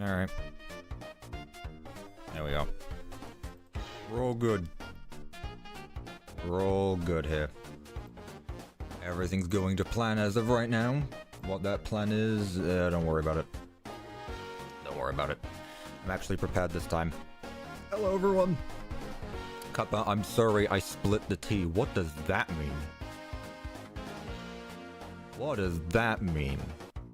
Alright. There we go. We're all good. We're all good here. Everything's going to plan as of right now. What that plan is, don't worry about it. Don't worry about it. I'm actually prepared this time. Hello, everyone. Cuppa, I'm sorry I split the tea. What does that mean? What does that mean?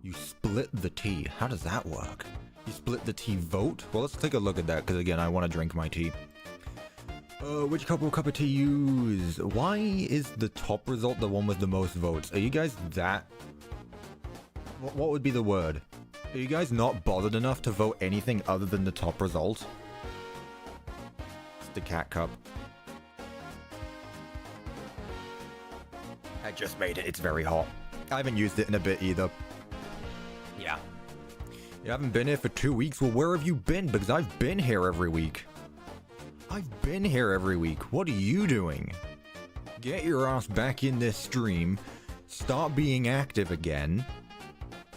You split the tea. How does that work? You split the tea vote? Well, let's take a look at that, because again, I want to drink my tea. Which cup will Cuppa tea use? Why is the top result the one with the most votes? Are you guys that... What would be the word? Are you guys not bothered enough to vote anything other than the top result? It's the cat cup. I just made it. It's very hot. I haven't used it in a bit either. Yeah. You haven't been here for 2 weeks? Well, where have you been? Because I've been here every week. I've been here every week. What are you doing? Get your ass back in this stream, start being active again,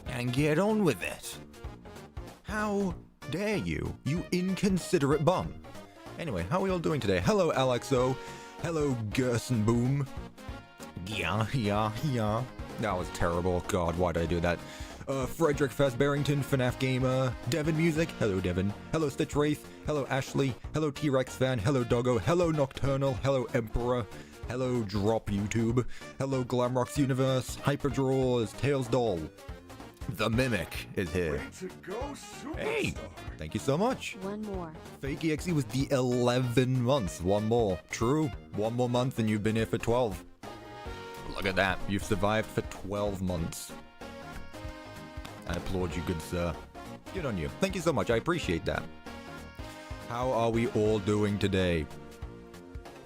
and get on with it. How dare you, you inconsiderate bum. Anyway, how are we all doing today? Hello, Alexo. Hello, Gerson Boom. Yeah. That was terrible. God, why did I do that? Frederick Fast Barrington, FNAF Gamer, Devin Music, hello Devin, hello Stitch Wraith, hello Ashley, hello T-Rex Fan, hello Doggo, hello Nocturnal, hello Emperor, hello Drop YouTube, hello Glamrock's Universe, Hyperdraws, Tails Doll, The Mimic is here. Way to go, superstar. Hey, thank you so much. One more. FNAFeexe was the 11 months, one more. True, one more month and you've been here for 12. Look at that, you've survived for 12 months. I applaud you, good sir. Good on you. Thank you so much. I appreciate that. How are we all doing today?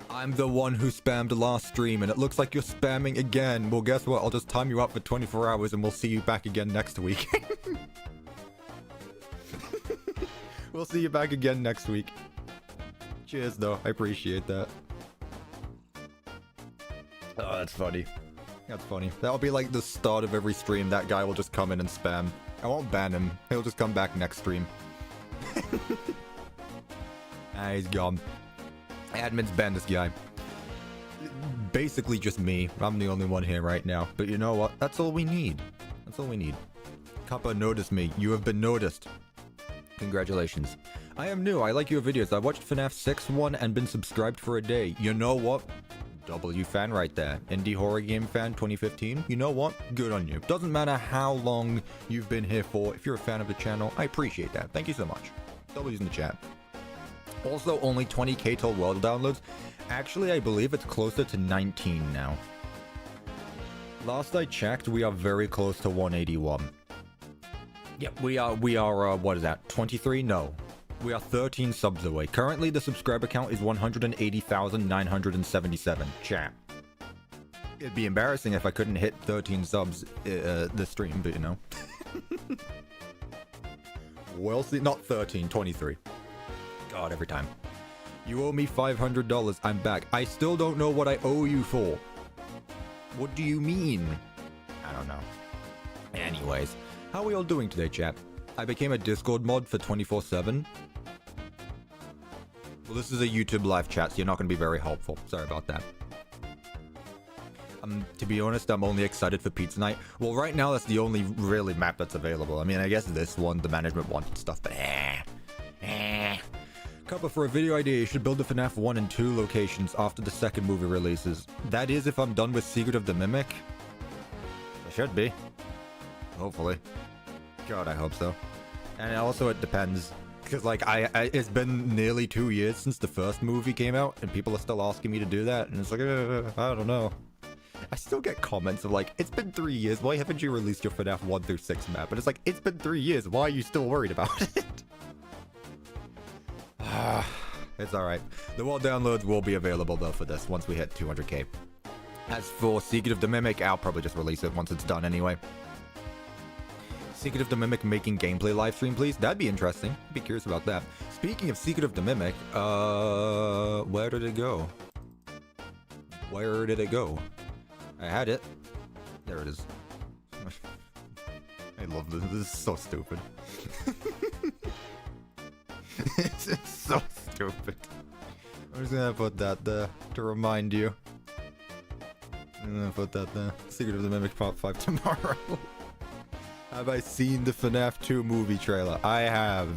I'm the one who spammed last stream, and it looks like you're spamming again. Well, guess what? I'll just time you up for 24 hours, and we'll see you back again next week. We'll see you back again next week. Cheers, though. I appreciate that. Oh, that's funny. That's funny. That'll be like the start of every stream. That guy will just come in and spam. I won't ban him. He'll just come back next stream. Ah, he's gone. Admin's banned this guy. Basically just me. I'm the only one here right now. But you know what? That's all we need. That's all we need. Cuppa, notice me. You have been noticed. Congratulations. I am new. I like your videos. I watched FNAF 6 one and been subscribed for a day. You know what? W fan right there. Indie horror game fan 2015. You know what? Good on you. Doesn't matter how long you've been here for. If you're a fan of the channel, I appreciate that. Thank you so much. W's in the chat. Also, only 20k total world downloads. Actually, I believe it's closer to 19 now. Last I checked, we are very close to 181. Yep, we are, what is that? 23? No. We are 13 subs away. Currently, the subscriber count is 180,977. Chat. It'd be embarrassing if I couldn't hit 13 subs this stream, but you know. We'll see. Not 13, 23. God, every time. You owe me $500. I'm back. I still don't know what I owe you for. What do you mean? I don't know. Anyways, how are we all doing today, chat? I became a Discord mod for 24/7. Well, this is a YouTube live chat, so you're not going to be very helpful. Sorry about that. To be honest, I'm only excited for Pizza Night. Well, right now, that's the only really map that's available. I mean, I guess this one, the management wanted stuff, but Cuppa, for a video idea, you should build the FNAF 1 and 2 locations after the second movie releases. That is if I'm done with Secret of the Mimic. I should be. Hopefully. God, I hope so. And also, it depends. Because, like, it's been nearly 2 years since the first movie came out, and people are still asking me to do that, and it's like, I don't know. I still get comments of like, it's been 3 years, why haven't you released your FNAF 1 through 6 map? And it's like, it's been 3 years, why are you still worried about it? It's alright. The world downloads will be available, though, for this, once we hit 200k. As for Secret of the Mimic, I'll probably just release it once it's done anyway. Secret of the Mimic making gameplay livestream, please? That'd be interesting. I'd be curious about that. Speaking of Secret of the Mimic, where did it go? Where did it go? I had it. There it is. I love this. This is so stupid. stupid. I'm just gonna put that there to remind you. I'm gonna put that there. Secret of the Mimic Part 5 tomorrow. Have I seen the FNAF 2 movie trailer? I have,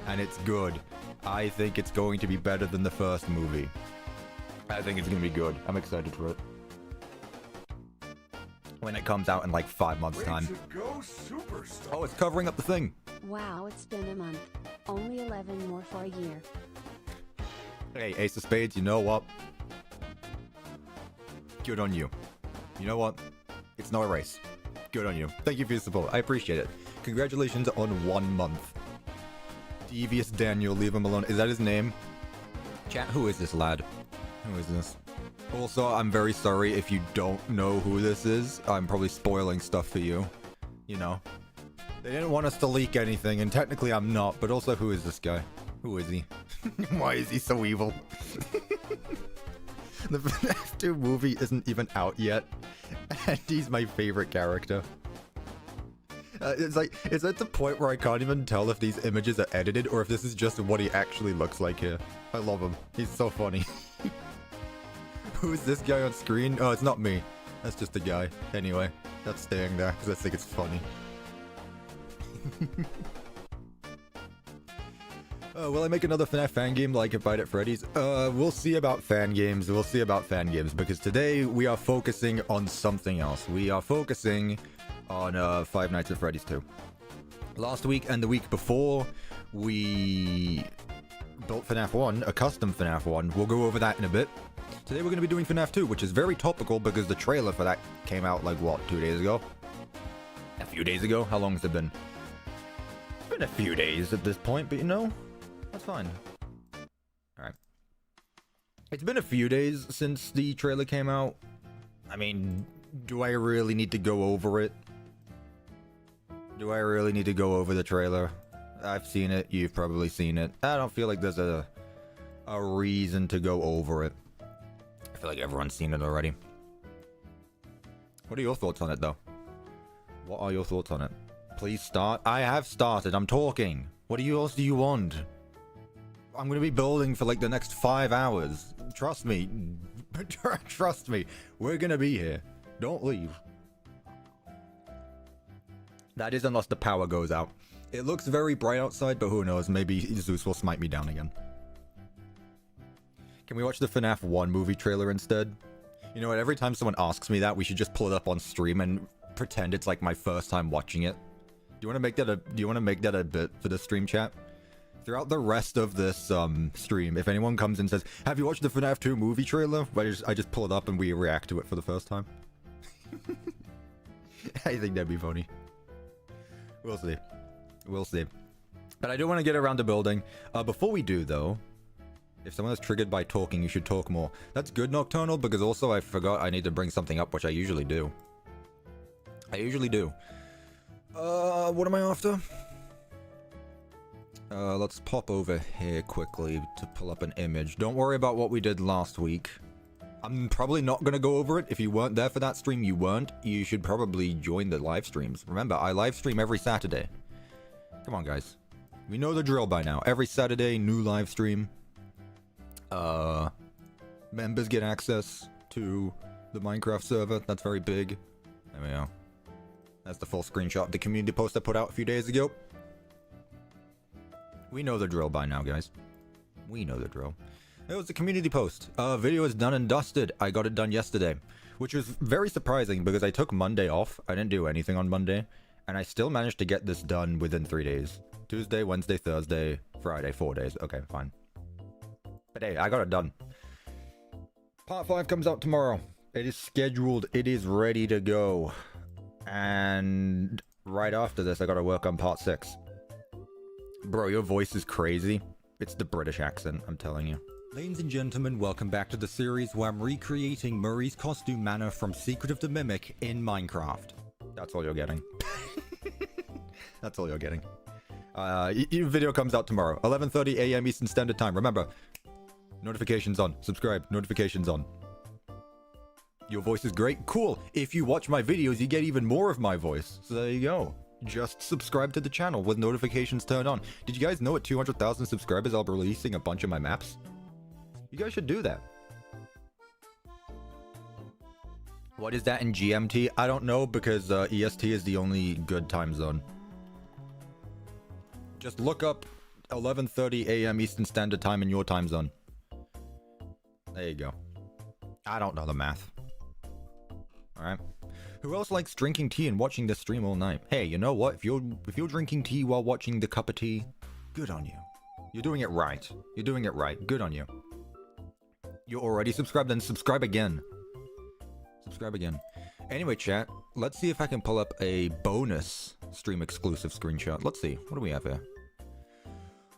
and it's good. I think it's going to be better than the first movie. I think it's gonna be good. I'm excited for it. When it comes out in like 5 months' time. Oh, it's covering up the thing. Wow, it's been a month. Only 11 more for a year. Hey, Ace of Spades, you know what? Good on you. You know what? It's not a race. Good on you. Thank you for your support. I appreciate it. Congratulations on 1 month. Devious Daniel, leave him alone. Is that his name? Chat, who is this lad? Who is this? Also, I'm very sorry if you don't know who this is. I'm probably spoiling stuff for you. You know. They didn't want us to leak anything, and technically I'm not, but also who is this guy? Who is he? Why is he so evil? The FNAF 2 movie isn't even out yet, and he's my favorite character. It's at the point where I can't even tell if these images are edited or if this is just what he actually looks like here. I love him. He's so funny. Who's this guy on screen? Oh, it's not me. That's just a guy. Anyway, that's staying there because I think it's funny. Will I make another FNAF fan game like Fight at Freddy's? We'll see about fan games. We'll see about fan games because today we are focusing on something else. We are focusing on Five Nights at Freddy's 2. Last week and the week before, we built FNAF 1, a custom FNAF 1. We'll go over that in a bit. Today we're going to be doing FNAF 2, which is very topical because the trailer for that came out like, what, 2 days ago? A few days ago? How long has it been? It's been a few days at this point, but you know, that's fine. Alright. It's been a few days since the trailer came out. I mean, do I really need to go over it? Do I really need to go over the trailer? I've seen it, you've probably seen it. I don't feel like there's a reason to go over it. I feel like everyone's seen it already. What are your thoughts on it, though? What are your thoughts on it? Please start. I have started. I'm talking. What else do you want? I'm going to be building for like the next 5 hours. Trust me. Trust me. We're going to be here. Don't leave. That is unless the power goes out. It looks very bright outside, but who knows? Maybe Zeus will smite me down again. Can we watch the FNAF 1 movie trailer instead? You know what? Every time someone asks me that, we should just pull it up on stream and pretend it's like my first time watching it. Do you want to make that a bit for the stream chat? Throughout the rest of this stream, if anyone comes and says, "Have you watched the FNAF 2 movie trailer?" I just pull it up and we react to it for the first time. I think that'd be funny. We'll see. We'll see. But I do want to get around to building. Before we do, though, if someone is triggered by talking, you should talk more. That's good, Nocturnal, because also I forgot I need to bring something up, which I usually do. What am I after? Let's pop over here quickly to pull up an image. Don't worry about what we did last week. I'm probably not going to go over it. If you weren't there for that stream, you weren't. You should probably join the live streams. Remember, I live stream every Saturday. Come on, guys. We know the drill by now. Every Saturday, new live stream. Members get access to the Minecraft server. That's very big. There we go. That's the full screenshot of the community post I put out a few days ago. We know the drill by now, guys. We know the drill. It was the community post. Video is done and dusted. I got it done yesterday, which was very surprising because I took Monday off. I didn't do anything on Monday, and I still managed to get this done within 3 days. Tuesday, Wednesday, Thursday, Friday, 4 days. Okay, fine. But hey, I got it done. Part 5 comes out tomorrow. It is scheduled. It is ready to go. And right after this, I gotta work on part 6. Bro, your voice is crazy. It's the British accent, I'm telling you. Ladies and gentlemen, welcome back to the series where I'm recreating Murray's costume manner from Secret of the Mimic in Minecraft. That's all you're getting. That's all you're getting. Your video comes out tomorrow, 11:30 a.m. Eastern Standard Time. Remember, notifications on. Subscribe. Notifications on. Your voice is great. Cool. If you watch my videos, you get even more of my voice. So there you go. just subscribe to the channel with notifications turned on. Did you guys know at 200,000 subscribers I'll be releasing a bunch of my maps? You guys should do that. What is that in GMT? I don't know, because EST is the only good time zone. Just look up 11:30 a.m. Eastern Standard Time in your time zone. There you go. I don't know the math. Alright. Who else likes drinking tea and watching this stream all night? Hey, you know what? If you're drinking tea while watching the cup of tea, good on you. You're doing it right. You're doing it right. Good on you. You're already subscribed, then subscribe again. Subscribe again. Anyway, chat, let's see if I can pull up a bonus stream exclusive screenshot. Let's see. What do we have here?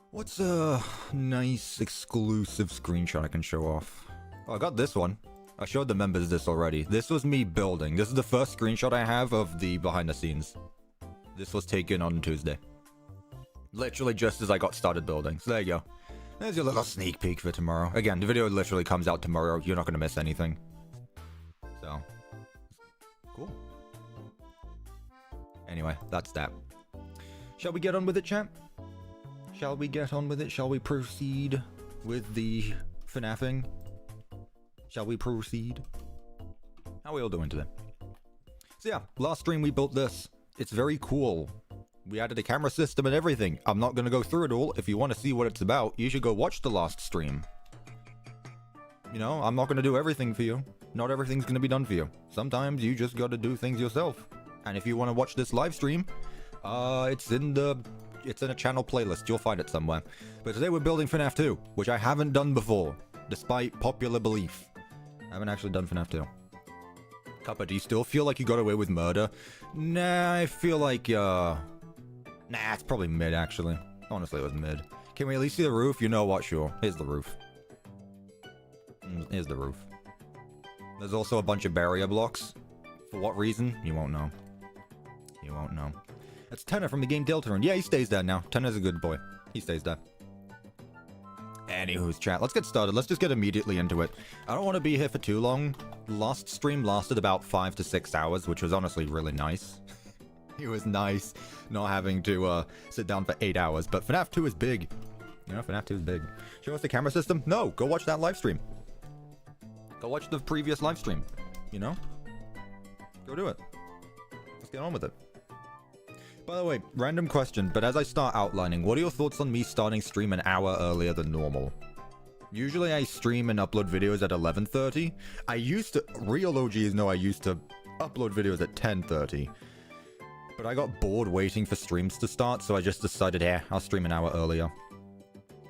What's a nice exclusive screenshot I can show off? Oh, I got this one. I showed the members this already. This was me building. This is the first screenshot I have of the behind the scenes. This was taken on Tuesday. Literally just as I got started building. So there you go. There's your little sneak peek for tomorrow. Again, the video literally comes out tomorrow. You're not going to miss anything. So, cool. Anyway, that's that. Shall we get on with it, chat? Shall we get on with it? Shall we proceed with the FNAFing? Shall we proceed? How are we all doing today? So yeah, last stream we built this. It's very cool. We added a camera system and everything. I'm not going to go through it all. If you want to see what it's about, you should go watch the last stream. You know, I'm not going to do everything for you. Not everything's going to be done for you. Sometimes you just got to do things yourself. And if you want to watch this live stream, it's in a channel playlist. You'll find it somewhere. But today we're building FNAF 2, which I haven't done before, despite popular belief. I haven't actually done FNAF 2. Cuppa, do you still feel like you got away with murder? Nah, I feel like, nah, it's probably mid, actually. Honestly, it was mid. Can we at least see the roof? You know what? Sure. Here's the roof. Here's the roof. There's also a bunch of barrier blocks. For what reason? You won't know. You won't know. That's Tenor from the game Deltarune. Yeah, he stays there now. Tenor's a good boy. He stays there. Anywho's chat. Let's get started. Let's just get immediately into it. I don't want to be here for too long. Last stream lasted about 5 to 6 hours, which was honestly really nice. It was nice not having to sit down for 8 hours. But FNAF 2 is big. You know, FNAF 2 is big. Show us the camera system? No, go watch that live stream. Go watch the previous live stream. You know? Go do it. Let's get on with it. By the way, random question, but as I start outlining, what are your thoughts on me starting stream an hour earlier than normal? Usually I stream and upload videos at 11:30. I used to, real OGs know I used to upload videos at 10:30. But I got bored waiting for streams to start, so I just decided, I'll stream an hour earlier.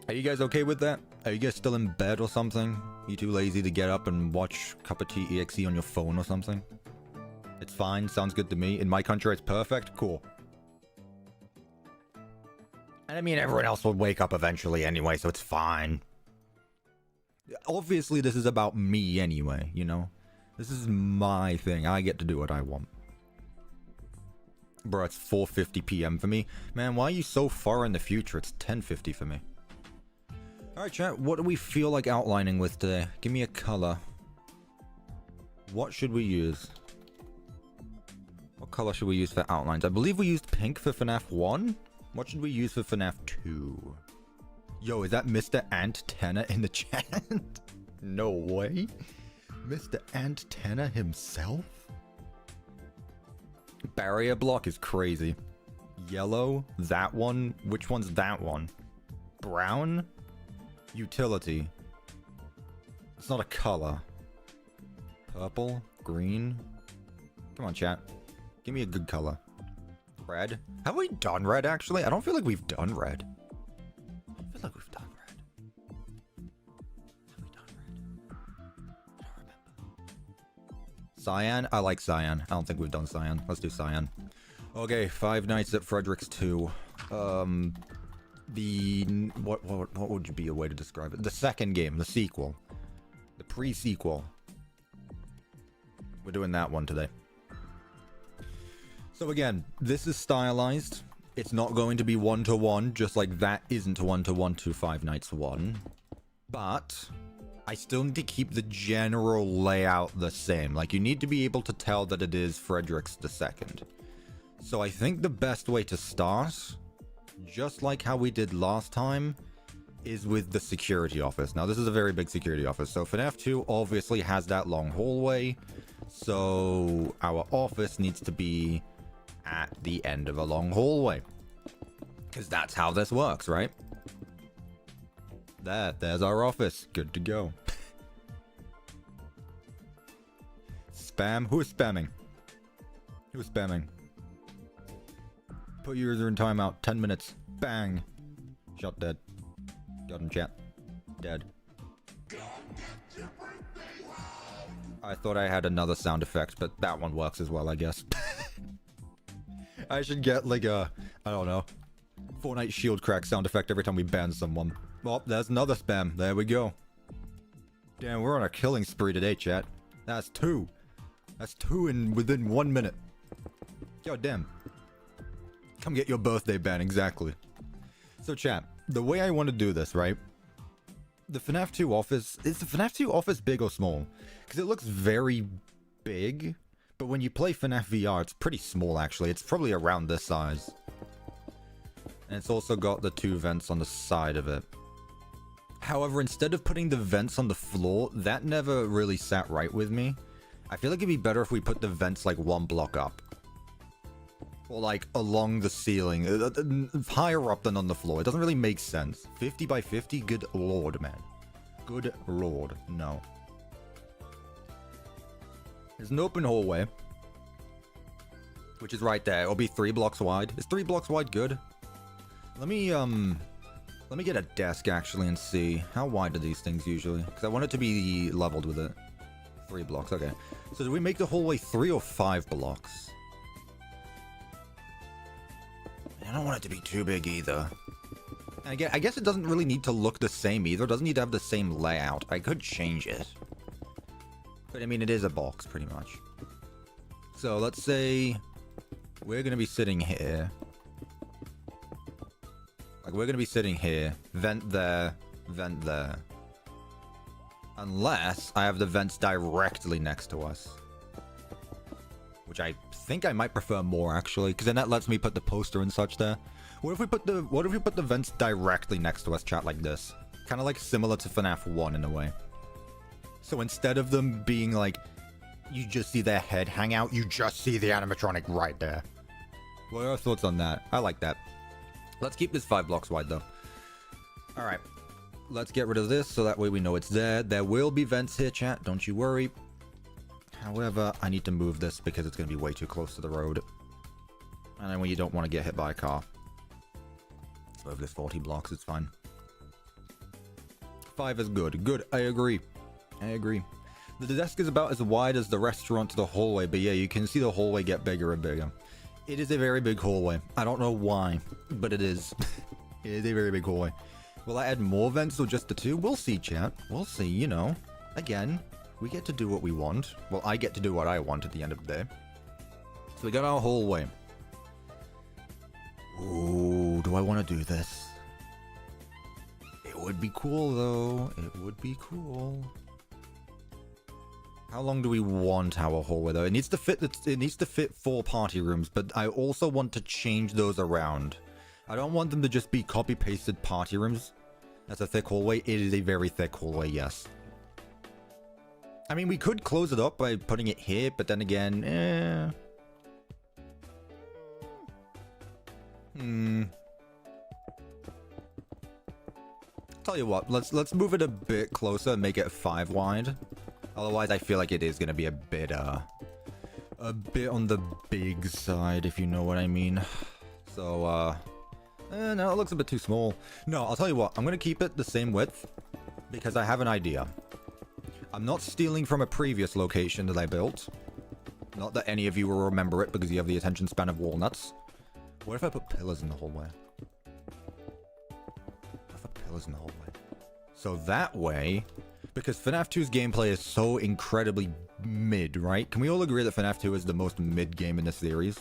Are you guys okay with that? Are you guys still in bed or something? You too lazy to get up and watch CuppaTeaExe on your phone or something? It's fine, sounds good to me. In my country it's perfect, cool. And I mean, everyone else will wake up eventually anyway, so it's fine. Obviously, this is about me anyway, you know? This is my thing. I get to do what I want. Bro, it's 4:50 p.m. for me. Man, why are you so far in the future? It's 10:50 for me. Alright, chat, what do we feel like outlining with today? Give me a color. What should we use? What color should we use for outlines? I believe we used pink for FNAF 1. What should we use for FNAF 2? Yo, is that Mr. Antenna in the chat? No way. Mr. Antenna himself? Barrier block is crazy. Yellow? That one? Which one's that one? Brown? Utility. It's not a color. Purple? Green? Come on, chat. Give me a good color. Red? Have we done red, actually? I don't feel like we've done red. I don't feel like we've done red. Have we done red? I don't remember. Cyan? I like cyan. I don't think we've done cyan. Let's do cyan. Okay, Five Nights at Freddy's 2. What would be a way to describe it? The second game, the sequel. The pre-sequel. We're doing that one today. So again, this is stylized. It's not going to be one-to-one, just like that isn't one-to-one to Five Nights 1. But I still need to keep the general layout the same. Like, you need to be able to tell that it is Frederick's the second. So I think the best way to start, just like how we did last time, is with the security office. Now, this is a very big security office. So FNAF 2 obviously has that long hallway. So our office needs to be at the end of a long hallway. Because that's how this works, right? There's our office. Good to go. Spam? Who is spamming? Who's spamming? Put user in timeout. 10 minutes. Bang. Shot dead. Got him, chat. Dead. I thought I had another sound effect, but that one works as well, I guess. I should get like a, I don't know, Fortnite shield crack sound effect every time we ban someone. Well, there's another spam. There we go. Damn, we're on a killing spree today, chat. That's 2. That's 2 within 1 minute. God damn. Come get your birthday ban, exactly. So chat, the way I want to do this, right? The FNAF 2 office, is the FNAF 2 office big or small? Because it looks very big, but when you play FNAF VR, it's pretty small actually. It's probably around this size. And it's also got the 2 vents on the side of it. However, instead of putting the vents on the floor, that never really sat right with me. I feel like it'd be better if we put the vents like 1 block up. Or like along the ceiling, higher up than on the floor. It doesn't really make sense. 50 by 50? Good lord, man. Good lord, no. There's an open hallway, which is right there. It'll be 3 blocks wide. Is 3 blocks wide good? Let me get a desk actually and see how wide are these things usually, because I want it to be leveled with it. 3 blocks, okay. So do we make the hallway 3 or 5 blocks? I don't want it to be too big either. And I guess it doesn't really need to look the same either. It doesn't need to have the same layout. I could change it. But I mean, it is a box pretty much. So let's say we're going to be sitting here. Like we're going to be sitting here. Vent there. Vent there. Unless I have the vents directly next to us. Which I think I might prefer more actually, because then that lets me put the poster and such there. What if we put the vents directly next to us, chat, like this? Kind of like similar to FNAF 1 in a way. So instead of them being like, you just see their head hang out, you just see the animatronic right there. What are your thoughts on that? I like that. Let's keep this 5 blocks wide though. Alright. Let's get rid of this so that way we know it's there. There will be vents here, chat, don't you worry. However, I need to move this because it's going to be way too close to the road. And then when you don't want to get hit by a car. Let's move this 40 blocks, it's fine. 5 is good. Good, I agree. I agree. The desk is about as wide as the restaurant to the hallway, but yeah, you can see the hallway get bigger and bigger. It is a very big hallway. I don't know why, but it is. It is a very big hallway. Will I add more vents or just the 2? We'll see, chat. We'll see, you know. Again, we get to do what we want. Well, I get to do what I want at the end of the day. So we got our hallway. Ooh, do I want to do this? It would be cool, though. It would be cool. How long do we want our hallway, though? It needs to fit 4 party rooms, but I also want to change those around. I don't want them to just be copy-pasted party rooms. That's a thick hallway. It is a very thick hallway, yes. I mean, we could close it up by putting it here, but then again, Tell you what, let's move it a bit closer and make it 5 wide. Otherwise, I feel like it is gonna be a bit on the big side, if you know what I mean. So, no, it looks a bit too small. No, I'll tell you what, I'm gonna keep it the same width because I have an idea. I'm not stealing from a previous location that I built. Not that any of you will remember it because you have the attention span of walnuts. What if I put pillars in the hallway? What if I put pillars in the hallway? So that way, because FNAF 2's gameplay is so incredibly mid, right? Can we all agree that FNAF 2 is the most mid game in this series?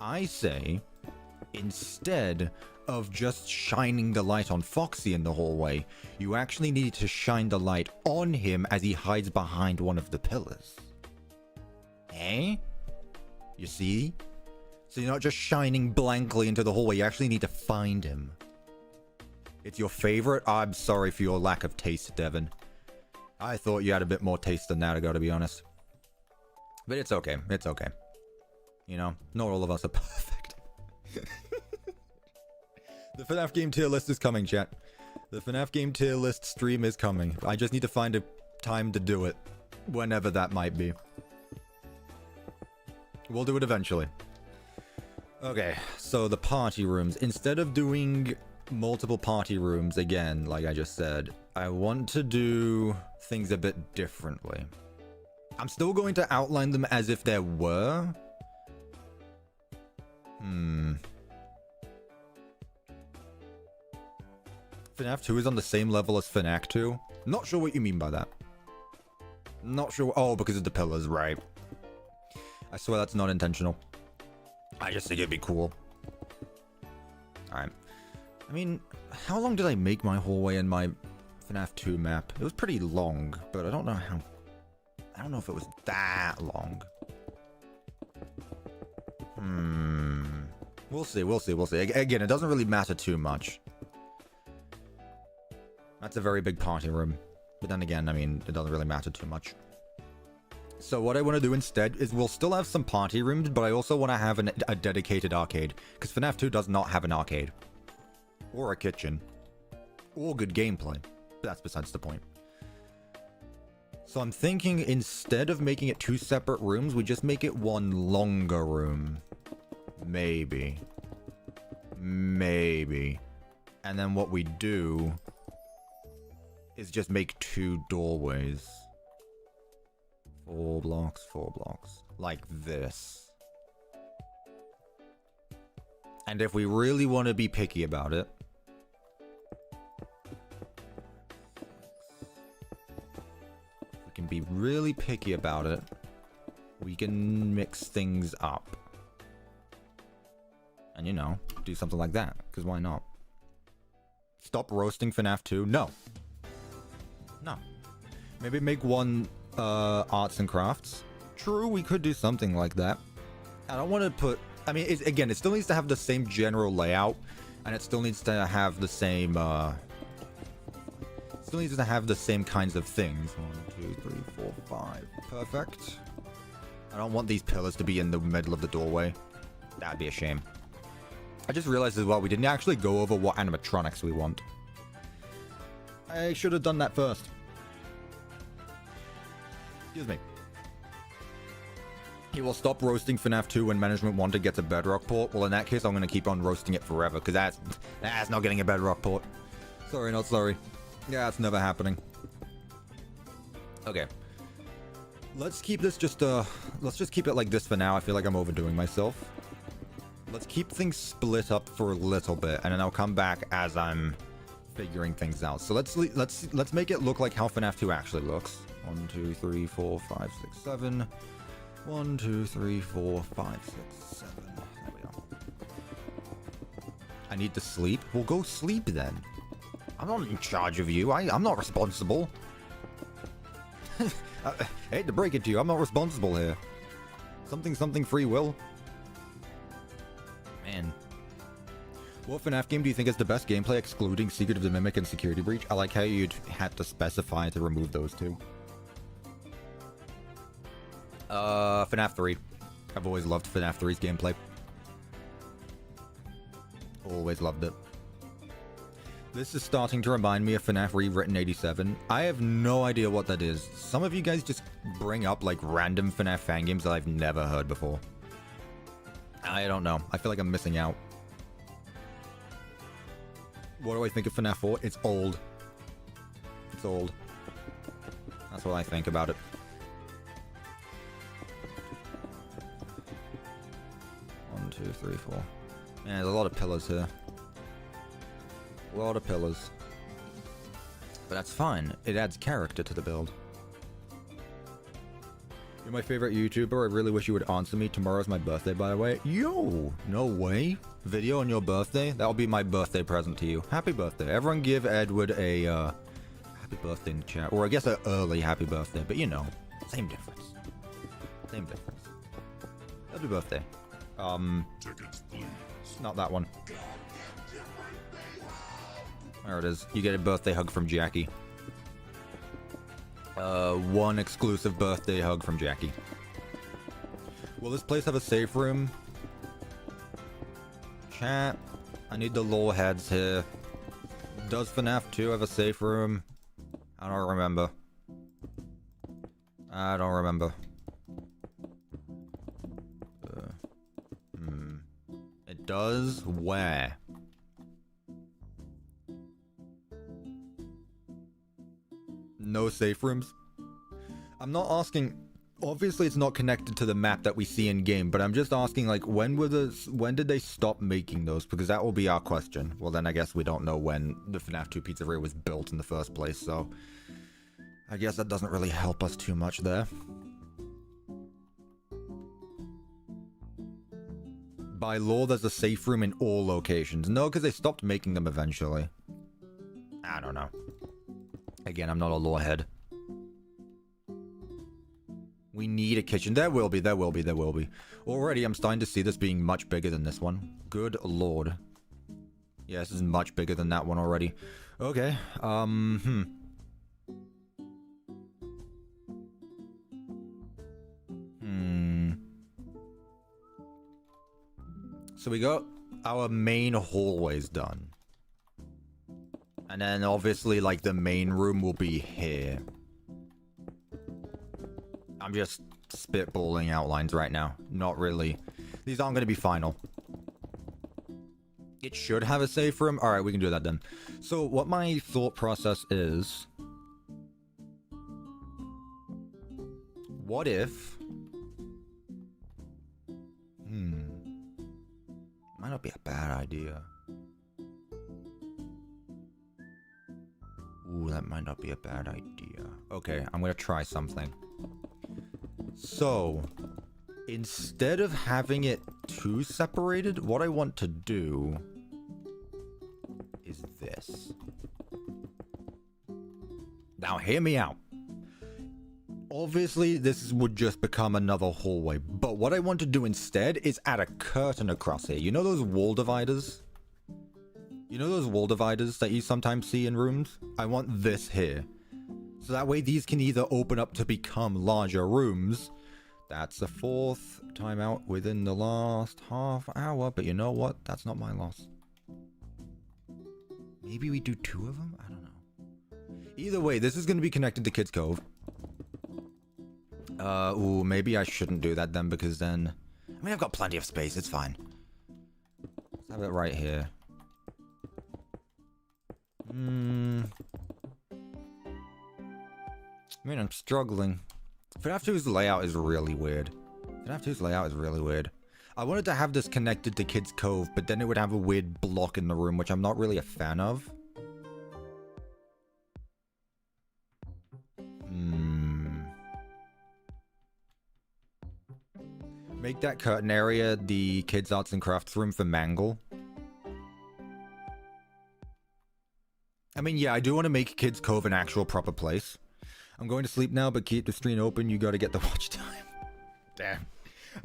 I say, instead of just shining the light on Foxy in the hallway, you actually need to shine the light on him as he hides behind one of the pillars. Eh? You see? So you're not just shining blankly into the hallway. You actually need to find him. It's your favorite? I'm sorry for your lack of taste, Devin. I thought you had a bit more taste than that, I gotta be honest. But it's okay. It's okay. You know, not all of us are perfect. The FNAF game tier list is coming, chat. The FNAF game tier list stream is coming. I just need to find a time to do it. Whenever that might be. We'll do it eventually. Okay, so the party rooms. Instead of doing multiple party rooms again, like I just said, I want to do things a bit differently. I'm still going to outline them as if there were. FNAF 2 is on the same level as FNAF 2. Not sure what you mean by that. Not sure. Oh, because of the pillars, right. I swear that's not intentional. I just think it'd be cool. Alright. I mean, how long did I make my hallway in my FNAF 2 map? It was pretty long, but I don't know how... I don't know if it was that long. We'll see, we'll see, we'll see. Again, it doesn't really matter too much. That's a very big party room. But then again, I mean, it doesn't really matter too much. So what I want to do instead is we'll still have some party rooms, but I also want to have a dedicated arcade. Because FNAF 2 does not have an arcade. Or a kitchen. Or good gameplay. But that's besides the point. So I'm thinking instead of making it two separate rooms, we just make it one longer room. Maybe. Maybe. And then what we do is just make two doorways. 4 blocks, 4 blocks. Like this. And if we really want to be picky about it, we can be really picky about it, we can mix things up. And you know, do something like that, because why not? Stop roasting FNAF 2? No. No. Maybe make one arts and crafts. True, we could do something like that. I don't want to put... I mean, again, it still needs to have the same general layout, and it still needs to have the same... still needs to have the same kinds of things. 1, 2, 3, 4, 5. Perfect. I don't want these pillars to be in the middle of the doorway. That'd be a shame. I just realized as well, we didn't actually go over what animatronics we want. I should have done that first. Excuse me. He will stop roasting FNAF 2 when Management Wanted gets a Bedrock port. Well, in that case, I'm going to keep on roasting it forever, because that's not getting a Bedrock port. Sorry, not sorry. Yeah, that's never happening. Okay. Let's keep this just, let's just keep it like this for now. I feel like I'm overdoing myself. Let's keep things split up for a little bit, and then I'll come back as I'm figuring things out. So let's make it look like how FNAF 2 actually looks. 1, 2, 3, 4, 5, 6, 7. 1, 2, 3, 4, 5, 6, 7. There we go. I need to sleep? Well, go sleep then. I'm not in charge of you. I'm not responsible. I hate to break it to you. I'm not responsible here. Something free will. Man. What FNAF game do you think is the best gameplay excluding Secret of the Mimic and Security Breach? I like how you'd had to specify to remove those two. FNAF 3. I've always loved FNAF 3's gameplay. Always loved it. This is starting to remind me of FNAF Rewritten 87. I have no idea what that is. Some of you guys just bring up like random FNAF fan games that I've never heard before. I don't know. I feel like I'm missing out. What do I think of FNAF 4? It's old. It's old. That's what I think about it. One, 2, 3, 4. Man, there's a lot of pillars here. A lot of pillars. But that's fine. It adds character to the build. You're my favorite YouTuber. I really wish you would answer me. Tomorrow's my birthday, by the way. Yo! No way. Video on your birthday? That'll be my birthday present to you. Happy birthday. Everyone give Edward a, happy birthday in the chat. Or I guess an early happy birthday. But you know, same difference. Same difference. Happy birthday. Not that one. There it is. You get a birthday hug from Jackie. One exclusive birthday hug from Jackie. Will this place have a safe room? Chat. I need the lore heads here. Does FNAF 2 have a safe room? I don't remember. I don't remember. It does? Where? No safe rooms? I'm not asking... Obviously, it's not connected to the map that we see in game, but I'm just asking, like, when did they stop making those? Because that will be our question. Well, then I guess we don't know when the FNAF 2 pizzeria was built in the first place, so I guess that doesn't really help us too much there. By law, there's a safe room in all locations. No, because they stopped making them eventually. I don't know. Again, I'm not a lore head. We need a kitchen. There will be. Already, I'm starting to see this being much bigger than this one. Good lord. Yeah, this is much bigger than that one already. Okay, So we got our main hallways done. And then obviously, like, the main room will be here. I'm just spitballing outlines right now. Not really. These aren't going to be final. It should have a safe room. Alright, we can do that then. So what my thought process is... What if... Might not be a bad idea. Ooh, that might not be a bad idea. Okay, I'm gonna try something. So, instead of having it too separated, what I want to do is this. Now, hear me out. Obviously, this would just become another hallway, but what I want to do instead is add a curtain across here. You know those wall dividers? You know those wall dividers that you sometimes see in rooms? I want this here. So that way these can either open up to become larger rooms. That's the 4th timeout within the last half hour, but you know what? That's not my loss. Maybe we do 2 of them? I don't know. Either way, this is going to be connected to Kids Cove. Ooh, maybe I shouldn't do that then, because then... I mean, I've got plenty of space, it's fine. Let's have it right here. I mean, I'm struggling. FNAF 2's layout is really weird. FNAF 2's layout is really weird. I wanted to have this connected to Kids Cove, but then it would have a weird block in the room, which I'm not really a fan of. Make that curtain area the kids' arts and crafts room for Mangle. I mean, yeah, I do want to make Kids Cove an actual proper place. I'm going to sleep now, but keep the stream open. You gotta get the watch time. Damn.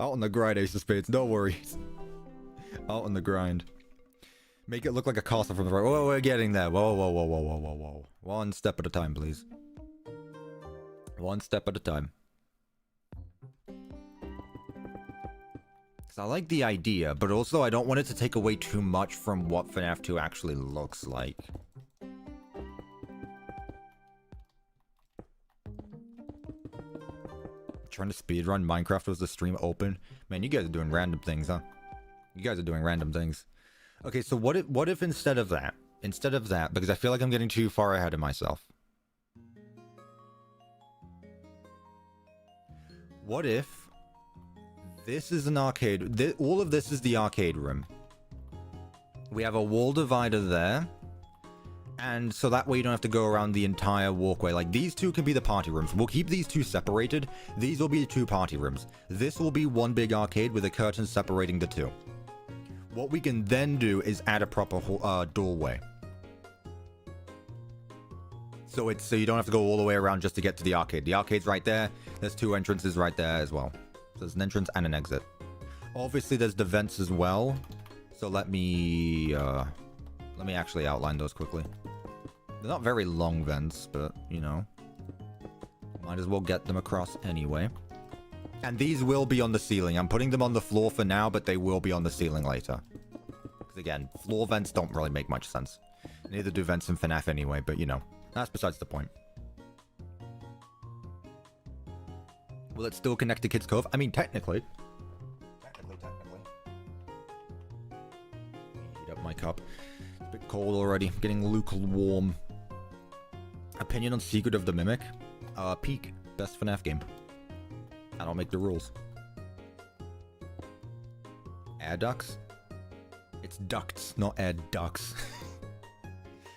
Out on the grind, Ace of Spades. No worries. Out on the grind. Make it look like a castle from the right. Whoa, we're getting there. Whoa. One step at a time, please. One step at a time. I like the idea, but also I don't want it to take away too much from what FNAF 2 actually looks like. Trying to speedrun Minecraft was the stream open? Man, you guys are doing random things, huh? You guys are doing random things. Okay, so what if instead of that, because I feel like I'm getting too far ahead of myself. What if this is an arcade? All of this is the arcade room. We have a wall divider there. And so that way you don't have to go around the entire walkway. Like, these two can be the party rooms. We'll keep these two separated. These will be the 2 party rooms. This will be one big arcade with a curtain separating the 2. What we can then do is add a proper doorway. So you don't have to go all the way around just to get to the arcade. The arcade's right there. There's 2 entrances right there as well. So there's an entrance and an exit. Obviously, there's the vents as well. So let me actually outline those quickly. They're not very long vents, but, you know. Might as well get them across anyway. And these will be on the ceiling. I'm putting them on the floor for now, but they will be on the ceiling later. Because again, floor vents don't really make much sense. Neither do vents in FNAF anyway, but you know. That's besides the point. Will it still connect to Kids Cove? I mean, technically. Technically. Heat up my cup. It's a bit cold already. Getting lukewarm. Opinion on Secret of the Mimic? Peak. Best FNAF game. I don't make the rules. Air ducts? It's ducts, not air ducts.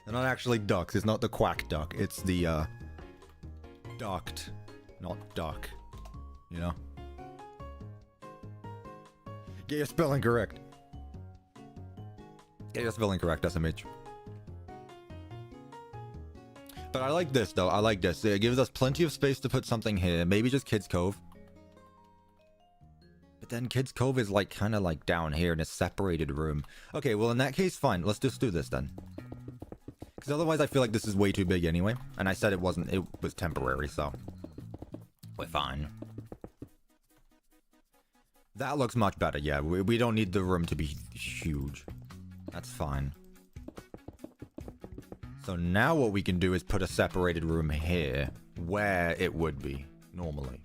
They're not actually ducks. It's not the quack duck. It's the, duct, not duck. You know? Get your spelling correct. Get your spelling correct, SMH. But I like this, though. I like this. It gives us plenty of space to put something here. Maybe just Kids Cove. But then Kids Cove is, like, kind of, like, down here in a separated room. Okay, well, in that case, fine. Let's just do this, then. Because otherwise, I feel like this is way too big anyway. And I said it wasn't. It was temporary, so... we're fine. That looks much better, yeah. We don't need the room to be huge. That's fine. So now what we can do is put a separated room here, where it would be, normally.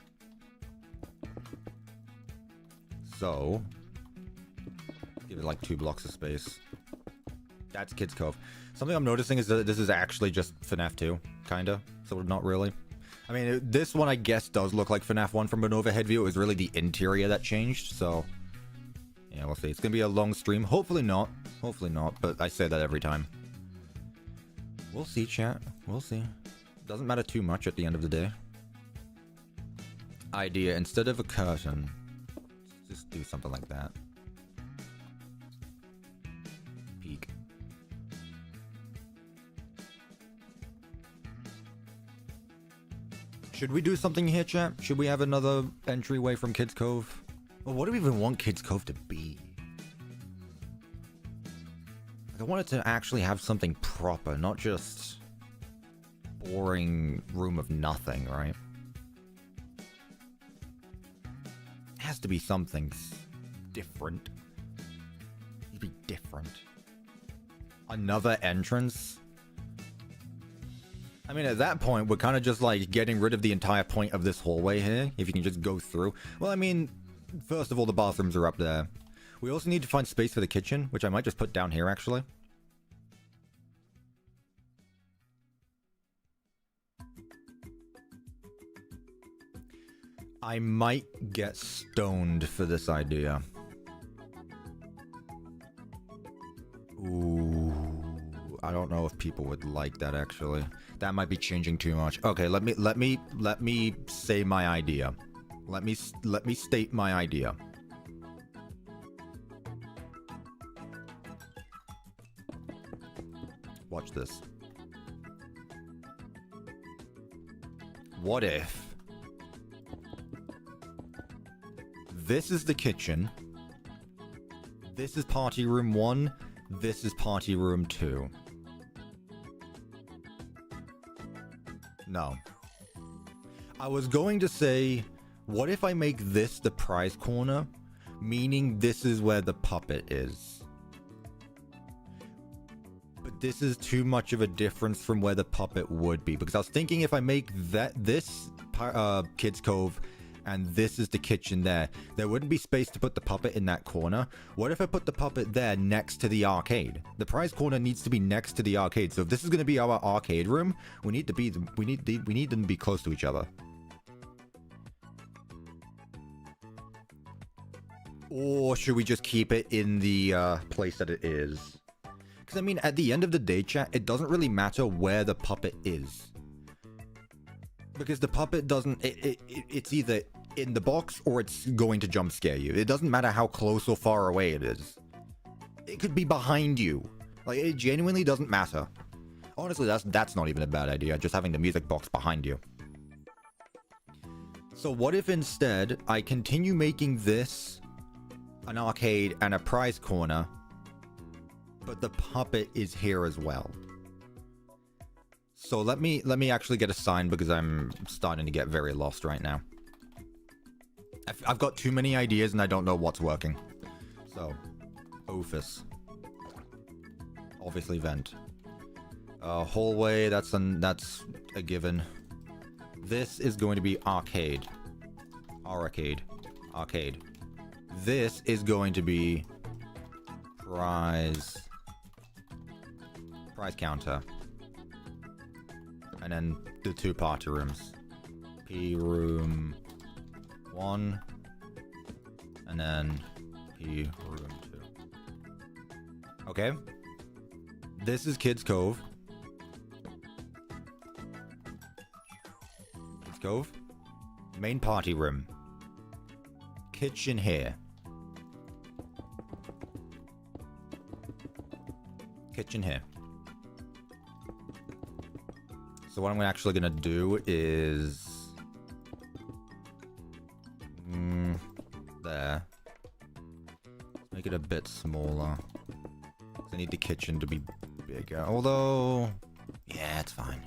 So, give it like 2 blocks of space. That's Kids Cove. Something I'm noticing is that this is actually just FNAF 2, kinda. So not really. I mean, this one I guess does look like FNAF 1 from an overhead view. It was really the interior that changed, so... yeah, we'll see. It's gonna be a long stream. Hopefully not. Hopefully not, but I say that every time. We'll see, chat. We'll see. Doesn't matter too much at the end of the day. Idea. Instead of a curtain, just do something like that. Peek. Should we do something here, chat? Should we have another entryway from Kids Cove? Well, what do we even want Kids Cove to be? I want it to actually have something proper, not just boring room of nothing, right? It has to be something different. It'd be different. Another entrance? I mean, at that point, we're kind of just like getting rid of the entire point of this hallway here. If you can just go through. Well, I mean, first of all, the bathrooms are up there. We also need to find space for the kitchen, which I might just put down here, actually. I might get stoned for this idea. Ooh, I don't know if people would like that, actually. That might be changing too much. Okay, let me say my idea. Let me state my idea. Watch this. What if this is the kitchen, this is party room 1, this is party room 2? No. I was going to say, what if I make this the prize corner, meaning this is where the puppet is? But this is too much of a difference from where the puppet would be, because I was thinking if I make this Kids Cove and this is the kitchen there wouldn't be space to put the puppet in that corner. What if I put the puppet there next to the arcade? The prize corner needs to be next to the arcade. So if this is going to be our arcade room, we need them to be close to each other. Or should we just keep it in the place that it is? Because I mean, at the end of the day, chat, it doesn't really matter where the puppet is. Because the puppet doesn't... It's either in the box or it's going to jump scare you. It doesn't matter how close or far away it is. It could be behind you. Like, it genuinely doesn't matter. Honestly, that's not even a bad idea, just having the music box behind you. So what if instead I continue making this an arcade and a prize corner, but the puppet is here as well. So let me actually get a sign because I'm starting to get very lost right now. I've got too many ideas and I don't know what's working. So, office. Obviously vent. Hallway, that's a given. This is going to be arcade. Arcade. Arcade. This is going to be prize counter. And then the 2 party rooms. P room 1. And then P room 2. Okay. This is Kids Cove. Kids Cove. Main party room. Kitchen here. Kitchen here. So what I'm actually gonna do is there. Make it a bit smaller. I need the kitchen to be bigger. Although, yeah, it's fine.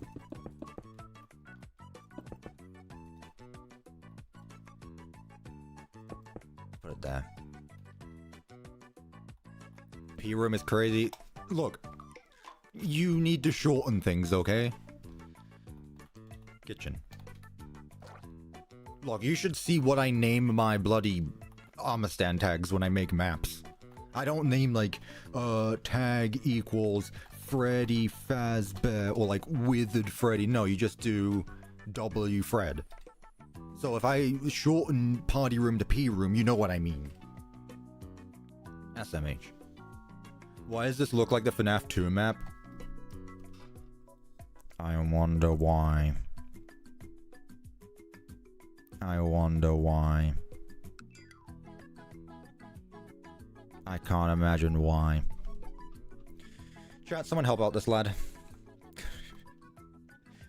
Put it there. P room is crazy. Look, you need to shorten things, okay? Kitchen. Look, you should see what I name my bloody armor stand tags when I make maps. I don't name like, tag equals Freddy Fazbear or like Withered Freddy. No, you just do W Fred. So if I shorten party room to P room, you know what I mean. SMH. Why does this look like the FNAF 2 map? I wonder why. I wonder why. I can't imagine why. Chat, someone help out this lad.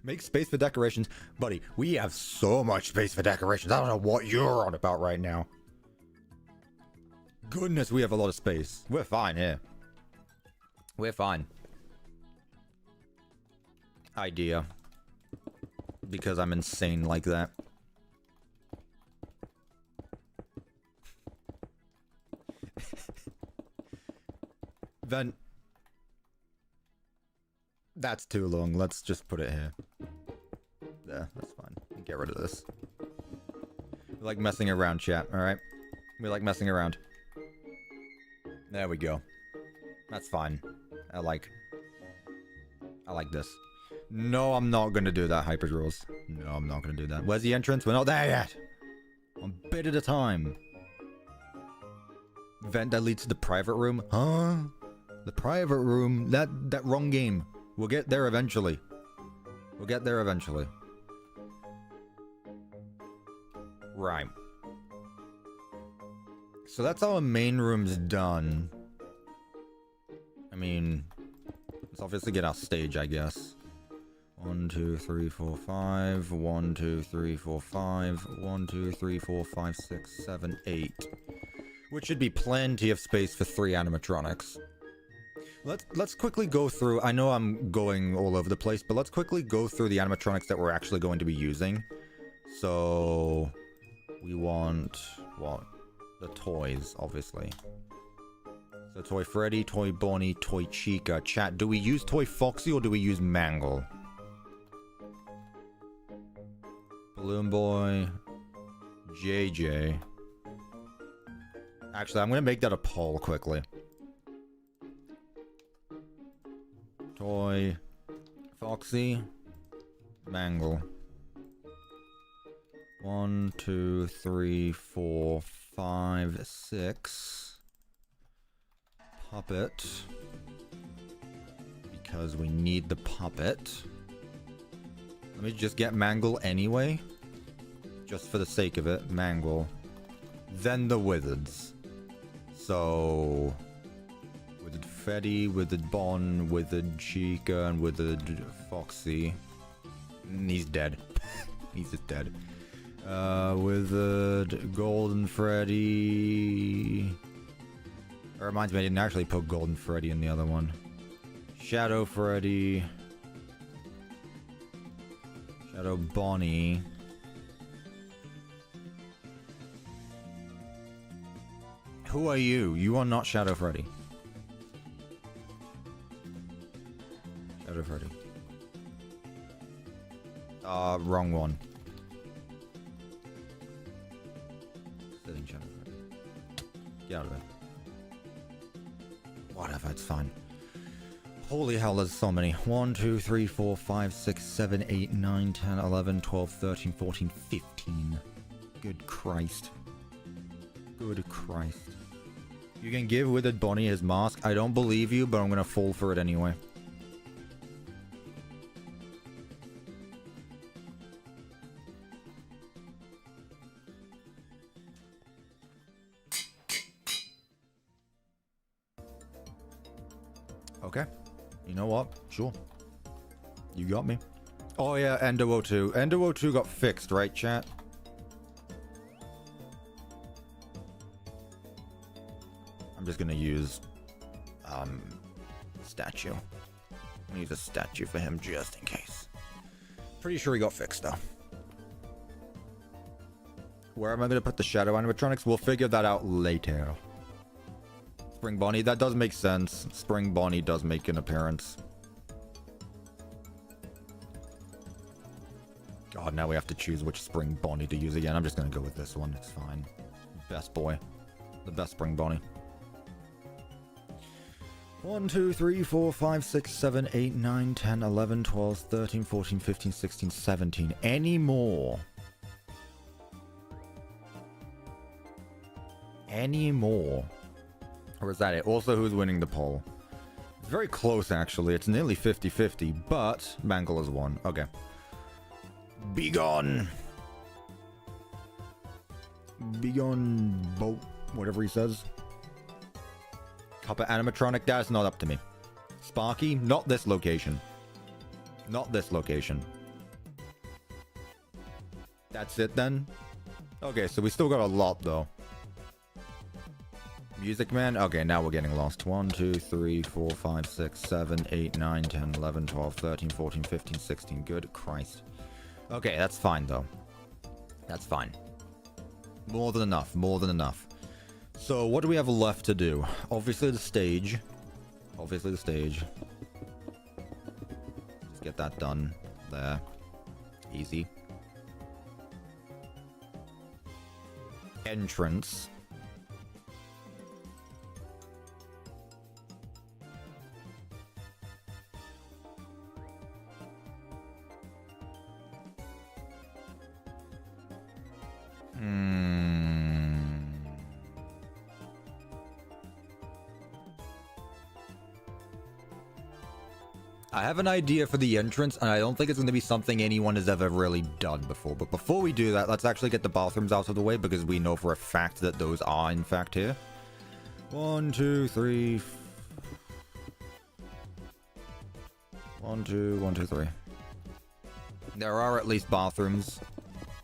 Make space for decorations. Buddy, we have so much space for decorations. I don't know what you're on about right now. Goodness, we have a lot of space. We're fine here. We're fine. Idea. Because I'm insane like that. Then that's too long. Let's just put it here. There, that's fine. Get rid of this. We like messing around, chat, alright? We like messing around. There we go. That's fine. I like this. No, I'm not gonna do that, Hyper Rules. No, I'm not gonna do that. Where's the entrance? We're not there yet! One bit at a time. Vent that leads to the private room? Huh? The private room? That wrong game. We'll get there eventually. We'll get there eventually. Right. So that's our main room's done. I mean, let's obviously get our stage, I guess. 1, 2, 3, 4, 5. 1, 2, 3, 4, 5. 1, 2, 3, 4, 5, 6, 7, 8. Which should be plenty of space for 3 animatronics. Let's quickly go through. I know I'm going all over the place, but let's quickly go through the animatronics that we're actually going to be using. So we want what? The toys, obviously. So Toy Freddy, Toy Bonnie, Toy Chica. Chat, do we use Toy Foxy or do we use Mangle? Balloon Boy, JJ. Actually, I'm gonna make that a poll quickly. Toy Foxy, Mangle. 1, 2, 3, 4, 5, 6. Puppet. Because we need the puppet. Let me just get Mangle anyway. Just for the sake of it. Mangle. Then the Wizards. So... Withered Freddy, Withered Bon, Withered Chica, and Withered Foxy. He's dead. He's just dead. Withered Golden Freddy... It reminds me, I didn't actually put Golden Freddy in the other one. Shadow Freddy. Shadow Bonnie. Who are you? You are not Shadow Freddy. Shadow Freddy. Wrong one. Sitting Shadow Freddy. Get out of it. Whatever, it's fine. Holy hell, there's so many. 1, 2, 3, 4, 5, 6, 7, 8, 9, 10, 11, 12, 13, 14, 15. Good Christ. Good Christ. You can give Withered Bonnie his mask. I don't believe you, but I'm gonna fall for it anyway. Okay. You know what? Sure. You got me. Oh yeah, Endo 02. Endo 02 got fixed, right, chat? I'm just gonna use statue. I'm gonna use a statue for him just in case. Pretty sure he got fixed though. Where am I gonna put the shadow animatronics? We'll figure that out later. Spring Bonnie, that does make sense. Spring Bonnie does make an appearance. God, now we have to choose which Spring Bonnie to use again. I'm just gonna go with this one. It's fine. Best boy. The best Spring Bonnie. 1, 2, 3, 4, 5, 6, 7, 8, 9, 10, 11, 12, 13, 14, 15, 16, 17. Any more? Any more? Or is that it? Also, who's winning the poll? It's very close, actually. It's nearly 50-50, but Mangle has won. Okay. Be gone! Be gone, boat. Whatever he says. Cuppa animatronic, that's not up to me. Sparky, not this location. Not this location. That's it, then? Okay, so we still got a lot, though. Music Man? Okay, now we're getting lost. 1, 2, 3, 4, 5, 6, 7, 8, 9, 10, 11, 12, 13, 14, 15, 16. Good Christ. Okay, that's fine, though. That's fine. More than enough. More than enough. So, what do we have left to do? Obviously the stage. Obviously the stage. Just get that done. There. Easy. Entrance. I have an idea for the entrance, and I don't think it's going to be something anyone has ever really done before. But before we do that, let's actually get the bathrooms out of the way, because we know for a fact that those are, in fact, here. 1, 2, 3... 1, 2, 1, 2, 3. There are at least bathrooms.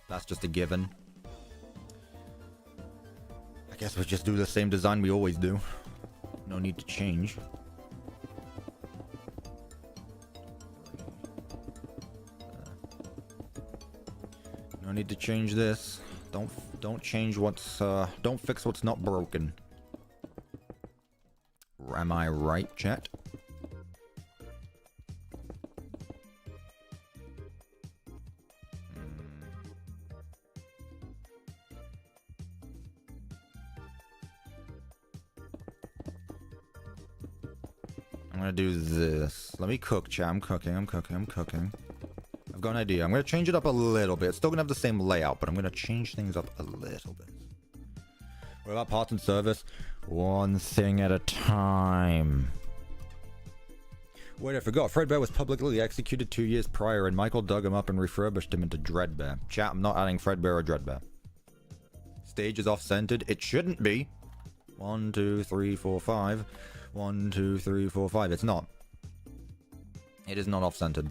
That's just a given. I guess we'll just do the same design we always do. No need to change. No need to change this. Don't change what's don't fix what's not broken. Am I right, chat? I'm gonna do this. Let me cook, chat. I'm cooking. I've got an idea. I'm gonna change it up a little bit. It's still gonna have the same layout, but I'm gonna change things up a little bit. What about parts and service? One thing at a time. Wait, I forgot. Fredbear was publicly executed 2 years prior, and Michael dug him up and refurbished him into Dreadbear. Chat, I'm not adding Fredbear or Dreadbear. Stage is off-centered. It shouldn't be. 1, 2, 3, 4, 5. 1, 2, 3, 4, 5. It's not. It is not off-centered.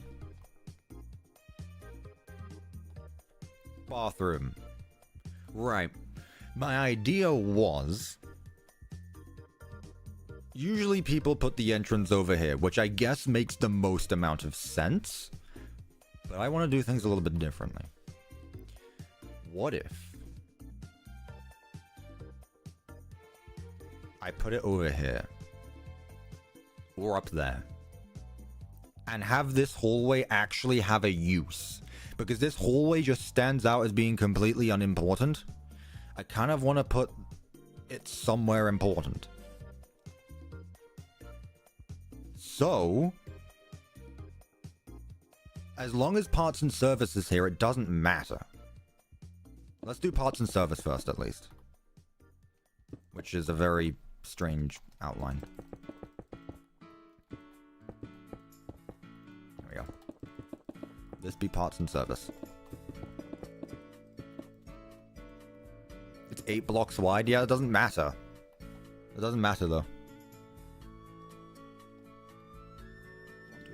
Bathroom. Right. My idea was... Usually people put the entrance over here, which I guess makes the most amount of sense. But I want to do things a little bit differently. What if I put it over here? Or up there? And have this hallway actually have a use? Because this hallway just stands out as being completely unimportant. I kind of want to put it somewhere important. So, as long as parts and service is here, it doesn't matter. Let's do parts and service first, at least. Which is a very strange outline. There we go. This be parts and service. It's 8 blocks wide. Yeah, it doesn't matter. It doesn't matter, though.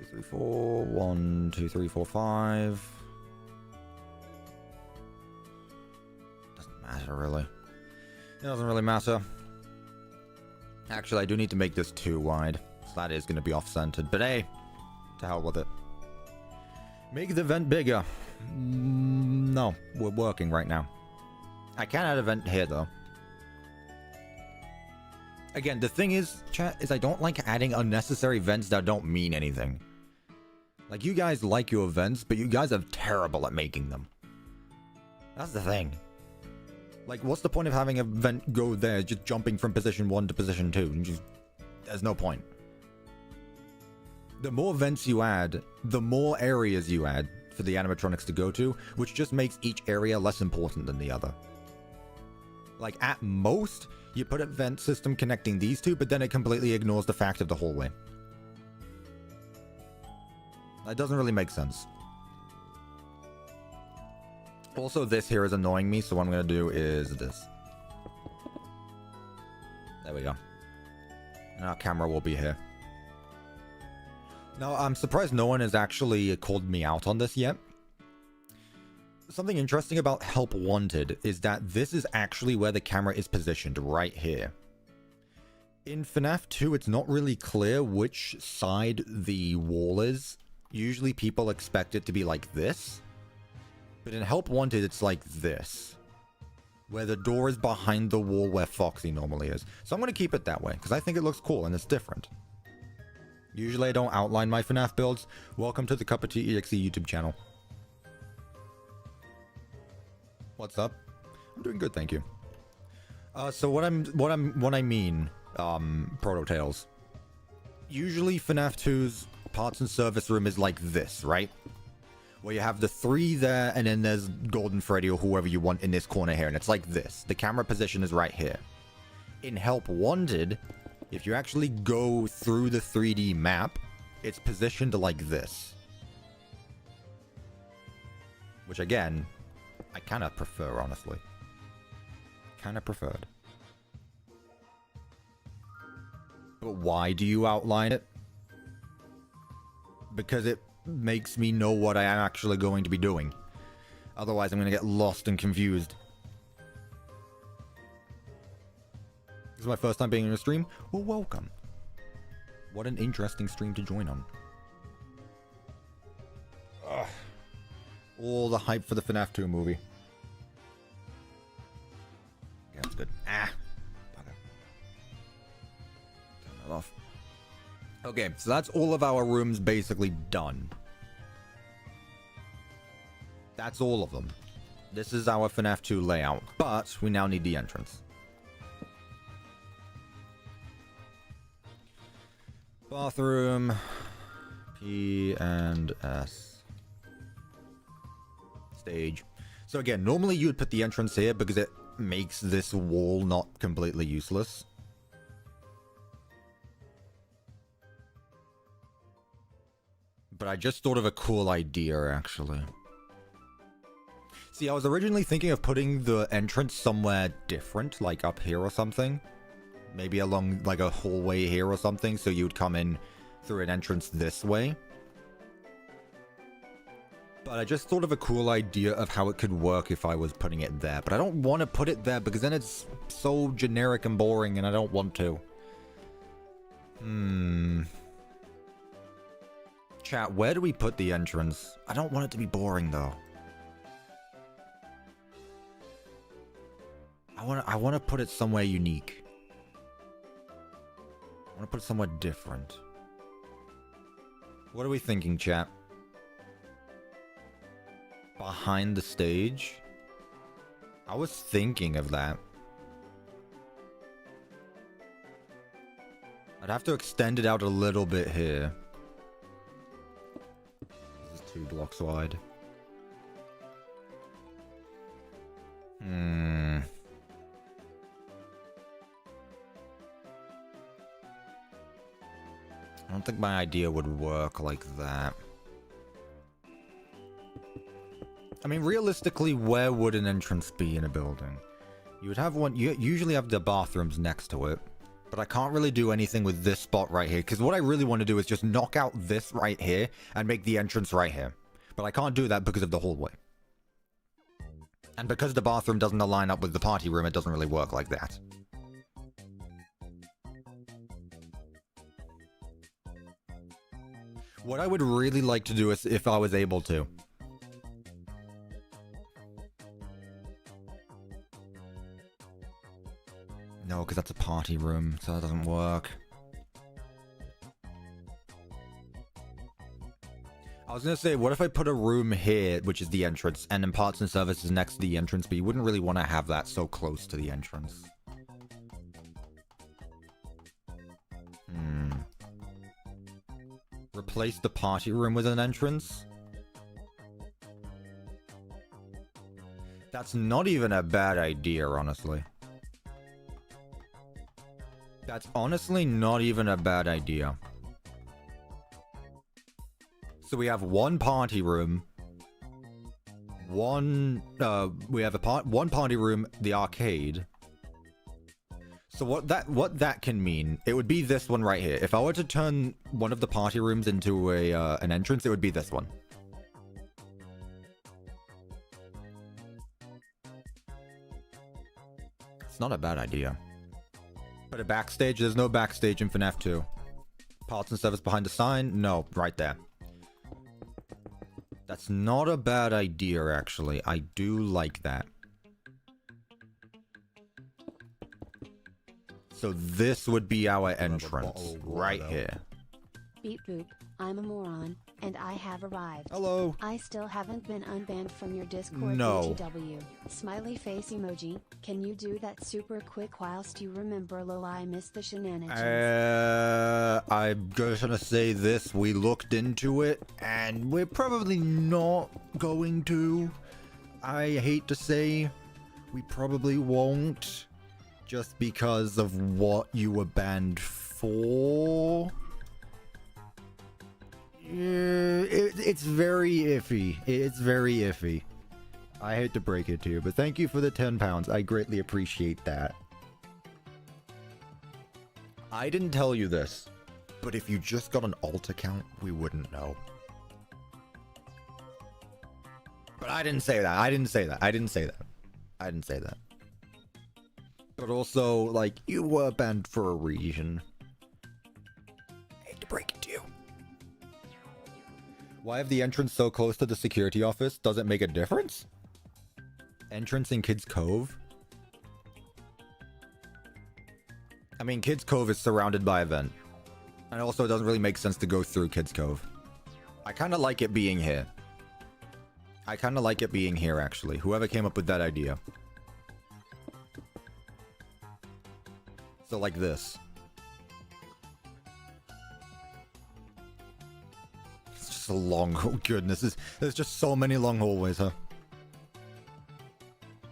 1, 2, 3, 4. 1, 2, 3, 4, 5. Doesn't matter, really. It doesn't really matter. Actually, I do need to make this too wide. So that is going to be off-centered. But hey, to hell with it. Make the vent bigger. No, we're working right now. I can add a vent here, though. Again, the thing is, chat, is I don't like adding unnecessary vents that don't mean anything. Like, you guys like your vents, but you guys are terrible at making them. That's the thing. Like, what's the point of having a vent go there, just jumping from position 1 to position 2? There's no point. The more vents you add, the more areas you add for the animatronics to go to, which just makes each area less important than the other. Like, at most, you put a vent system connecting these two, but then it completely ignores the fact of the hallway. That doesn't really make sense. Also, this here is annoying me, so what I'm going to do is this. There we go. And our camera will be here. Now, I'm surprised no one has actually called me out on this yet. Something interesting about Help Wanted is that this is actually where the camera is positioned, right here. In FNAF 2, it's not really clear which side the wall is. Usually people expect it to be like this. But in Help Wanted, it's like this. Where the door is behind the wall where Foxy normally is. So I'm going to keep it that way, because I think it looks cool and it's different. Usually I don't outline my FNAF builds. Welcome to the CuppaTeaExe YouTube channel. What's up? I'm doing good, thank you. So what I mean, Proto-Tales. Usually FNAF 2's parts and service room is like this, right? Where you have the 3 there, and then there's Golden Freddy or whoever you want in this corner here, and it's like this. The camera position is right here. In Help Wanted, if you actually go through the 3D map, it's positioned like this. Which, again, I kind of prefer, honestly. Kind of preferred. But why do you outline it? Because it makes me know what I am actually going to be doing. Otherwise, I'm going to get lost and confused. This is my first time being in a stream. Well, welcome. What an interesting stream to join on. Ugh. All the hype for the FNAF 2 movie. Yeah, that's good. Ah. Bugger. Turn that off. Okay, so that's all of our rooms basically done. That's all of them. This is our FNAF 2 layout, but we now need the entrance. Bathroom, P and S. Stage. So again, normally you would put the entrance here because it makes this wall not completely useless. But I just thought of a cool idea, actually. See, I was originally thinking of putting the entrance somewhere different, like up here or something. Maybe along, like, a hallway here or something, so you would come in through an entrance this way. But I just thought of a cool idea of how it could work if I was putting it there. But I don't want to put it there, because then it's so generic and boring, and I don't want to. Chat, where do we put the entrance? I don't want it to be boring though. I want to put it somewhere unique. I want to put it somewhere different. What are we thinking, chat? Behind the stage? I was thinking of that. I'd have to extend it out a little bit here. This is 2 blocks wide. I don't think my idea would work like that. I mean, realistically, where would an entrance be in a building? You would have one. You usually have the bathrooms next to it. But I can't really do anything with this spot right here. Because what I really want to do is just knock out this right here and make the entrance right here. But I can't do that because of the hallway. And because the bathroom doesn't align up with the party room, it doesn't really work like that. What I would really like to do is, if I was able to, no, because that's a party room, so that doesn't work. I was gonna say, what if I put a room here, which is the entrance, and then parts and services next to the entrance, but you wouldn't really want to have that so close to the entrance. Replace the party room with an entrance? That's not even a bad idea, honestly. That's honestly not even a bad idea. So we have one party room. One party room, the arcade. So what that can mean, it would be this one right here. If I were to turn one of the party rooms into an entrance, it would be this one. It's not a bad idea. But a backstage, there's no backstage in FNAF 2. Parts and service behind the sign? No, right there. That's not a bad idea, actually. I do like that. So this would be our entrance, right here. Beep boop, I'm a moron, and I have arrived. Hello. I still haven't been unbanned from your Discord. No. BTW. Smiley face emoji. Can you do that super quick whilst you remember? Lol, I miss the shenanigans. I'm just gonna say this. We looked into it, and we're probably not going to. I hate to say, we probably won't. Just because of what you were banned for. It's very iffy. It's very iffy. I hate to break it to you, but thank you for the £10. I greatly appreciate that. I didn't tell you this, but if you just got an alt account, we wouldn't know. But I didn't say that. I didn't say that. I didn't say that. I didn't say that. But also, like, you were banned for a reason. I hate to break it to you. Why have the entrance so close to the security office? Does it make a difference? Entrance in Kids Cove? I mean, Kids Cove is surrounded by a vent. And also, it doesn't really make sense to go through Kids Cove. I kind of like it being here. I kind of like it being here, actually. Whoever came up with that idea. So like this. It's just a long... Oh goodness, there's just so many long hallways, huh?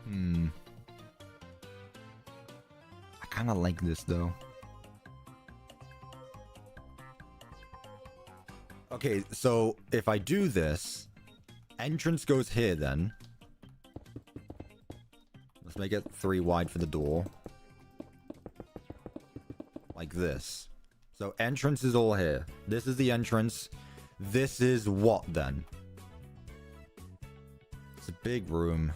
I kind of like this, though. Okay, so if I do this... Entrance goes here, then. Let's make it 3 wide for the door. Like this. So entrance is all here. This is the entrance. This is what then? It's a big room.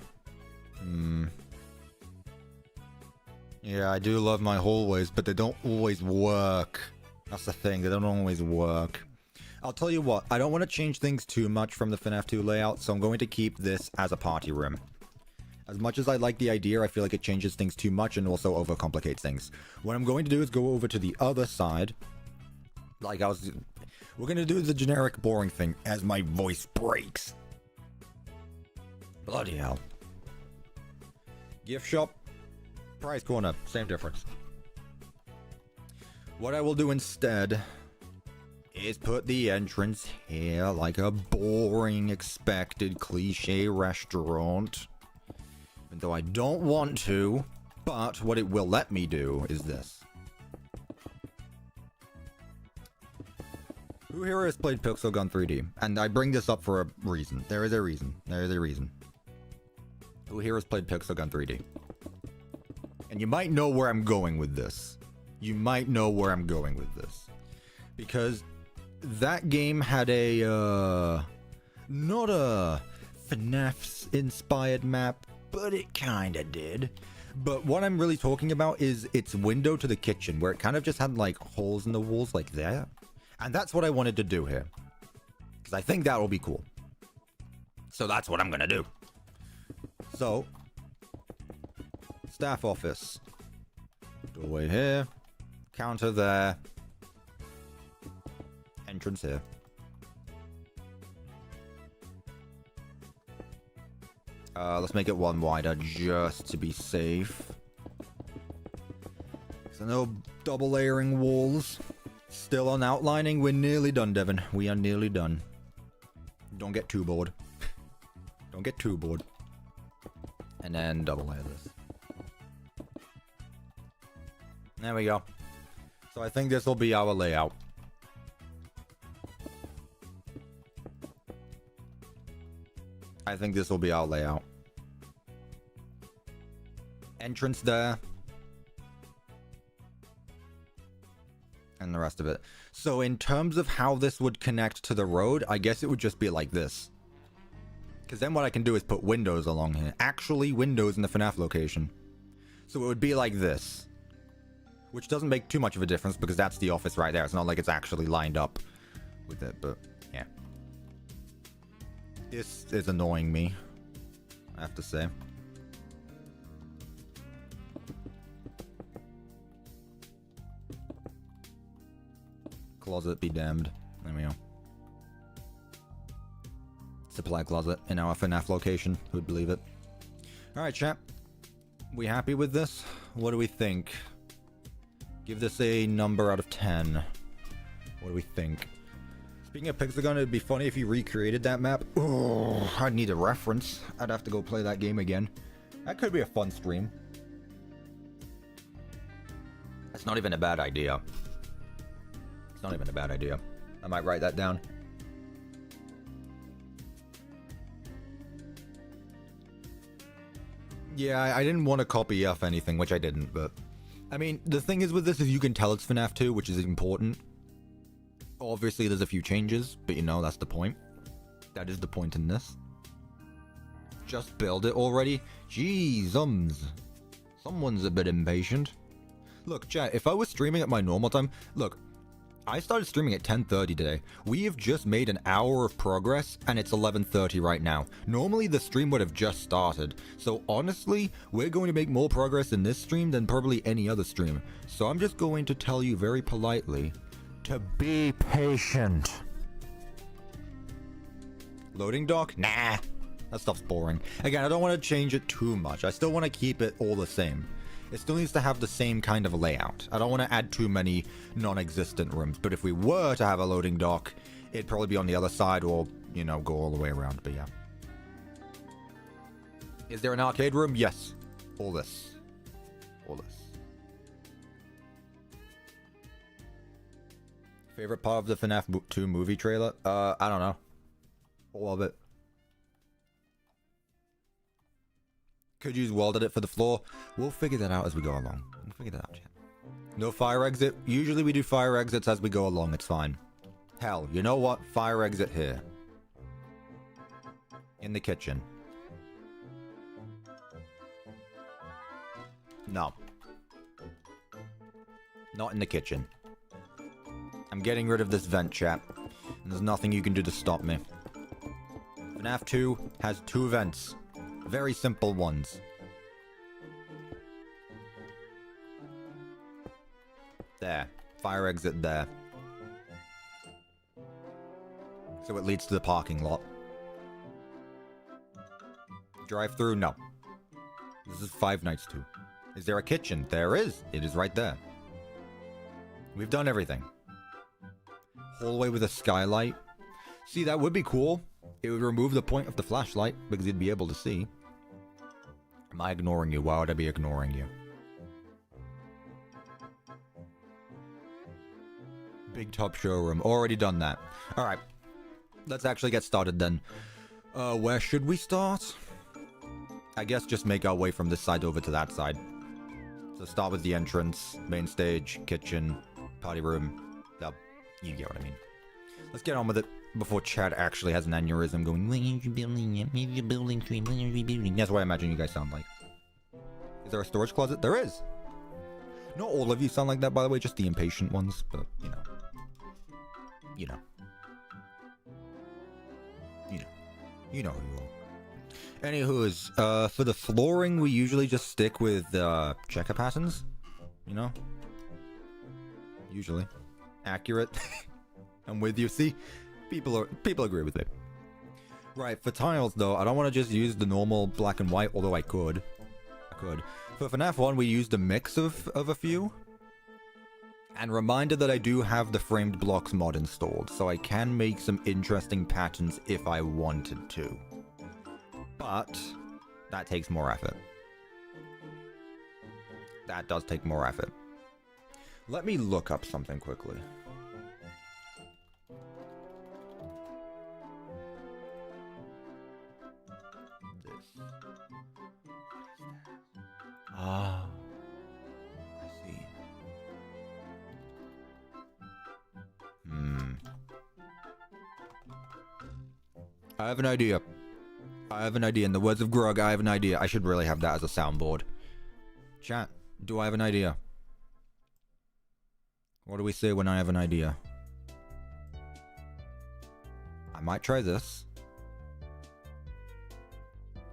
Yeah, I do love my hallways, but they don't always work. That's the thing, they don't always work. I'll tell you what, I don't want to change things too much from the FNAF 2 layout, so I'm going to keep this as a party room. As much as I like the idea, I feel like it changes things too much and also overcomplicates things. What I'm going to do is go over to the other side. We're going to do the generic boring thing as my voice breaks. Bloody hell. Gift shop, prize corner, same difference. What I will do instead is put the entrance here like a boring, expected, cliche restaurant. Even though I don't want to, but what it will let me do is this. Who here has played Pixel Gun 3D? And I bring this up for a reason. There is a reason. There is a reason. Who here has played Pixel Gun 3D? And you might know where I'm going with this. You might know where I'm going with this. Because that game had a, not a FNAF-inspired map, but it kinda did. But what I'm really talking about is its window to the kitchen, where it kind of just had, like, holes in the walls like that. And that's what I wanted to do here. Because I think that will be cool. So that's what I'm gonna do. So, staff office. Doorway here. Counter there. Entrance here. Let's make it one wider just to be safe. So no double layering walls. Still on outlining. We're nearly done, Devin. We are nearly done. Don't get too bored. Don't get too bored. And then double layer this. There we go. So I think this will be our layout. I think this will be our layout. Entrance there. And the rest of it. So in terms of how this would connect to the road, I guess it would just be like this. Because then what I can do is put windows along here. Actually, windows in the FNAF location. So it would be like this. Which doesn't make too much of a difference because that's the office right there. It's not like it's actually lined up with it, but yeah. This is annoying me, I have to say. Closet be damned. There we go. Supply closet in our FNAF location. Who'd believe it? Alright, chat. We happy with this? What do we think? Give this a number out of 10. What do we think? Speaking of Pixagon, it'd be funny if you recreated that map. Oh, I'd need a reference. I'd have to go play that game again. That could be a fun stream. That's not even a bad idea. It's not even a bad idea. I might write that down. Yeah, I didn't want to copy off anything, which I didn't, but... I mean, the thing is with this is you can tell it's FNAF 2, which is important. Obviously, there's a few changes, but you know, that's the point. That is the point in this. Just build it already? Jeez, someone's a bit impatient. Look, chat, if I was streaming at my normal time... Look, I started streaming at 10:30 today. We have just made an hour of progress, and it's 11:30 right now. Normally, the stream would have just started. So honestly, we're going to make more progress in this stream than probably any other stream. So I'm just going to tell you very politely to be patient. Loading dock? Nah. That stuff's boring. Again, I don't want to change it too much. I still want to keep it all the same. It still needs to have the same kind of layout. I don't want to add too many non-existent rooms, but if we were to have a loading dock, it'd probably be on the other side or, you know, go all the way around, but yeah. Is there an arcade room? Yes. All this. All this. Favorite part of the FNAF 2 movie trailer? I don't know. All of it. Could use weld edit for the floor. We'll figure that out as we go along. We'll figure that out, chat. No fire exit. Usually we do fire exits as we go along. It's fine. Hell, you know what? Fire exit here. In the kitchen. No. Not in the kitchen. I'm getting rid of this vent, chat. And there's nothing you can do to stop me. FNAF 2 has 2 vents. Very simple ones. There. Fire exit there. So it leads to the parking lot. Drive through? No. This is Five Nights 2. Is there a kitchen? There is. It is right there. We've done everything. Hallway with a skylight. See, that would be cool. It would remove the point of the flashlight because you'd be able to see. Am I ignoring you? Why would I be ignoring you? Big top showroom. Already done that. Alright. Let's actually get started then. Where should we start? I guess just make our way from this side over to that side. So start with the entrance, main stage, kitchen, party room. You get what I mean. Let's get on with it before Chad actually has an aneurysm going, "When are you building it? Maybe you're building stream. When are you building?" That's what I imagine you guys sound like. Is there a storage closet? There is. Not all of you sound like that, by the way, just the impatient ones, but you know. You know. You know who you are. Anywho's, for the flooring, we usually just stick with, checker patterns. You know? Usually. Accurate. I'm with you, see? People agree with me. Right, for tiles, though, I don't want to just use the normal black and white, although I could. For FNAF 1, we used a mix of a few. And reminder that I do have the framed blocks mod installed, so I can make some interesting patterns if I wanted to. But that takes more effort. That does take more effort. Let me look up something quickly. This. Ah. I see. I have an idea. In the words of Grug, I have an idea. I should really have that as a soundboard. Chat, do I have an idea? What do we say when I have an idea? I might try this.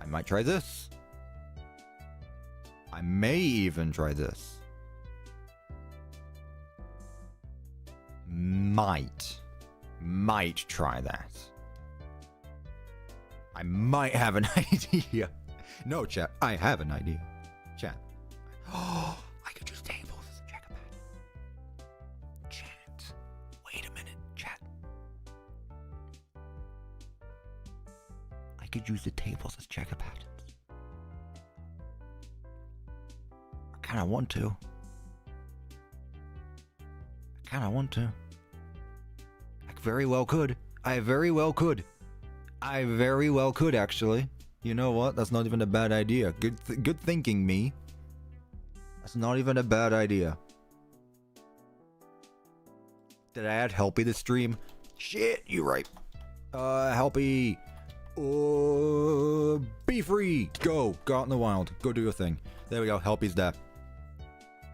I might try this. I may even try this. Might try that. I might have an idea. No, chat. I have an idea. Chat. Oh, I could use tables as a checker pad. Chat. Wait a minute, chat. I could use the tables as checker patterns. I kinda want to. I very well could. I very well could, actually. You know what? That's not even a bad idea. Good thinking, me. That's not even a bad idea. Did I add Helpy to stream? Shit, you're right. Helpy. Be free. Go out in the wild. Go do your thing. There we go. Helpy's there.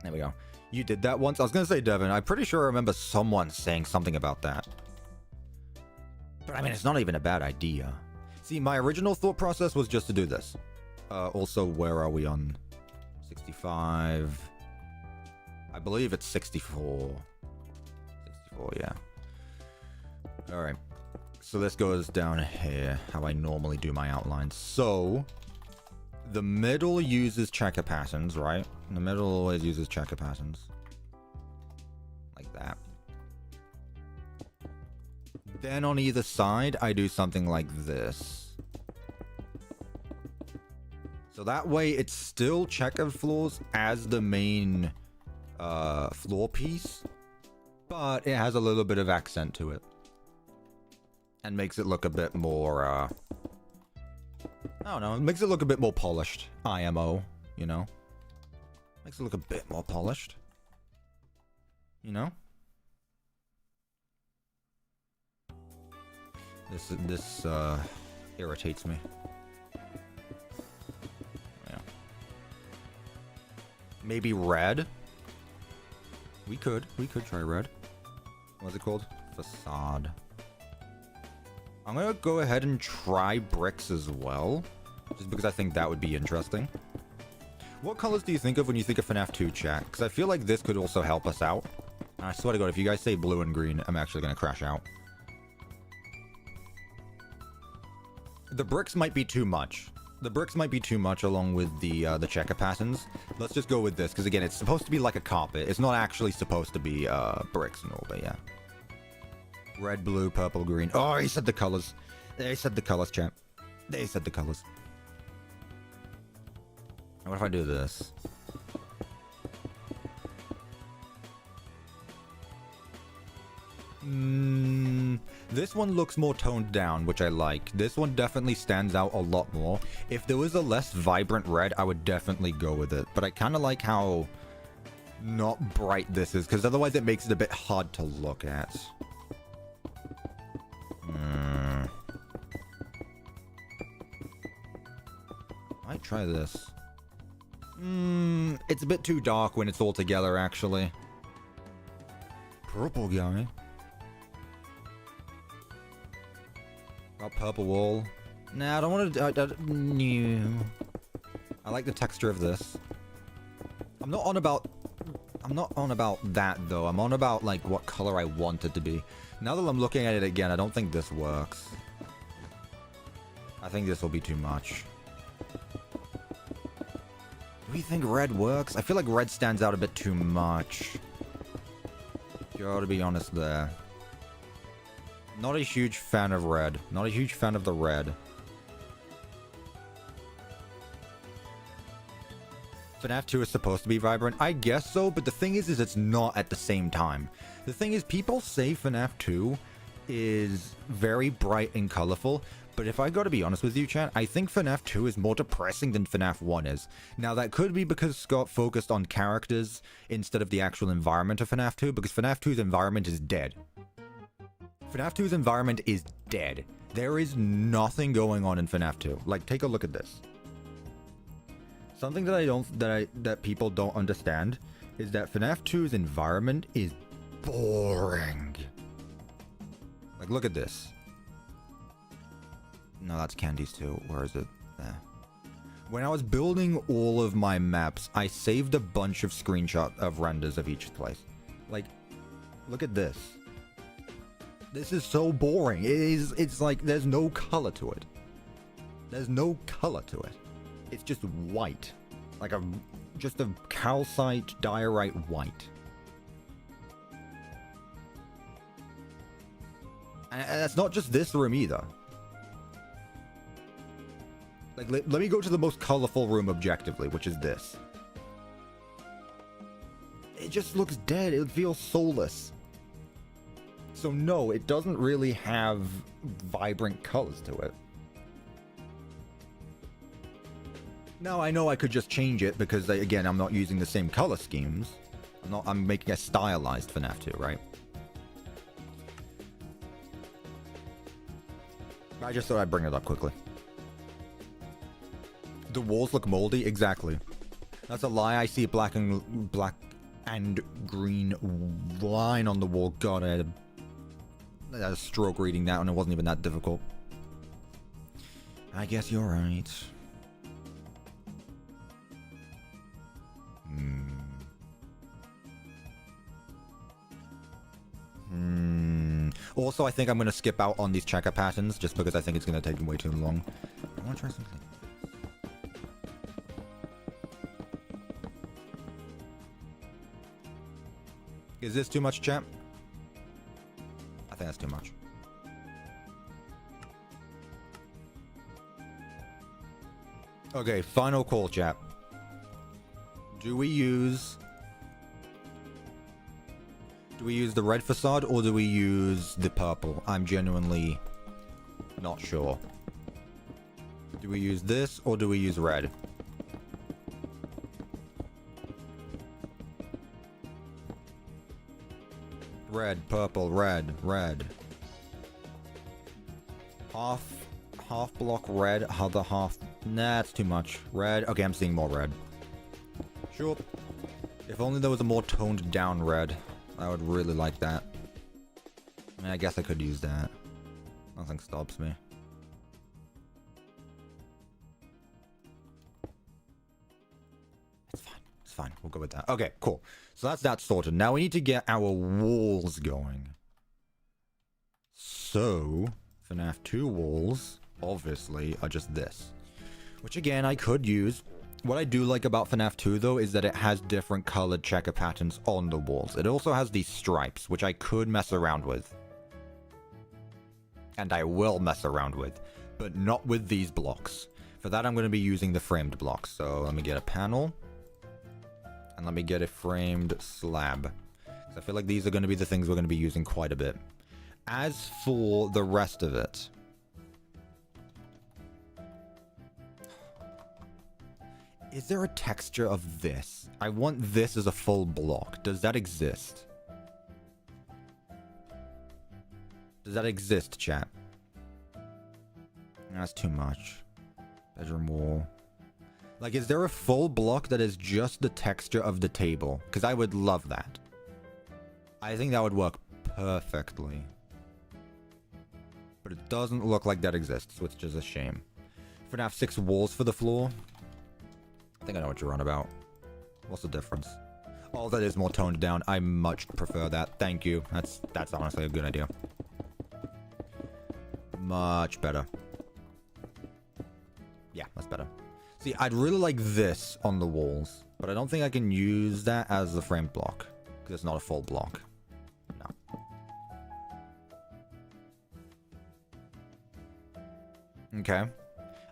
There we go. You did that once? I was gonna say, Devin, I'm pretty sure I remember someone saying something about that. But I mean, it's not even a bad idea. See, my original thought process was just to do this. Also, where are we on 65? I believe it's 64. 64, yeah. Alright. So this goes down here, how I normally do my outlines. So, the middle uses checker patterns, right? The middle always uses checker patterns. Like that. Then on either side, I do something like this. So that way, it's still checkered floors as the main floor piece, but it has a little bit of accent to it. And makes it look a bit more, I don't know, it makes it look a bit more polished. IMO, you know? Makes it look a bit more polished. You know? This irritates me. Yeah. Maybe red? We could try red. What's it called? Facade. I'm gonna go ahead and try bricks as well, just because I think that would be interesting. What colors do you think of when you think of FNAF 2, chat? Because I feel like this could also help us out. And I swear to God, if you guys say blue and green, I'm actually gonna crash out. The bricks might be too much. The bricks might be too much along with the checker patterns. Let's just go with this, because again, it's supposed to be like a carpet. It's not actually supposed to be bricks and all, but yeah. Red, blue, purple, green. Oh, he said the colors. They said the colors, chat. They said the colors. What if I do this? This one looks more toned down, which I like. This one definitely stands out a lot more. If there was a less vibrant red, I would definitely go with it. But I kind of like how not bright this is, because otherwise it makes it a bit hard to look at. Might try this. It's a bit too dark when it's all together, actually. Purple guy. Got purple wall. Nah, I don't want to. No. I like the texture of this. I'm not on about that though. I'm on about like what color I want it to be. Now that I'm looking at it again, I don't think this works. I think this will be too much. Do you think red works? I feel like red stands out a bit too much. Gotta be honest there. Not a huge fan of red. Not a huge fan of the red. FNAF 2 is supposed to be vibrant. I guess so, but the thing is it's not at the same time. The thing is, people say FNAF 2 is very bright and colorful, but if I gotta be honest with you, chat, I think FNAF 2 is more depressing than FNAF 1 is. Now, that could be because Scott focused on characters instead of the actual environment of FNAF 2, because FNAF 2's environment is dead. FNAF 2's environment is dead. There is nothing going on in FNAF 2. Like, take a look at this. Something that people don't understand is that FNAF 2's environment is boring. Like, look at this. No, that's Candy's too. Where is it? There. When I was building all of my maps, I saved a bunch of screenshots of renders of each place. Like, look at this. This is so boring. It's like there's no color to it. There's no color to it. It's just white. Like just a calcite diorite white. And that's not just this room either. Like, let me go to the most colorful room objectively, which is this. It just looks dead. It feels soulless. So no, it doesn't really have vibrant colors to it. Now, I know I could just change it because, again, I'm not using the same color schemes. I'm making a stylized FNAF 2, right? I just thought I'd bring it up quickly. The walls look moldy? Exactly. That's a lie. I see a black and green line on the wall. God, I had a stroke reading that, and it wasn't even that difficult. I guess you're right. Also, I think I'm going to skip out on these checker patterns just because I think it's going to take way too long. I want to try something. Is this too much, champ? I think that's too much. Okay, final call, chap. Do we use the red facade or do we use the purple? I'm genuinely not sure. Do we use this or do we use red? Red, purple, red, red. Half block red, other half. Nah, it's too much. Red. Okay, I'm seeing more red. Sure. If only there was a more toned down red. I would really like that. mean, I guess I could use that. Nothing stops me. It's fine. It's fine. We'll go with that. Okay, cool. So that's that sorted. Now we need to get our walls going. So, FNAF 2 walls, obviously, are just this. Which, again, I could use. What I do like about FNAF 2, though, is that it has different colored checker patterns on the walls. It also has these stripes, which I could mess around with. And I will mess around with. But not with these blocks. For that, I'm going to be using the framed blocks. So, let me get a panel. And let me get a framed slab. So I feel like these are going to be the things we're going to be using quite a bit. As for the rest of it... Is there a texture of this? I want this as a full block. Does that exist? Does that exist, chat? That's too much. Bedroom wall. Like, is there a full block that is just the texture of the table? Because I would love that. I think that would work perfectly. But it doesn't look like that exists, which is a shame. FNAF 6 walls for the floor. I think I know what you're on about. What's the difference? Oh, that is more toned down. I much prefer that. Thank you. That's honestly a good idea. Much better. Yeah, that's better. See, I'd really like this on the walls, but I don't think I can use that as the framed block, because it's not a full block. No. Okay.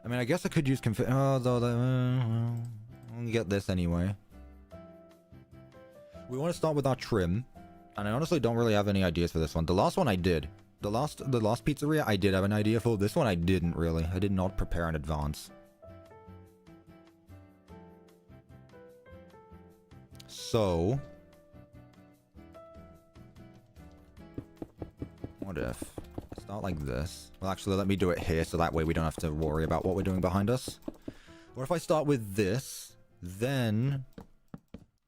I mean, I guess I could use oh, though, I'll get this anyway. We want to start with our trim, and I honestly don't really have any ideas for this one. The last one I did. The last pizzeria I did have an idea for. This one I didn't really. I did not prepare in advance. So, what if I start like this? Well, actually, let me do it here so that way we don't have to worry about what we're doing behind us. What if I start with this, then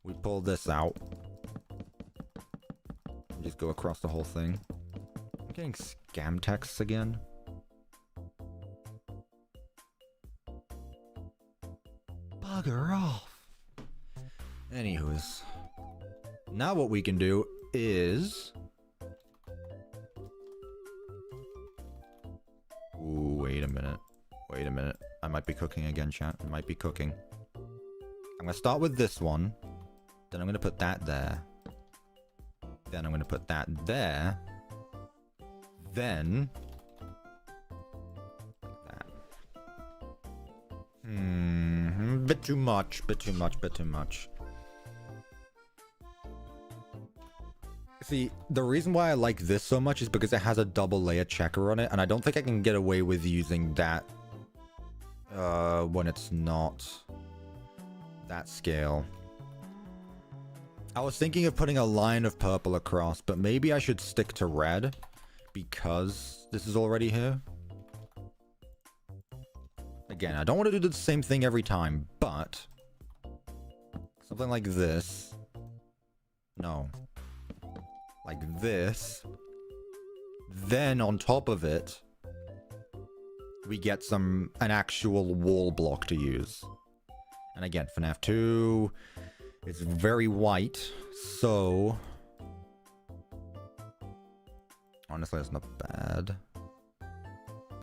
we pull this out and just go across the whole thing? I'm getting scam texts again. Bugger off. Anywho's. Now what we can do is... Ooh, wait a minute. Wait a minute. I might be cooking again, chat. I might be cooking. I'm gonna start with this one. Then I'm gonna put that there. Then I'm gonna put that there. Then... that. Bit too much, bit too much, bit too much. See, the reason why I like this so much is because it has a double layer checker on it, and I don't think I can get away with using that when it's not that scale. I was thinking of putting a line of purple across, but maybe I should stick to red because this is already here. Again, I don't want to do the same thing every time, but something like this. No. Like this. Then on top of it, we get an actual wall block to use. And again, FNAF 2, it's very white, so honestly, that's not bad.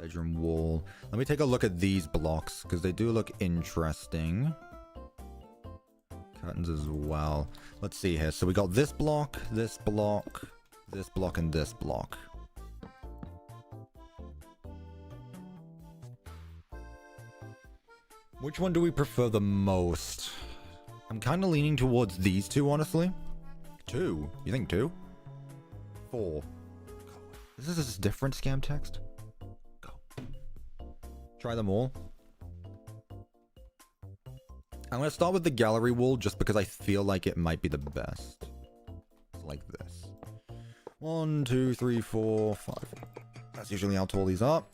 Bedroom wall. Let me take a look at these blocks, because they do look interesting. Curtains as well. Let's see here. So we got this block, this block, this block, and this block. Which one do we prefer the most? I'm kind of leaning towards these two, honestly. 2? You think 2? 4. Is this a different scam text? Go. Try them all. I'm going to start with the gallery wall just because I feel like it might be the best. It's like this. 1, 2, 3, 4, 5. That's usually how tall these are.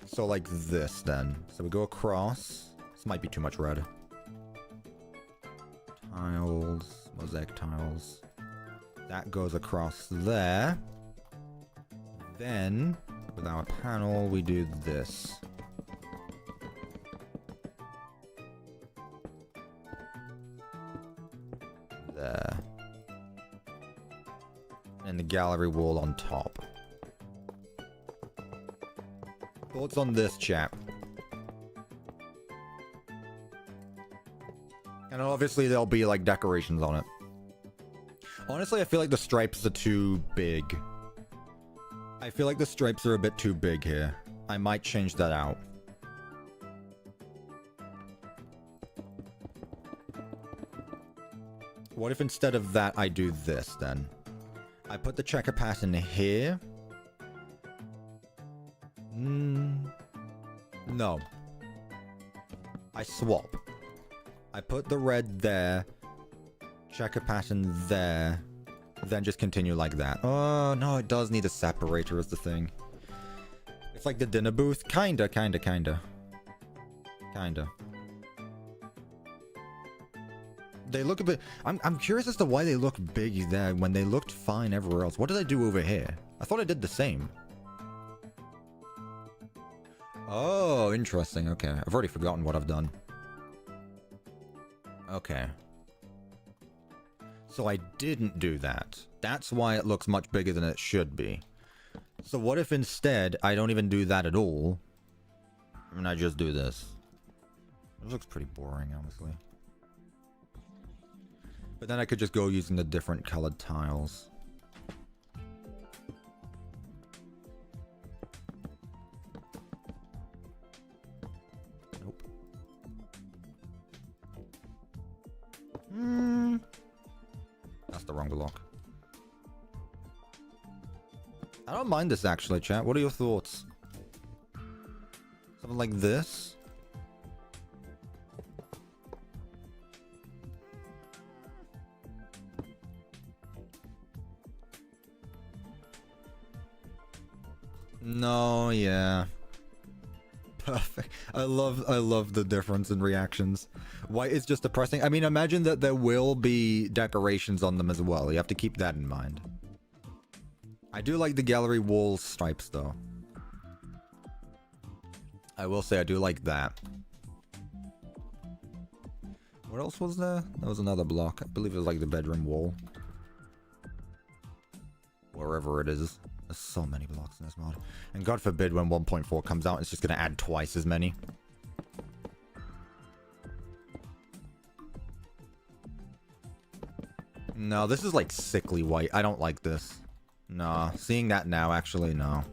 So like this then. So we go across. This might be too much red. Tiles. Mosaic tiles. That goes across there. Then, with our panel, we do this. There. And the gallery wall on top. Thoughts on this, chap? And obviously there'll be like decorations on it. Honestly, I feel like the stripes are too big. I feel like the stripes are a bit too big here. I might change that out. What if instead of that I do this then? I put the checker pattern here. No. I swap. I put the red there, checker pattern there, then just continue like that. Oh, no, it does need a separator as the thing. It's like the dinner booth. Kinda. They look a bit... I'm curious as to why they look big there when they looked fine everywhere else. What did I do over here? I thought I did the same. Oh, interesting. Okay, I've already forgotten what I've done. Okay. So I didn't do that. That's why it looks much bigger than it should be. So what if instead I don't even do that at all, and I just do this? This looks pretty boring, honestly. But then I could just go using the different colored tiles. Nope. That's the wrong block. I don't mind this actually, chat. What are your thoughts? Something like this? No, yeah. Perfect. I love the difference in reactions. White is just depressing. I mean, imagine that there will be decorations on them as well. You have to keep that in mind. I do like the gallery wall stripes, though. I will say I do like that. What else was there? There was another block. I believe it was like the bedroom wall. Wherever it is. There's so many blocks in this mod. And God forbid when 1.4 comes out, it's just going to add twice as many. No, this is like sickly white. I don't like this. No, seeing that now, actually, no.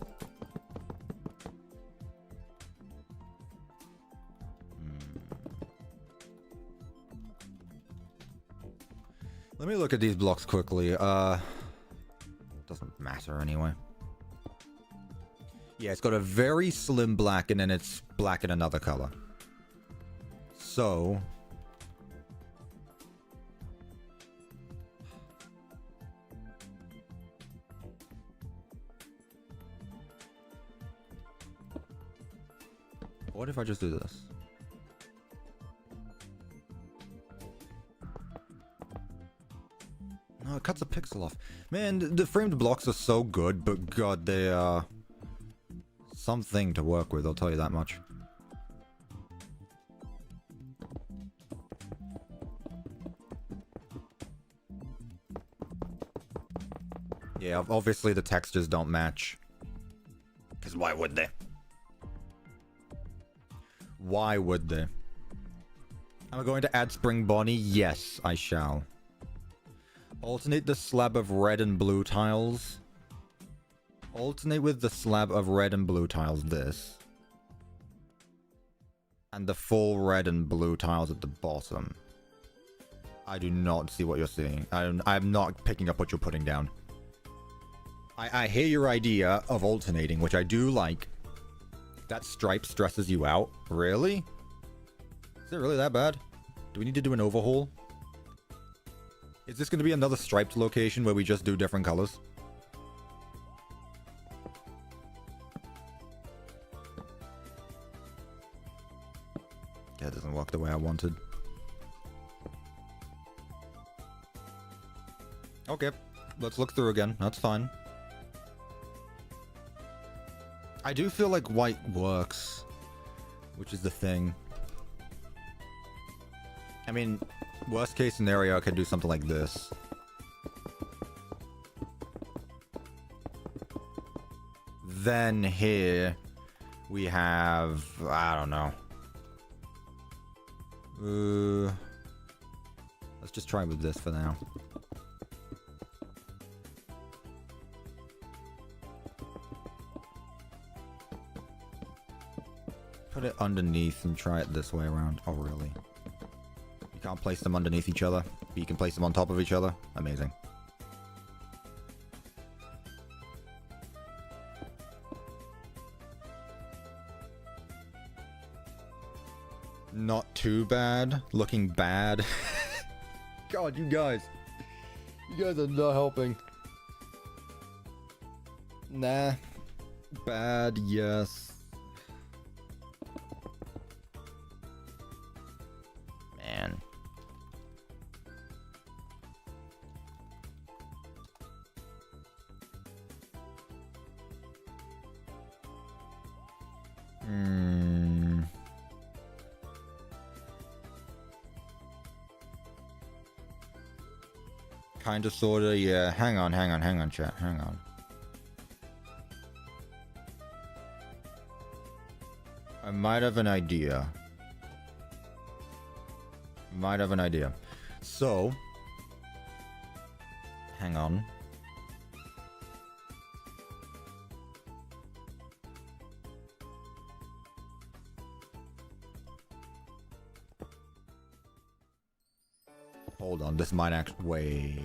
Let me look at these blocks quickly. Doesn't matter anyway. Yeah, it's got a very slim black and then it's black in another color. So... what if I just do this? No, it cuts a pixel off. Man, the framed blocks are so good, but God, they are something to work with, I'll tell you that much. Yeah, obviously the textures don't match. Because why would they? Why would they? Am I going to add Spring Bonnie? Yes, I shall. Alternate the slab of red and blue tiles. Alternate with the slab of red and blue tiles, this. And the full red and blue tiles at the bottom. I do not see what you're seeing. I'm not picking up what you're putting down. I hear your idea of alternating, which I do like. That stripe stresses you out. Really? Is it really that bad? Do we need to do an overhaul? Is this going to be another striped location where we just do different colors? Yeah, it doesn't work the way I wanted. Okay, let's look through again. That's fine. I do feel like white works, which is the thing. I mean, worst case scenario, I could do something like this. Then here we have, I don't know. Let's just try with this for now. Put it underneath and try it this way around. Oh, really? You can't place them underneath each other, but you can place them on top of each other? Amazing. Not too bad. Looking bad. God, you guys. You guys are not helping. Nah. Bad, yes. Man. Kinda, sorta, yeah. Hang on, chat. Hang on. I might have an idea. So, hang on. Hold on, this might actually... Wait.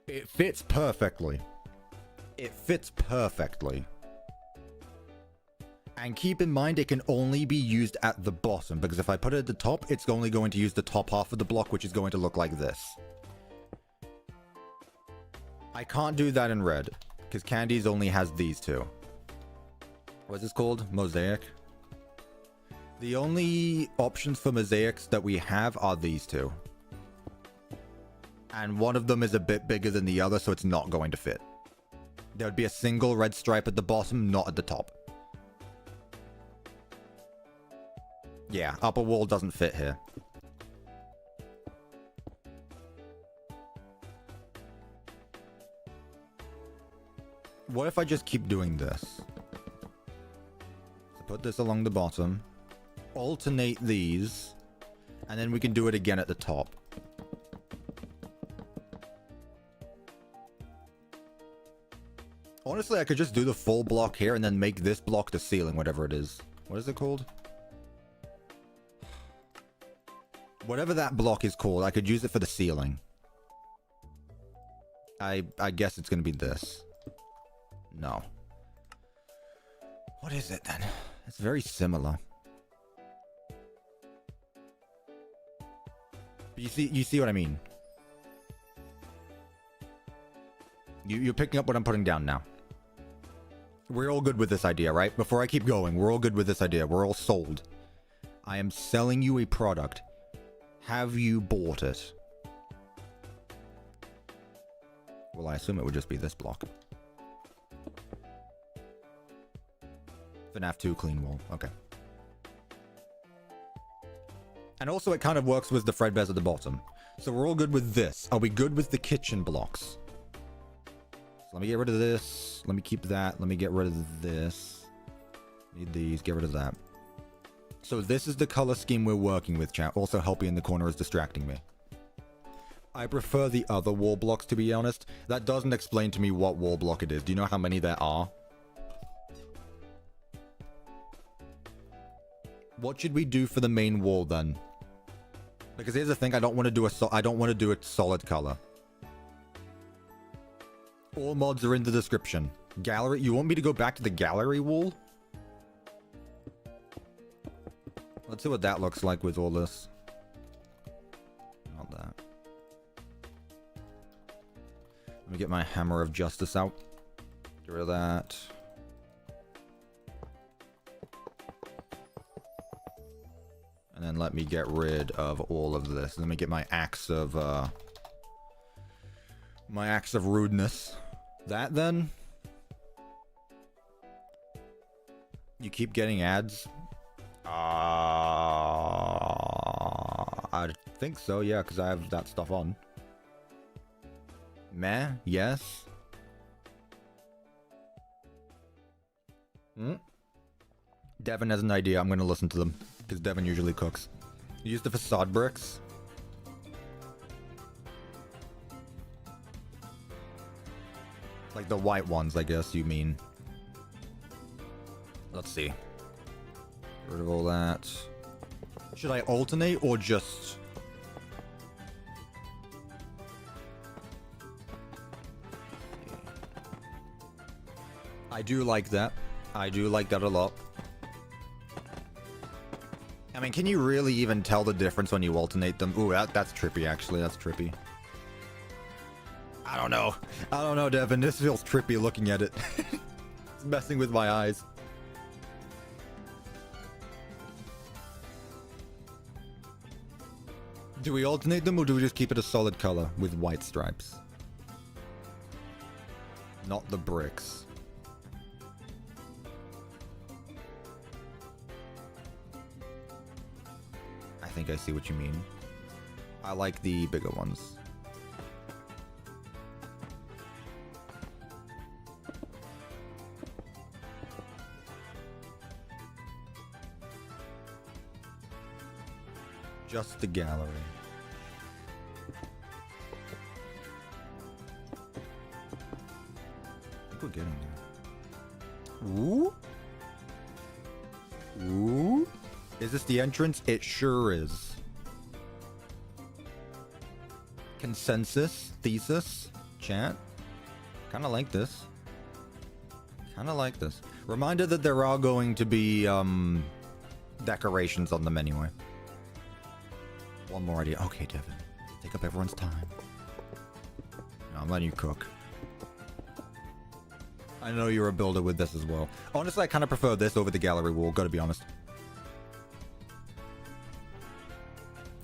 It fits perfectly. It fits perfectly. And keep in mind, it can only be used at the bottom, because if I put it at the top, it's only going to use the top half of the block, which is going to look like this. I can't do that in red, because Candies only has these two. What's this called? Mosaic? The only options for mosaics that we have are these two. And one of them is a bit bigger than the other, so it's not going to fit. There would be a single red stripe at the bottom, not at the top. Yeah, upper wall doesn't fit here. What if I just keep doing this? So put this along the bottom, alternate these, and then we can do it again at the top. Honestly, I could just do the full block here and then make this block the ceiling, whatever it is. What is it called? Whatever that block is called, I could use it for the ceiling. I guess it's going to be this. No. What is it then? It's very similar. But you see what I mean? You're picking up what I'm putting down now. We're all good with this idea, right? Before I keep going, we're all good with this idea. We're all sold. I am selling you a product. Have you bought it? Well, I assume it would just be this block. FNAF 2 clean wall. Okay. And also it kind of works with the Fredbears at the bottom. So we're all good with this. Are we good with the kitchen blocks? So let me get rid of this. Let me keep that. Let me get rid of this. Need these. Get rid of that. So this is the color scheme we're working with, chat. Also, Helpy in the corner is distracting me. I prefer the other wall blocks, to be honest. That doesn't explain to me what wall block it is. Do you know how many there are? What should we do for the main wall, then? Because here's the thing. I don't want to do a solid color. All mods are in the description. Gallery. You want me to go back to the gallery wall? Let's see what that looks like with all this. Not that. Let me get my hammer of justice out. Get rid of that. And then let me get rid of all of this. Let me get my axe of rudeness. That then? You keep getting ads? I think so, yeah, because I have that stuff on. Meh? Yes? Devin has an idea. I'm going to listen to them, because Devin usually cooks. Use the facade bricks. Like the white ones, I guess you mean. Let's see. Get rid of all that. Should I alternate or just... I do like that. I do like that a lot. I mean, can you really even tell the difference when you alternate them? Ooh, that's trippy, actually. That's trippy. I don't know. I don't know, Devin. This feels trippy looking at it. It's messing with my eyes. Do we alternate them or do we just keep it a solid color with white stripes? Not the bricks. I think I see what you mean. I like the bigger ones. Just the gallery. I think we're getting there. Ooh. Ooh. Is this the entrance? It sure is. Consensus? Thesis? Chat? Kinda like this. Kinda like this. Reminder that there are going to be, decorations on them anyway. One more idea. Okay, Devin. Take up everyone's time. No, I'm letting you cook. I know you're a builder with this as well. Honestly, I kind of prefer this over the gallery wall, gotta be honest.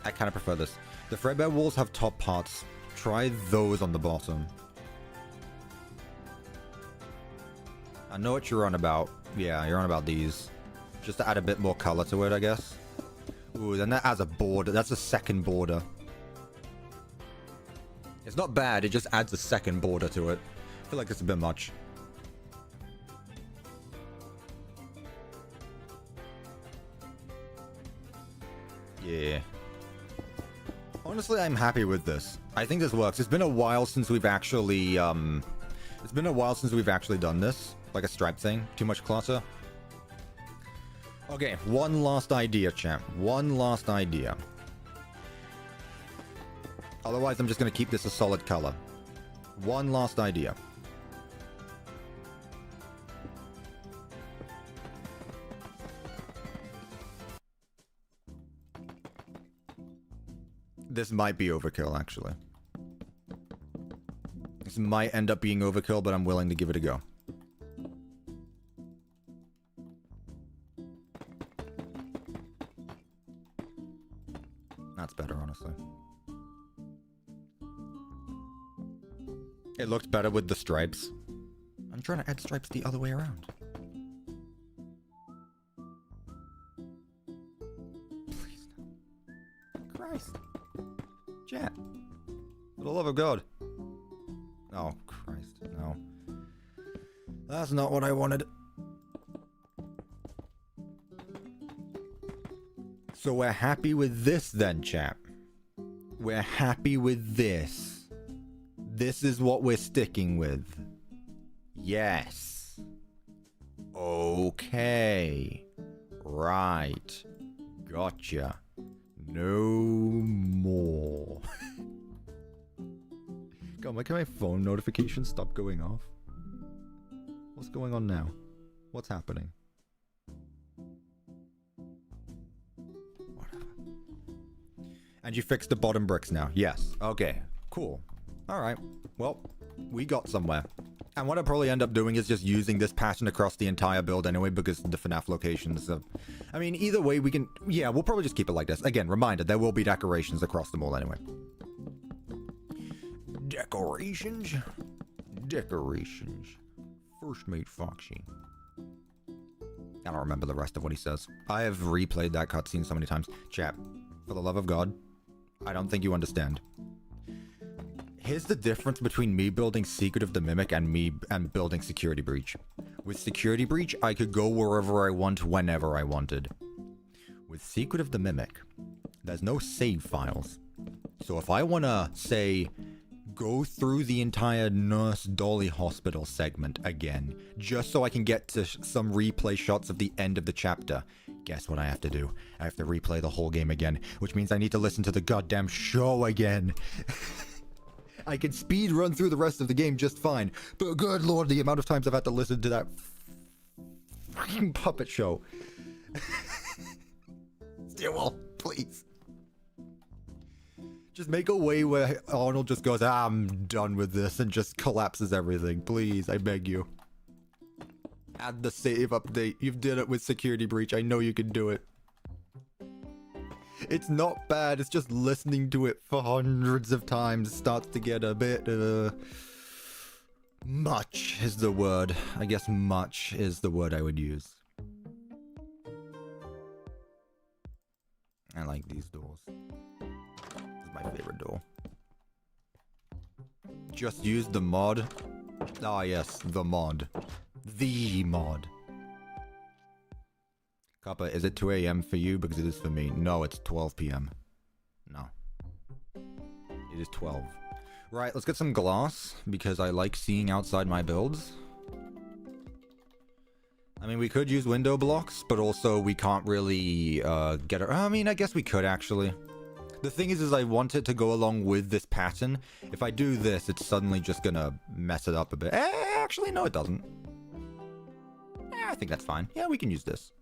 I kind of prefer this. The Fredbear walls have top parts. Try those on the bottom. I know what you're on about. Yeah, you're on about these. Just to add a bit more color to it, I guess. Ooh, then that adds a border. That's a second border. It's not bad, it just adds a second border to it. I feel like it's a bit much. Yeah. Honestly, I'm happy with this. I think this works. It's been a while since we've actually, done this. Like a stripe thing. Too much clutter. Okay, one last idea, champ. One last idea. Otherwise, I'm just going to keep this a solid color. One last idea. This might be overkill, actually. This might end up being overkill, but I'm willing to give it a go. That's better, honestly. It looked better with the stripes. I'm trying to add stripes the other way around. Please no. Christ. Chat. For the love of God. Oh, Christ. No. That's not what I wanted. So we're happy with this then, chap. We're happy with this. This is what we're sticking with. Yes. Okay. Right. Gotcha. No more. God, why can my phone notifications stop going off? What's going on now? What's happening? And you fixed the bottom bricks now? Yes. Okay. Cool. Alright. Well, we got somewhere. And what I'll probably end up doing is just using this pattern across the entire build anyway, because the FNAF locations. I mean, either way, we can... Yeah, we'll probably just keep it like this. Again, reminder, there will be decorations across them all anyway. Decorations? Decorations. First mate Foxy. I don't remember the rest of what he says. I have replayed that cutscene so many times. Chat, for the love of God, I don't think you understand. Here's the difference between me building Secret of the Mimic and building Security Breach. With Security Breach, I could go wherever I want, whenever I wanted. With Secret of the Mimic, there's no save files. So if I want to, say, go through the entire Nurse Dolly Hospital segment again, just so I can get to some replay shots of the end of the chapter, guess what I have to do? I have to replay the whole game again, which means I need to listen to the goddamn show again. I can speed run through the rest of the game just fine, but good lord, the amount of times I've had to listen to that freaking puppet show. Stillwell, please. Just make a way where Arnold just goes, I'm done with this, and just collapses everything. Please, I beg you. Add the save update. You've did it with Security Breach. I know you can do it. It's not bad, it's just listening to it for hundreds of times starts to get a bit, much is the word. I guess much is the word I would use. I like these doors. This is my favorite door. Just use the mod. Ah yes, the mod. The mod. Cuppa, is it 2 a.m. for you? Because it is for me. No, it's 12 p.m. No. It is 12. Right, let's get some glass, because I like seeing outside my builds. I mean, we could use window blocks, but also we can't really get it. I mean, I guess we could, actually. The thing is I want it to go along with this pattern. If I do this, it's suddenly just gonna mess it up a bit. Actually, no, it doesn't. I think that's fine. Yeah, we can use this.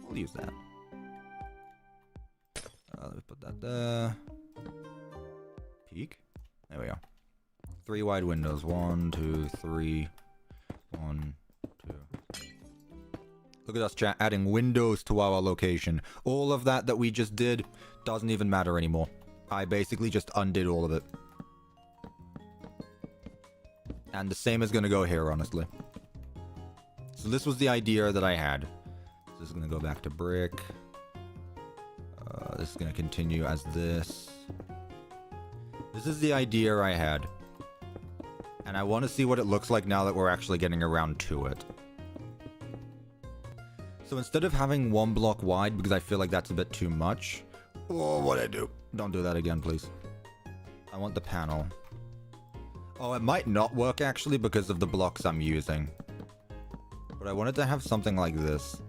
We'll use that. Let's put that there. Peek. There we go. 3 wide windows. 1, 2, 3. 1, 2. Look at us, chat, adding windows to our location. All of that we just did doesn't even matter anymore. I basically just undid all of it. And the same is going to go here, honestly. So this was the idea that I had. This is going to go back to brick. This is going to continue as this. This is the idea I had. And I want to see what it looks like now that we're actually getting around to it. So instead of having 1 block wide, because I feel like that's a bit too much. Oh, what'd I do? Don't do that again, please. I want the panel. Oh, it might not work actually because of the blocks I'm using. But I wanted to have something like this.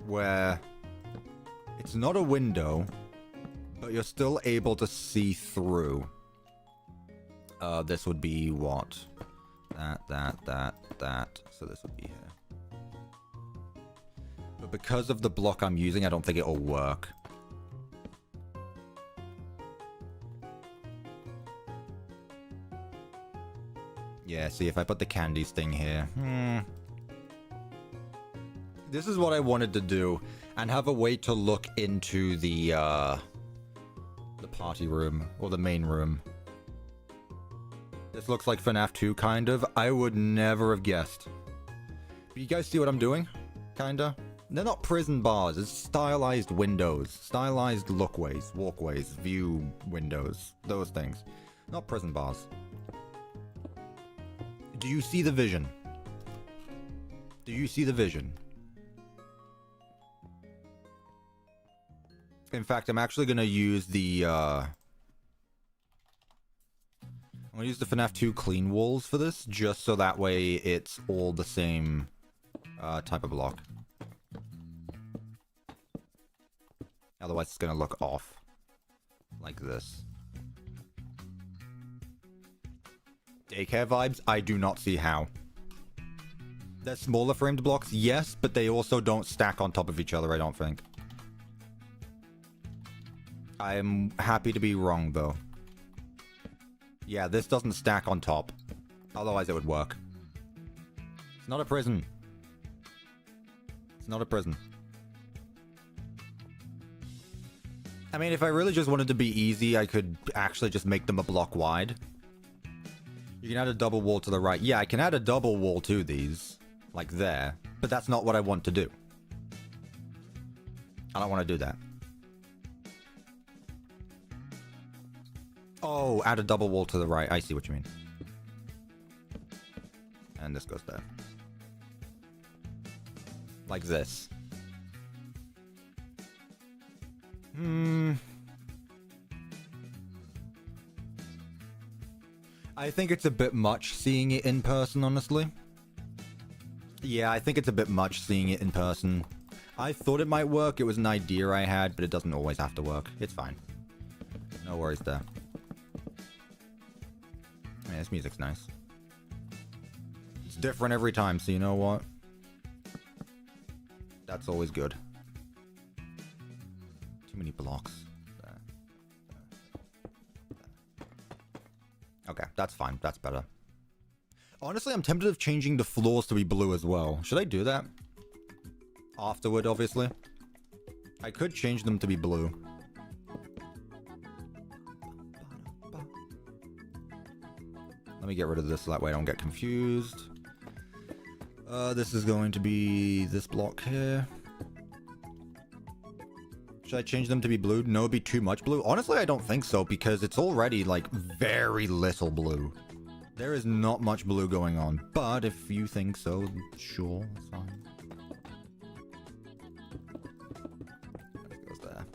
Where it's not a window, but you're still able to see through. This would be what? That. So this would be here. But because of the block I'm using, I don't think it'll work. Yeah, see, if I put the candies thing here. This is what I wanted to do, and have a way to look into the party room, or the main room. This looks like FNAF 2, kind of. I would never have guessed. But you guys see what I'm doing? Kinda? They're not prison bars, it's stylized windows. Stylized walkways, view windows, those things. Not prison bars. Do you see the vision? Do you see the vision? In fact, I'm actually going to use the, I'm going to use the FNAF 2 clean walls for this, just so that way it's all the same type of block. Otherwise, it's going to look off. Like this. Daycare vibes? I do not see how. They're smaller framed blocks, yes, but they also don't stack on top of each other, I don't think. I'm happy to be wrong, though. Yeah, this doesn't stack on top. Otherwise, it would work. It's not a prison. It's not a prison. I mean, if I really just wanted to be easy, I could actually just make them a block wide. You can add a double wall to the right. Yeah, I can add a double wall to these. Like there. But that's not what I want to do. I don't want to do that. Oh, add a double wall to the right. I see what you mean. And this goes there. Like this. I think it's a bit much seeing it in person, honestly. Yeah, I think it's a bit much seeing it in person. I thought it might work. It was an idea I had, but it doesn't always have to work. It's fine. No worries there. Yeah, this music's nice. It's different every time, so you know what? That's always good. Too many blocks. Okay, that's fine. That's better. Honestly, I'm tempted of changing the floors to be blue as well. Should I do that? Afterward, obviously. I could change them to be blue. Let me get rid of this so that way I don't get confused. This is going to be this block here. Should I change them to be blue? No, it'd be too much blue. Honestly, I don't think so because it's already like very little blue. There is not much blue going on, but if you think so, sure, that's fine. That goes there.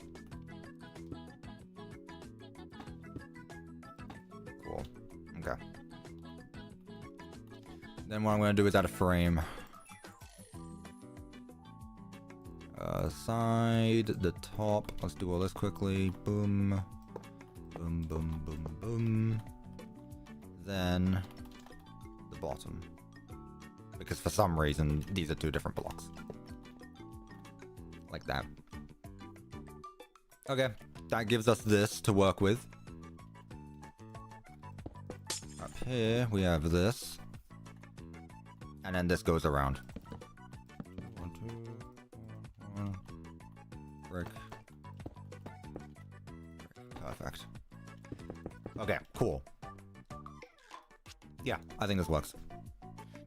Cool. Okay. Then what I'm going to do is add a frame. Side, the top. Let's do all this quickly. Boom. Boom, boom, boom, boom. Then the bottom. Because for some reason, these are two different blocks. Like that. Okay. That gives us this to work with. Up here, we have this. And then this goes around. 1, 2, 1. Brick. Perfect. Okay, cool. Yeah, I think this works.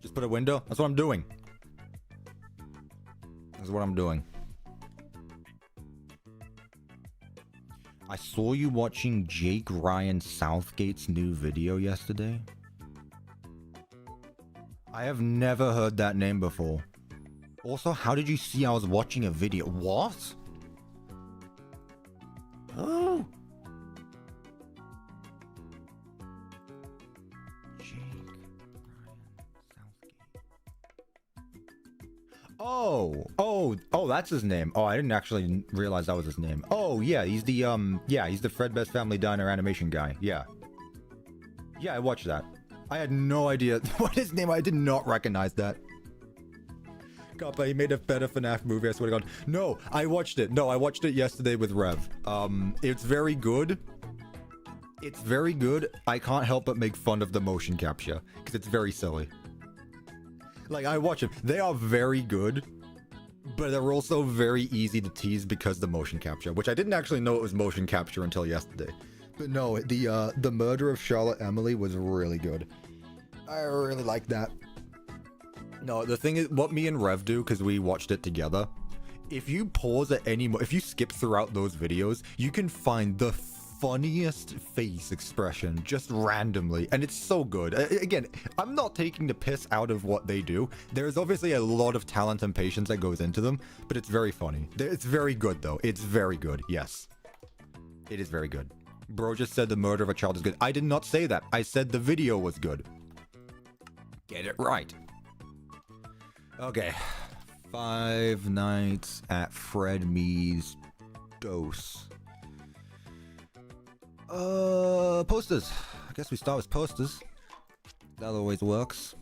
Just put a window. That's what I'm doing. That's what I'm doing. I saw you watching Jake Ryan Southgate's new video yesterday. I have never heard that name before. Also, how did you see I was watching a video? What? Oh. Jake Ryan Southgate. Oh, that's his name. Oh, I didn't actually realize that was his name. Oh, yeah, he's the Fred Best Family Diner animation guy. Yeah. Yeah, I watched that. I had no idea what his name. I did not recognize that. Cuppa, he made a better FNAF movie. I swear to God. No, I watched it. No, I watched it yesterday with Rev. It's very good. It's very good. I can't help but make fun of the motion capture because it's very silly. Like, I watch them. They are very good, but they're also very easy to tease because the motion capture, which I didn't actually know it was motion capture until yesterday. But no, the murder of Charlotte Emily was really good. I really like that. No, the thing is, what me and Rev do, because we watched it together, if you pause at any if you skip throughout those videos, you can find the funniest face expression just randomly, and it's so good. Again, I'm not taking the piss out of what they do. There's obviously a lot of talent and patience that goes into them, but it's very funny. It's very good, though. It's very good. Yes. It is very good. Bro just said the murder of a child is good. I did not say that. I said the video was good. Get it right. Okay. 5 Nights at Freddy's Dose. Posters. I guess we start with posters. That always works.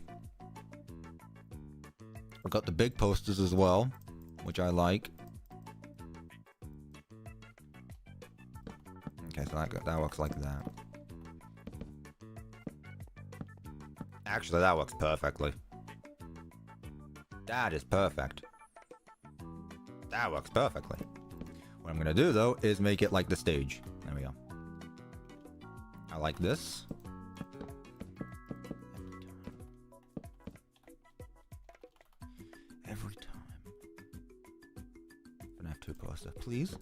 We've got the big posters as well, which I like. Okay, so that works like that. Actually, that works perfectly. That is perfect. That works perfectly. What I'm gonna do, though, is make it like the stage. There we go. I like this. Every time. FNAF 2 poster, please.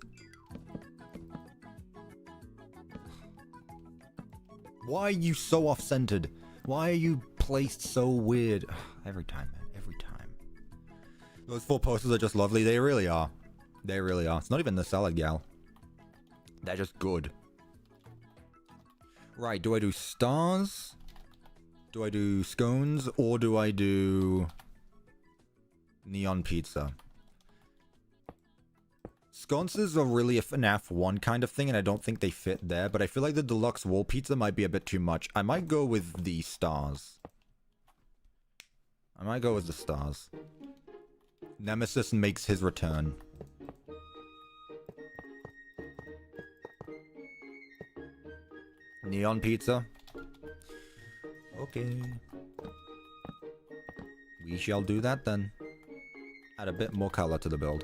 Why are you so off-centered? Why are you placed so weird? Every time, man. Every time. Those 4 posters are just lovely. They really are. They really are. It's not even the salad gal. They're just good. Right, do I do stars? Do I do scones? Or do I do neon pizza? Sconces are really a FNAF 1 kind of thing, and I don't think they fit there, but I feel like the deluxe wall pizza might be a bit too much. I might go with the stars. I might go with the stars. Nemesis makes his return. Neon pizza? Okay. We shall do that then. Add a bit more color to the build.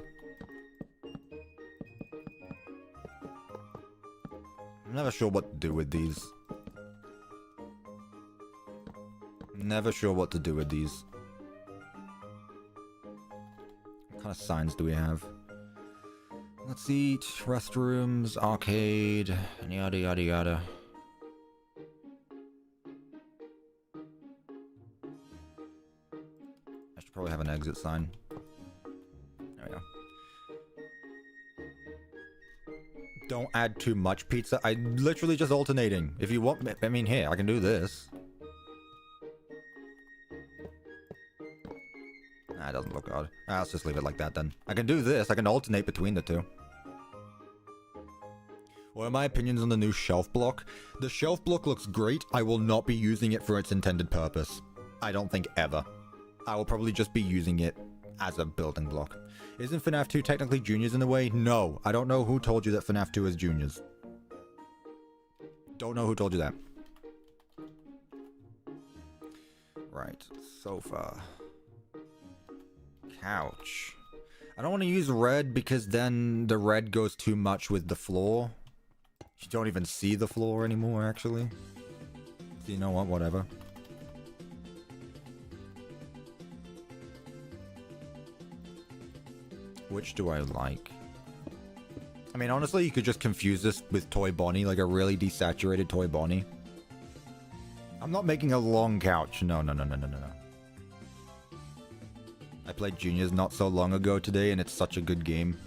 I'm never sure what to do with these. Never sure what to do with these. What kind of signs do we have? Let's eat. Restrooms, arcade, yada yada yada. I should probably have an exit sign. There we go. Don't add too much pizza. I'm literally just alternating. If you want, I mean, here, I can do this. Nah, it doesn't look odd. Let's just leave it like that then. I can do this. I can alternate between the two. What are my opinions on the new shelf block? The shelf block looks great. I will not be using it for its intended purpose. I don't think ever. I will probably just be using it as a building block. Isn't FNAF 2 technically juniors in a way? No. I don't know who told you that FNAF 2 is juniors. Don't know who told you that. Right. Sofa. Couch. I don't want to use red because then the red goes too much with the floor. You don't even see the floor anymore, actually. So you know what? Whatever. Which do I like? I mean, honestly, you could just confuse this with Toy Bonnie, like a really desaturated Toy Bonnie. I'm not making a long couch. No, no, no, no, no, no, no. I played Juniors not so long ago today, and it's such a good game.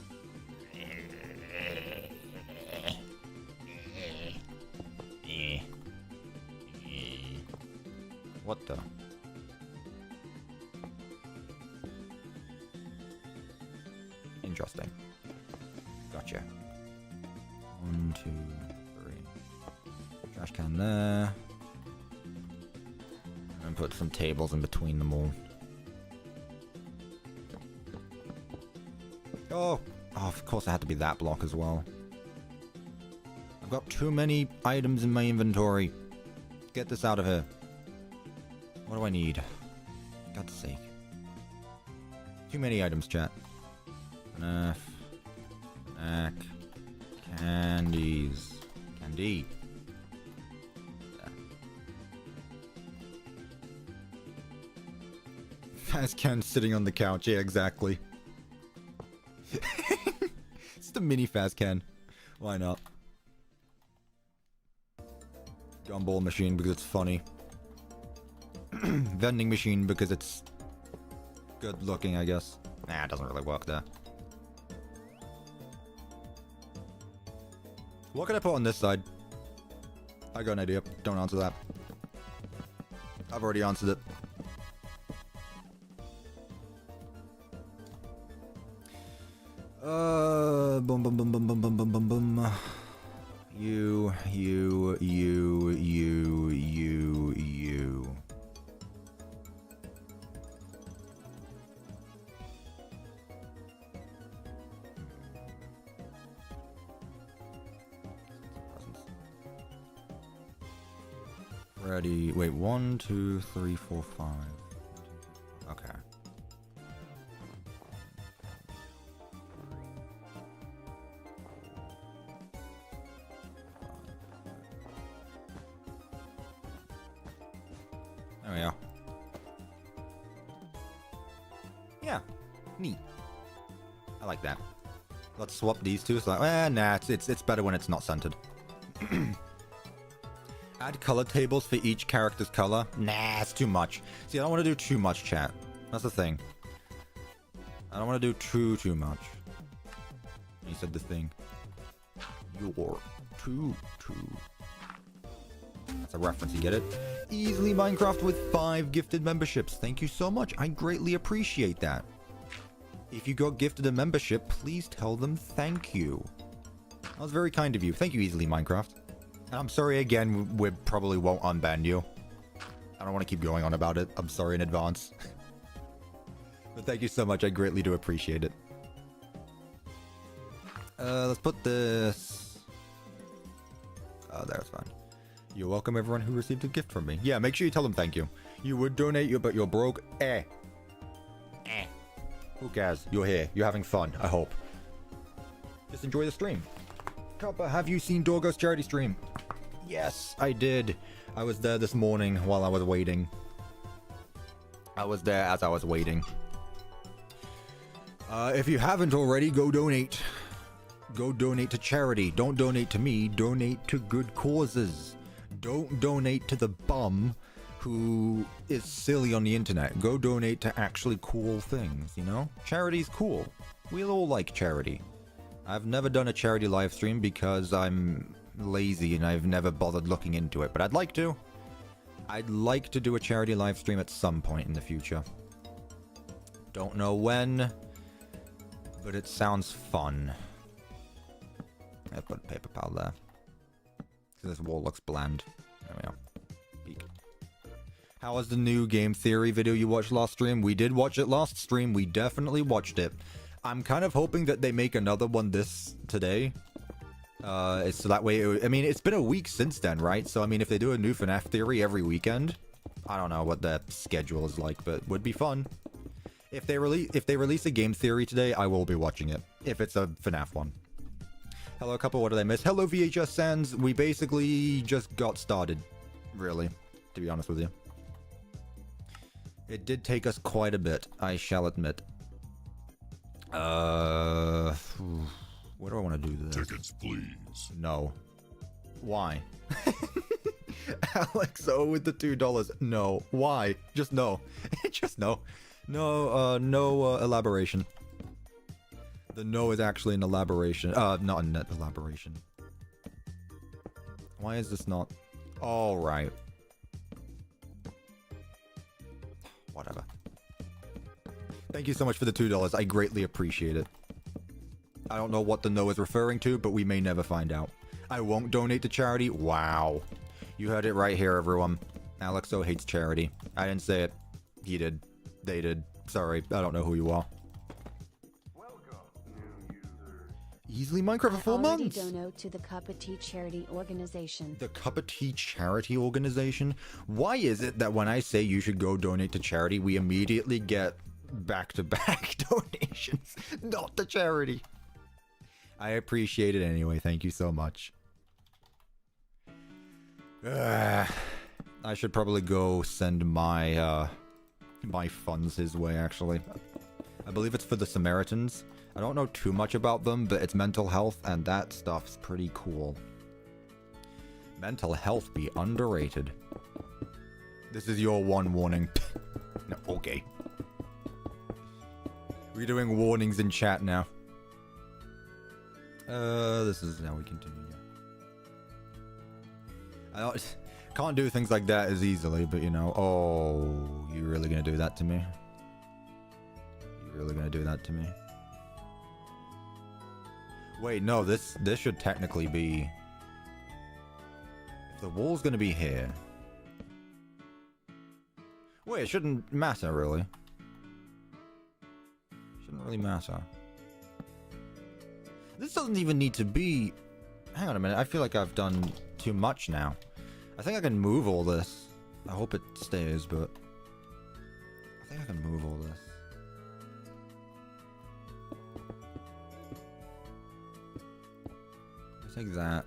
What the? Interesting. Gotcha. 1, 2, 3. Trash can there. And put some tables in between them all. Oh! Oh, of course it had to be that block as well. I've got too many items in my inventory. Get this out of here. What do I need? God's sake. Too many items, chat. FNAF. Snack. Candies. Candy. Fast can sitting on the couch. Yeah, exactly. It's the mini fast can. Why not? Gumball machine because it's funny. Vending machine because it's good looking, I guess. Nah, it doesn't really work there. What can I put on this side? I got an idea. Don't answer that. I've already answered it. Boom, boom, boom, boom, boom, boom, boom, boom, boom. You. Freddy. Wait, 1, 2, 3, 4, 5. Okay. There we go. Yeah, neat. I like that. Let's swap these two. So, nah, it's better when it's not centered. Add color tables for each character's color. Nah, it's too much. See, I don't want to do too much, chat. That's the thing. I don't want to do too much. He said the thing. You're too. That's a reference, you get it? Easily Minecraft with 5 gifted memberships. Thank you so much. I greatly appreciate that. If you got gifted a membership, please tell them thank you. That was very kind of you. Thank you, Easily Minecraft. And I'm sorry again, we probably won't unban you. I don't want to keep going on about it. I'm sorry in advance. But thank you so much. I greatly do appreciate it. Let's put this... Oh, there's fine. You're welcome, everyone who received a gift from me. Yeah, make sure you tell them thank you. You would donate, but you're broke. Who cares? You're here. You're having fun, I hope. Just enjoy the stream. Cuppa, have you seen Dorgo's charity stream? Yes, I did. I was there this morning while I was waiting. I was there as I was waiting. If you haven't already, go donate. Go donate to charity. Don't donate to me. Donate to good causes. Don't donate to the bum who is silly on the internet. Go donate to actually cool things, you know? Charity's cool. We all like charity. I've never done a charity live stream because I'm lazy and I've never bothered looking into it, but I'd like to. I'd like to do a charity live stream at some point in the future. Don't know when, but it sounds fun. I put a paper pal there. This wall looks bland. There we go. Peek. How was the new game theory video you watched last stream? We did watch it last stream. We definitely watched it. I'm kind of hoping that they make another one today. So that way, I mean, it's been a week since then, right? So, I mean, if they do a new FNAF theory every weekend, I don't know what that schedule is like, but it would be fun. If they release a game theory today, I will be watching it. If it's a FNAF one. Hello, Cuppa, what did I miss? Hello, VHS Sans. We basically just got started, really, to be honest with you. It did take us quite a bit, I shall admit. Where do I want to do this? Tickets, please. No. Why? Alex O with the $2. No. Why? Just no. Just no. No, no elaboration. The no is actually an elaboration. Not a net elaboration. Why is this not? All right. Whatever. Thank you so much for the $2. I greatly appreciate it. I don't know what the no is referring to, but we may never find out. I won't donate to charity. Wow. You heard it right here, everyone. Alex O hates charity. I didn't say it. He did. They did. Sorry, I don't know who you are. Easily Minecraft for 4 months. Donate to the CuppaTeaExe charity organization. The CuppaTeaExe charity organization? Why is it that when I say you should go donate to charity, we immediately get back-to-back donations? Not to charity. I appreciate it anyway. Thank you so much. I should probably go send my my funds his way, actually. I believe it's for the Samaritans. I don't know too much about them, but it's mental health, and that stuff's pretty cool. Mental health be underrated. This is your one warning. No, okay. We're doing warnings in chat now. This is how we continue. I can't do things like that as easily, but you know. Oh, you really gonna do that to me? You really gonna do that to me? Wait, no, this should technically be... If the wall's gonna be here... Wait, it shouldn't matter, really. Shouldn't really matter. This doesn't even need to be... Hang on a minute, I feel like I've done too much now. I think I can move all this. I hope it stays, but I think I can move all this. Take that.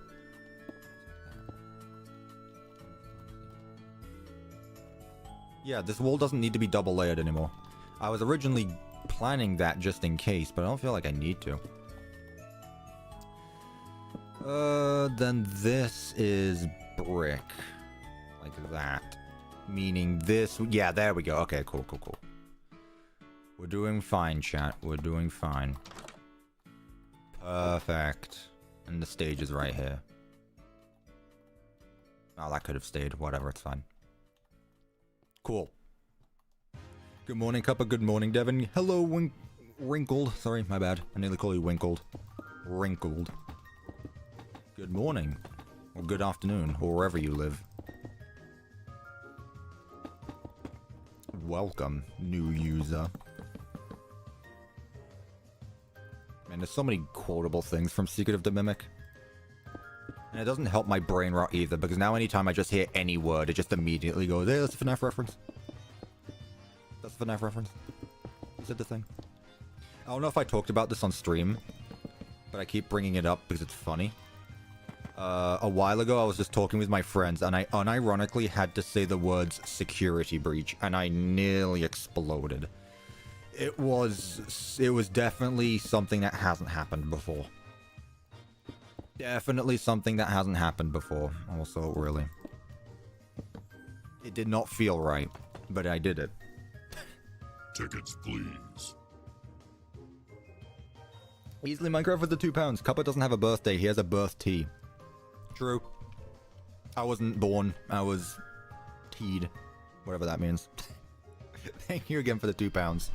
Yeah, this wall doesn't need to be double layered anymore. I was originally planning that just in case, but I don't feel like I need to. Then this is brick. Like that. Meaning this... Yeah, there we go. Okay, cool. We're doing fine, chat. We're doing fine. Perfect. And the stage is right here. Oh, that could have stayed. Whatever, it's fine. Cool. Good morning, Cuppa. Good morning, Devin. Hello, Wrinkled. Sorry, my bad. I nearly call you Winkled. Wrinkled. Good morning. Or good afternoon, or wherever you live. Welcome, new user. Man, there's so many quotable things from Secret of the Mimic. And it doesn't help my brain rot either, because now anytime I just hear any word, it just immediately goes, hey, that's a FNAF reference. That's a FNAF reference. Is it the thing? I don't know if I talked about this on stream, but I keep bringing it up because it's funny. A while ago, I was just talking with my friends, and I unironically had to say the words security breach, and I nearly exploded. It was definitely something that hasn't happened before. Definitely something that hasn't happened before. Also, really. It did not feel right, but I did it. Tickets, please. Easily Minecraft with the £2. Cuppa doesn't have a birthday, he has a birth tea. True. I wasn't born, I was teed. Whatever that means. Thank you again for the £2.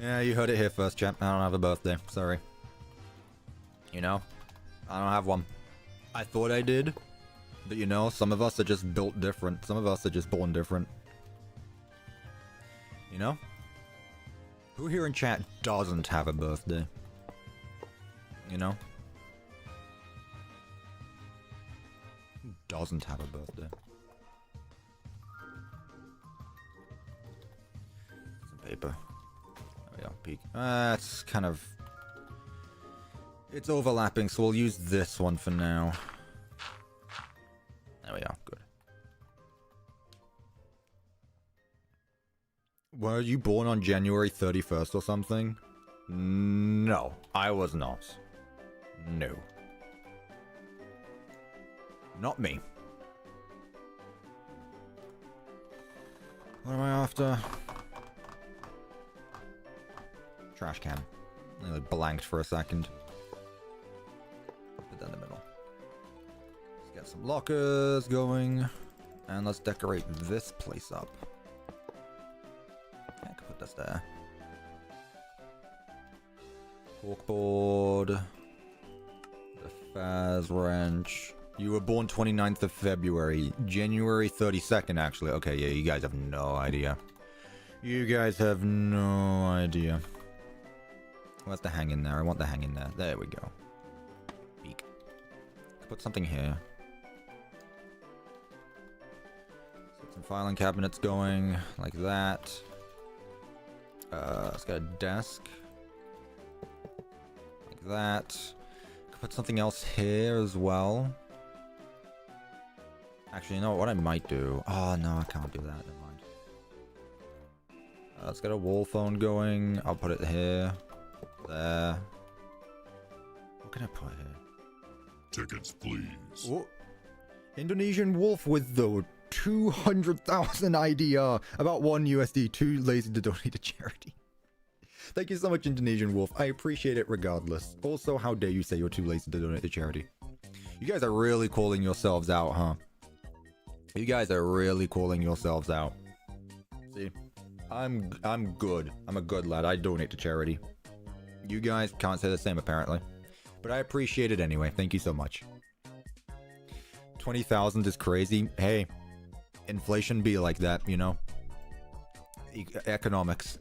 Yeah, you heard it here first, chap. I don't have a birthday. Sorry. You know? I don't have one. I thought I did. But you know, some of us are just built different. Some of us are just born different. You know? Who here in chat doesn't have a birthday? You know? Who doesn't have a birthday? Some paper. Yeah, peek. It's kind of... It's overlapping, so we'll use this one for now. There we go, good. Were you born on January 31st or something? No, I was not. No. Not me. What am I after? Trash can. Nearly blanked for a second. Put that in the middle. Let's get some lockers going. And let's decorate this place up. I can put this there. Corkboard. The Faz wrench. You were born 29th of February. January 32nd, actually. Okay, yeah, you guys have no idea. You guys have no idea. Where's the hang in there? I want the hang in there. There we go. Peek. Put something here. Get some filing cabinets going, like that. Let's get a desk. Like that. Could put something else here as well. Actually, you know what I might do? Oh, no, I can't do that. Never mind. Let's get a wall phone going. I'll put it here. There. What can I put here? Tickets, please. Oh. Indonesian Wolf with the 200,000 IDR. About 1 USD. Too lazy to donate to charity. Thank you so much, Indonesian Wolf. I appreciate it regardless. Also, how dare you say you're too lazy to donate to charity? You guys are really calling yourselves out, huh? You guys are really calling yourselves out. See? I'm good. I'm a good lad. I donate to charity. You guys can't say the same, apparently. But I appreciate it anyway. Thank you so much. 20,000 is crazy. Hey, inflation be like that, you know? Economics.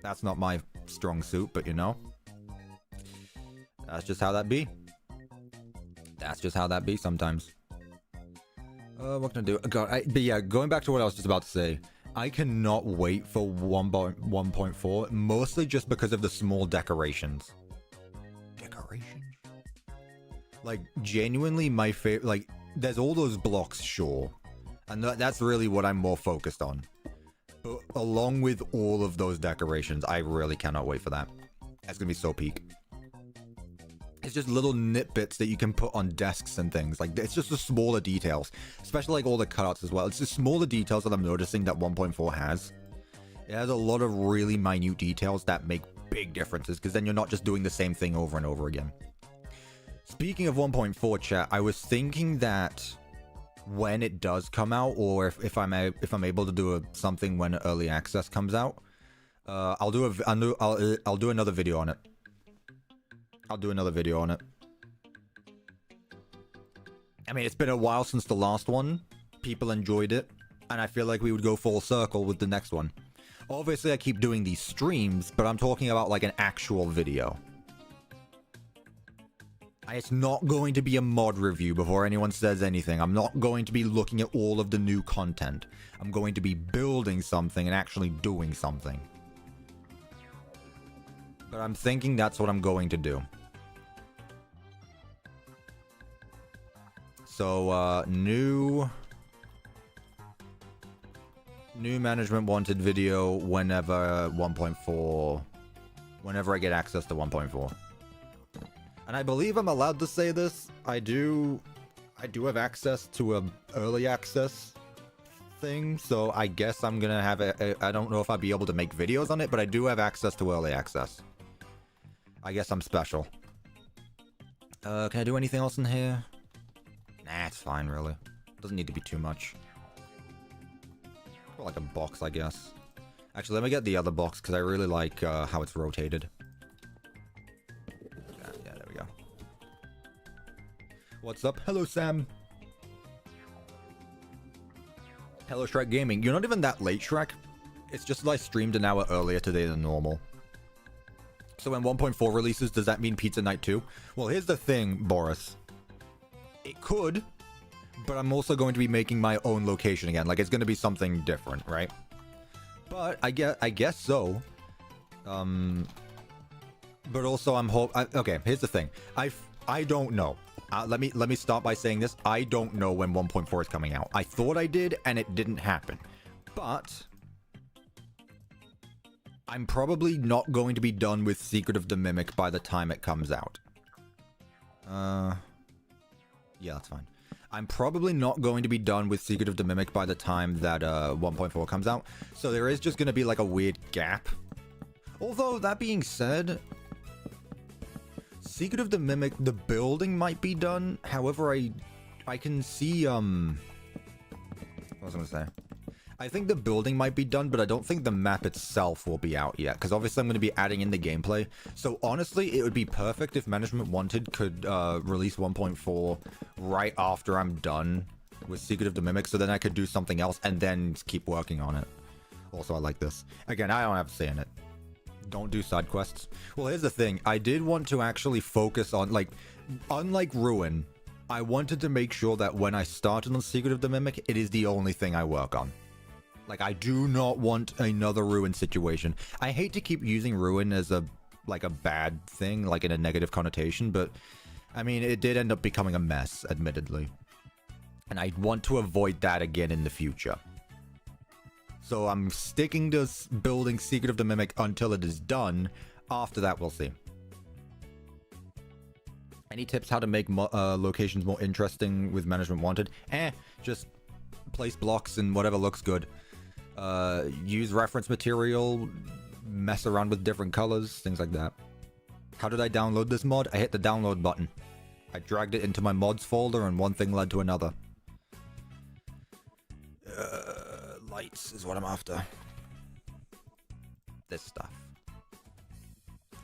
That's not my strong suit, but you know? That's just how that be. That's just how that be sometimes. What can I do? God, but yeah, going back to what I was just about to say, I cannot wait for 1.4, mostly just because of the small decorations. Decorations? Like, genuinely my favorite, like, there's all those blocks, sure. And that's really what I'm more focused on. But along with all of those decorations, I really cannot wait for that. That's gonna be so peak. It's just little nitbits that you can put on desks and things. Like, it's just the smaller details. Especially, like, all the cutouts as well. It's the smaller details that I'm noticing that 1.4 has. It has a lot of really minute details that make big differences, because then you're not just doing the same thing over and over again. Speaking of 1.4, chat, I was thinking that when it does come out, or if I'm able to do something when early access comes out, I'll do another video on it. I'll do another video on it. I mean, it's been a while since the last one. People enjoyed it, and I feel like we would go full circle with the next one. Obviously, I keep doing these streams, but I'm talking about like an actual video. It's not going to be a mod review before anyone says anything. I'm not going to be looking at all of the new content. I'm going to be building something and actually doing something. But I'm thinking that's what I'm going to do. So, new management wanted video whenever 1.4, whenever I get access to 1.4. And I believe I'm allowed to say this. I do have access to an early access thing, so I guess I'm gonna have I don't know if I'll be able to make videos on it, but I do have access to early access. I guess I'm special. Can I do anything else in here? Nah, it's fine, really. Doesn't need to be too much. Or like a box, I guess. Actually, let me get the other box, because I really like how it's rotated. Yeah, there we go. What's up? Hello, Sam. Hello, Shrek Gaming. You're not even that late, Shrek. It's just that I streamed an hour earlier today than normal. So when 1.4 releases, does that mean Pizza Night 2? Well, here's the thing, Boris. It could, but I'm also going to be making my own location again. Like, it's going to be something different, right? But I guess so. But also I'm okay, here's the thing. I don't know. Let me start by saying this. I don't know when 1.4 is coming out. I thought I did, and it didn't happen. But I'm probably not going to be done with Secret of the Mimic by the time it comes out. Yeah, that's fine. I'm probably not going to be done with Secret of the Mimic by the time that 1.4 comes out. So there is just going to be like a weird gap. Although, that being said, Secret of the Mimic, the building might be done. However, I can see, what was I going to say? I think the building might be done, but I don't think the map itself will be out yet, because obviously I'm going to be adding in the gameplay. So honestly, it would be perfect if Management Wanted could release 1.4 right after I'm done with Secret of the Mimic, so then I could do something else and then keep working on it. Also, I like this. Again, I don't have to say in it. Don't do side quests. Well, here's the thing. I did want to actually focus on, like, unlike Ruin, I wanted to make sure that when I started on Secret of the Mimic, it is the only thing I work on. Like, I do not want another Ruin situation. I hate to keep using Ruin as a bad thing, like in a negative connotation, but I mean, it did end up becoming a mess, admittedly. And I want to avoid that again in the future. So I'm sticking to building Secret of the Mimic until it is done. After that, we'll see. Any tips how to make locations more interesting with Management Wanted? Just place blocks and whatever looks good. Use reference material, mess around with different colors, things like that. How did I download this mod? I hit the download button. I dragged it into my mods folder and one thing led to another. Lights is what I'm after. This stuff.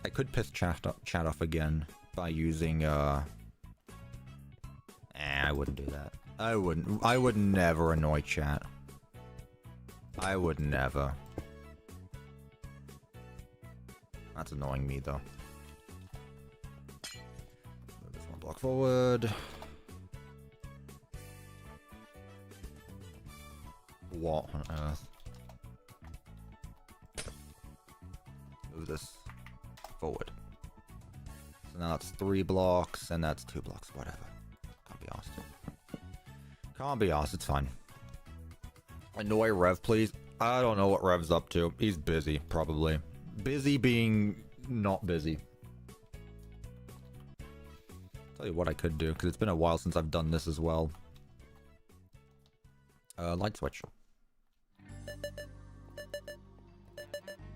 I could piss chat off again by using, I wouldn't do that. I would never annoy chat. I would never. That's annoying me, though. Move this one block forward. What on earth? Move this forward. So now that's 3 blocks, and that's 2 blocks, whatever. Can't be asked. Can't be asked, it's fine. Annoy Rev, please. I don't know what Rev's up to. He's busy, probably. Busy being not busy. Tell you what I could do, because it's been a while since I've done this as well. Light switch.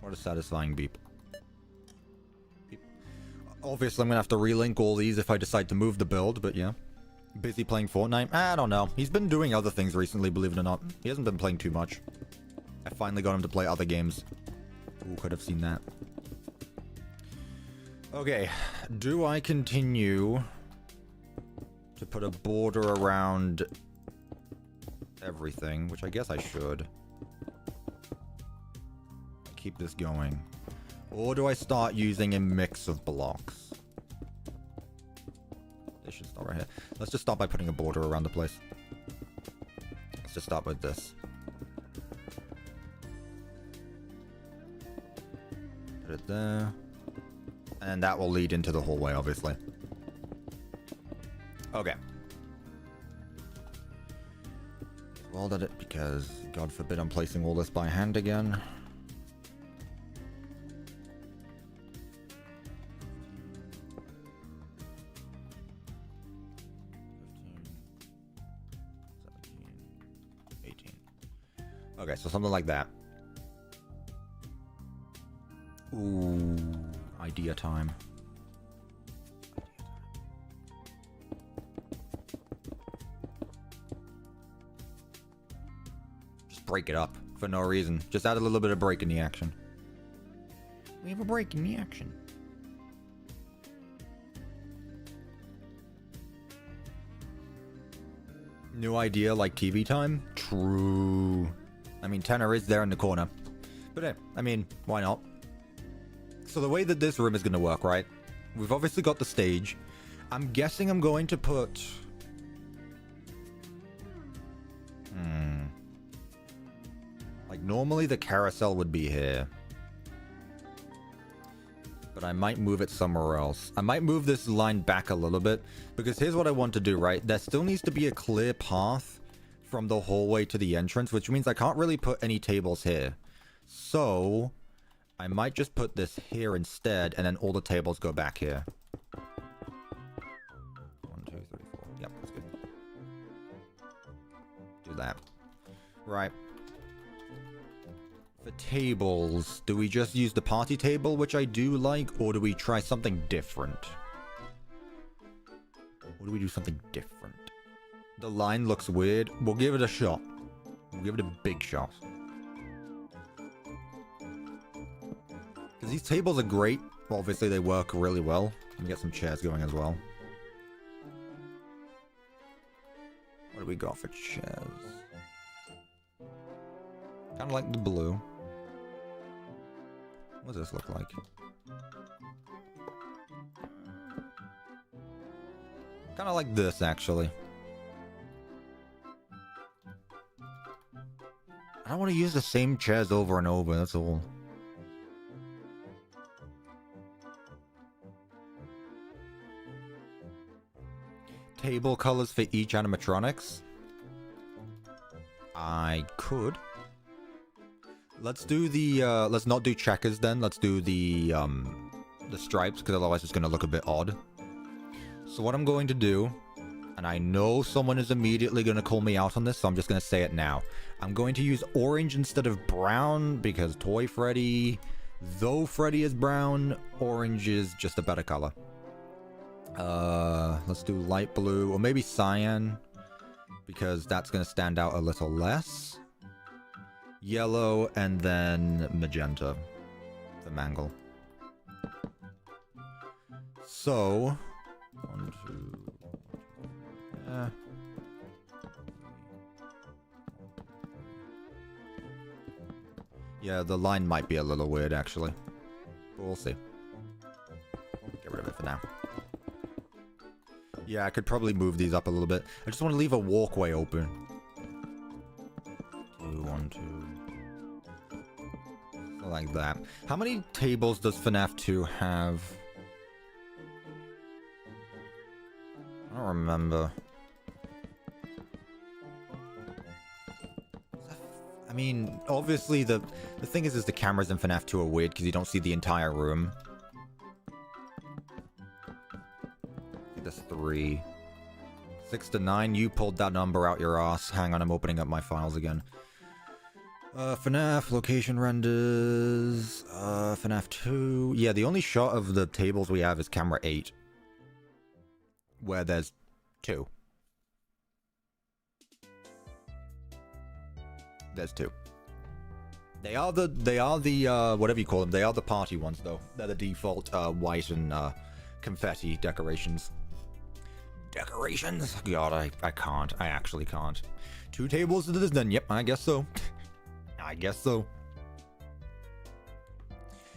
What a satisfying beep. Beep. Obviously, I'm gonna have to relink all these if I decide to move the build, but yeah. Busy playing Fortnite? I don't know. He's been doing other things recently, believe it or not. He hasn't been playing too much. I finally got him to play other games. Who could have seen that? Okay. Do I continue to put a border around everything? Which I guess I should. Keep this going. Or do I start using a mix of blocks? They should start right here. Let's just start by putting a border around the place. Let's just start with this. Put it there. And that will lead into the hallway, obviously. Okay. Well did it, because God forbid I'm placing all this by hand again. Okay, so something like that. Ooh, idea time. Just break it up for no reason. Just add a little bit of break in the action. We have a break in the action. New idea like TV time? True. I mean, tenor is there in the corner. But hey, I mean, why not? So the way that this room is going to work, right? We've obviously got the stage. I'm guessing I'm going to put... Like, normally the carousel would be here. But I might move it somewhere else. I might move this line back a little bit. Because here's what I want to do, right? There still needs to be a clear path from the hallway to the entrance, which means I can't really put any tables here. So, I might just put this here instead, and then all the tables go back here. 1, 2, 3, 4. Yep, that's good. Do that. Right. For tables, do we just use the party table, which I do like, or do we try something different? Or do we do something different? The line looks weird. We'll give it a shot. We'll give it a big shot. Because these tables are great. Well, obviously they work really well. Let me get some chairs going as well. What do we got for chairs? Kind of like the blue. What does this look like? Kind of like this, actually. I don't want to use the same chairs over and over, that's all. Table colors for each animatronics? I could. Let's do the, let's not do checkers then. Let's do the stripes, because otherwise it's going to look a bit odd. So what I'm going to do, and I know someone is immediately going to call me out on this, so I'm just going to say it now. I'm going to use orange instead of brown, because Toy Freddy, though Freddy is brown, orange is just a better color. Let's do light blue, or maybe cyan, because that's going to stand out a little less. Yellow, and then magenta for Mangle. So, 1, 2, yeah, the line might be a little weird, actually. But we'll see. Get rid of it for now. Yeah, I could probably move these up a little bit. I just want to leave a walkway open. 2, 1, Like that. How many tables does FNAF 2 have? I don't remember. I mean, obviously the thing is the cameras in FNAF 2 are weird because you don't see the entire room. That's 3. 6 to 9, you pulled that number out your ass. Hang on, I'm opening up my files again. FNAF, location renders, FNAF 2. Yeah, the only shot of the tables we have is camera 8. Where there's 2. There's 2. They are the, whatever you call them, they are the party ones, though. They're the default, white and, confetti decorations. Decorations? God, I can't. I actually can't. 2 tables to this then. Yep, I guess so. I guess so.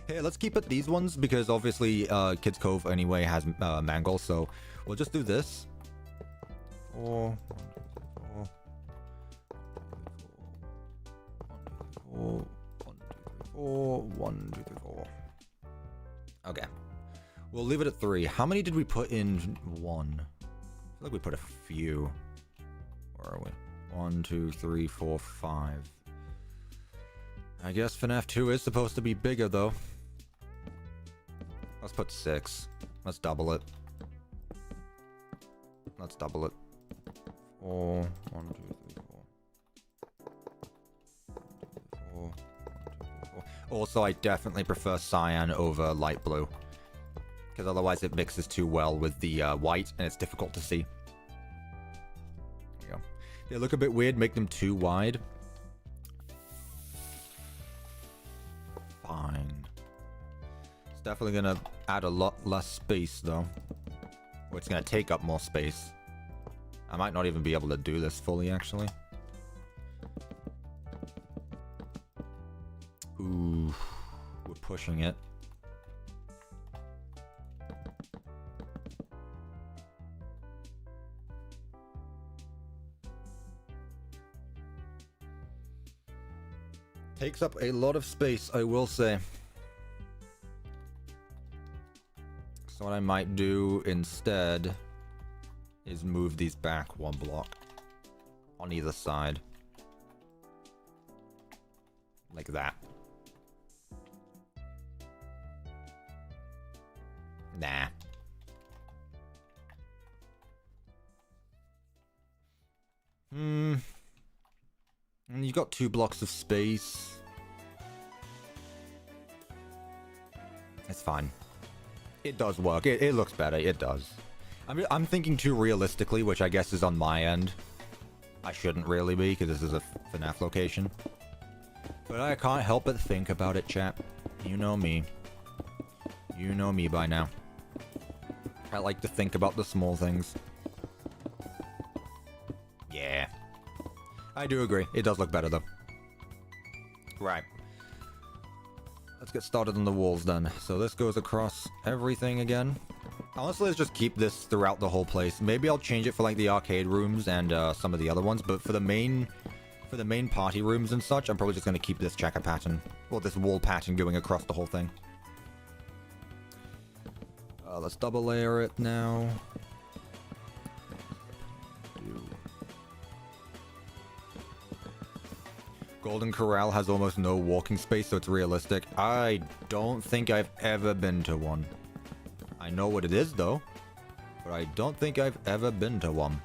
Hey, let's keep it these ones because obviously Kids Cove anyway has mangle, so we'll just do this. 4, 1, 2, 3, 4, 1, 2, 3, 4. Okay. We'll leave it at 3. How many did we put in 1? I feel like we put a few. Where are we? 1, 2, 3, 4, 5. I guess FNAF 2 is supposed to be bigger, though. Let's put 6. Let's double it. Let's double it. 4, 1, 2, 3, 4. 4, 1, 2, 3, 4. Also, I definitely prefer cyan over light blue. Because otherwise it mixes too well with the white, and it's difficult to see. There we go. They look a bit weird, make them too wide. Fine. It's definitely gonna add a lot less space, though. Or it's gonna take up more space. I might not even be able to do this fully, actually. Ooh, we're pushing it. Takes up a lot of space, I will say. So what I might do instead is move these back 1 block on either side. Like that. Nah. And you've got 2 blocks of space. It's fine. It does work. It looks better. It does. I'm thinking too realistically, which I guess is on my end. I shouldn't really be, because this is a FNAF location. But I can't help but think about it, chap. You know me. You know me by now. I like to think about the small things. Yeah. I do agree. It does look better, though. Right. Let's get started on the walls, then. So this goes across everything again. Honestly, let's just keep this throughout the whole place. Maybe I'll change it for, like, the arcade rooms and some of the other ones, but for the main party rooms and such, I'm probably just going to keep this checker pattern, or this wall pattern going across the whole thing. Let's double layer it now. Golden Corral has almost no walking space, so it's realistic. I don't think I've ever been to one. I know what it is, though, but I don't think I've ever been to one.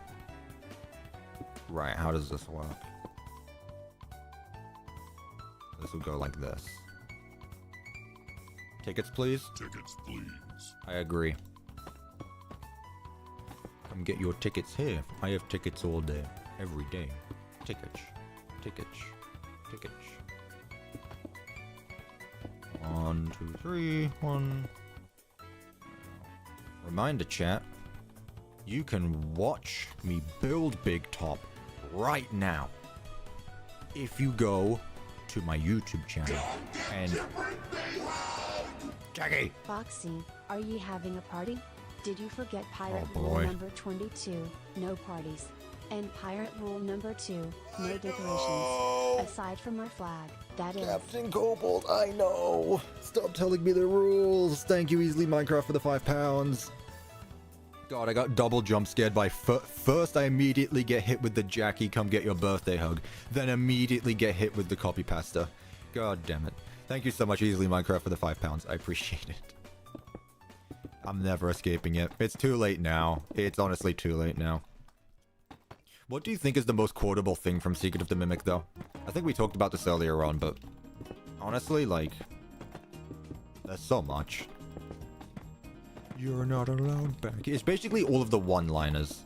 Right, how does this work? This would go like this. Tickets, please? Tickets, please. I agree. Come get your tickets here. I have tickets all day. Every day. Tickets. Tickets. Tickets. 1, 2, 3. 1. Reminder, chat. You can watch me build Big Top right now if you go to my YouTube channel and Jackie! Foxy, are you having a party? Did you forget pirate Oh, rule boy. number 22, no parties? And pirate rule number 2, no decorations. know. Aside from our flag, that is. Captain Kobold, I know. Stop telling me the rules. Thank you, Easily Minecraft, for the £5. God, I got double jump scared by first I immediately get hit with the Jackie come get your birthday hug, then immediately get hit with the copy pasta. God damn it. Thank you so much, Easily Minecraft, for the £5. I appreciate it. I'm never escaping it. It's too late now. It's honestly too late now. What do you think is the most quotable thing from Secret of the Mimic, though? I think we talked about this earlier on, but honestly, like, there's so much. You're not allowed back. It's basically all of the one-liners.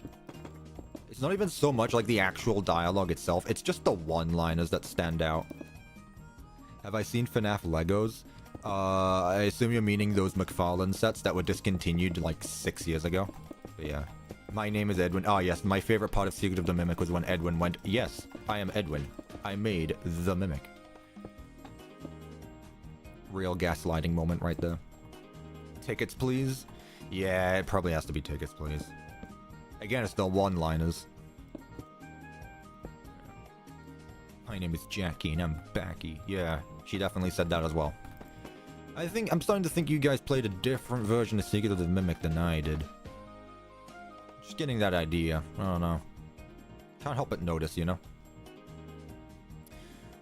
It's not even so much like the actual dialogue itself. It's just the one-liners that stand out. Have I seen FNAF Legos? I assume you're meaning those McFarlane sets that were discontinued like 6 years ago. But yeah. My name is Edwin. Ah, yes. My favorite part of Secret of the Mimic was when Edwin went, yes, I am Edwin. I made the Mimic. Real gaslighting moment right there. Tickets, please? Yeah, it probably has to be tickets, please. Again, it's the one-liners. My name is Jackie and I'm backy. Yeah, she definitely said that as well. I'm starting to think you guys played a different version of Secret of the Mimic than I did. Just getting that idea. I don't know. Can't help but notice, you know?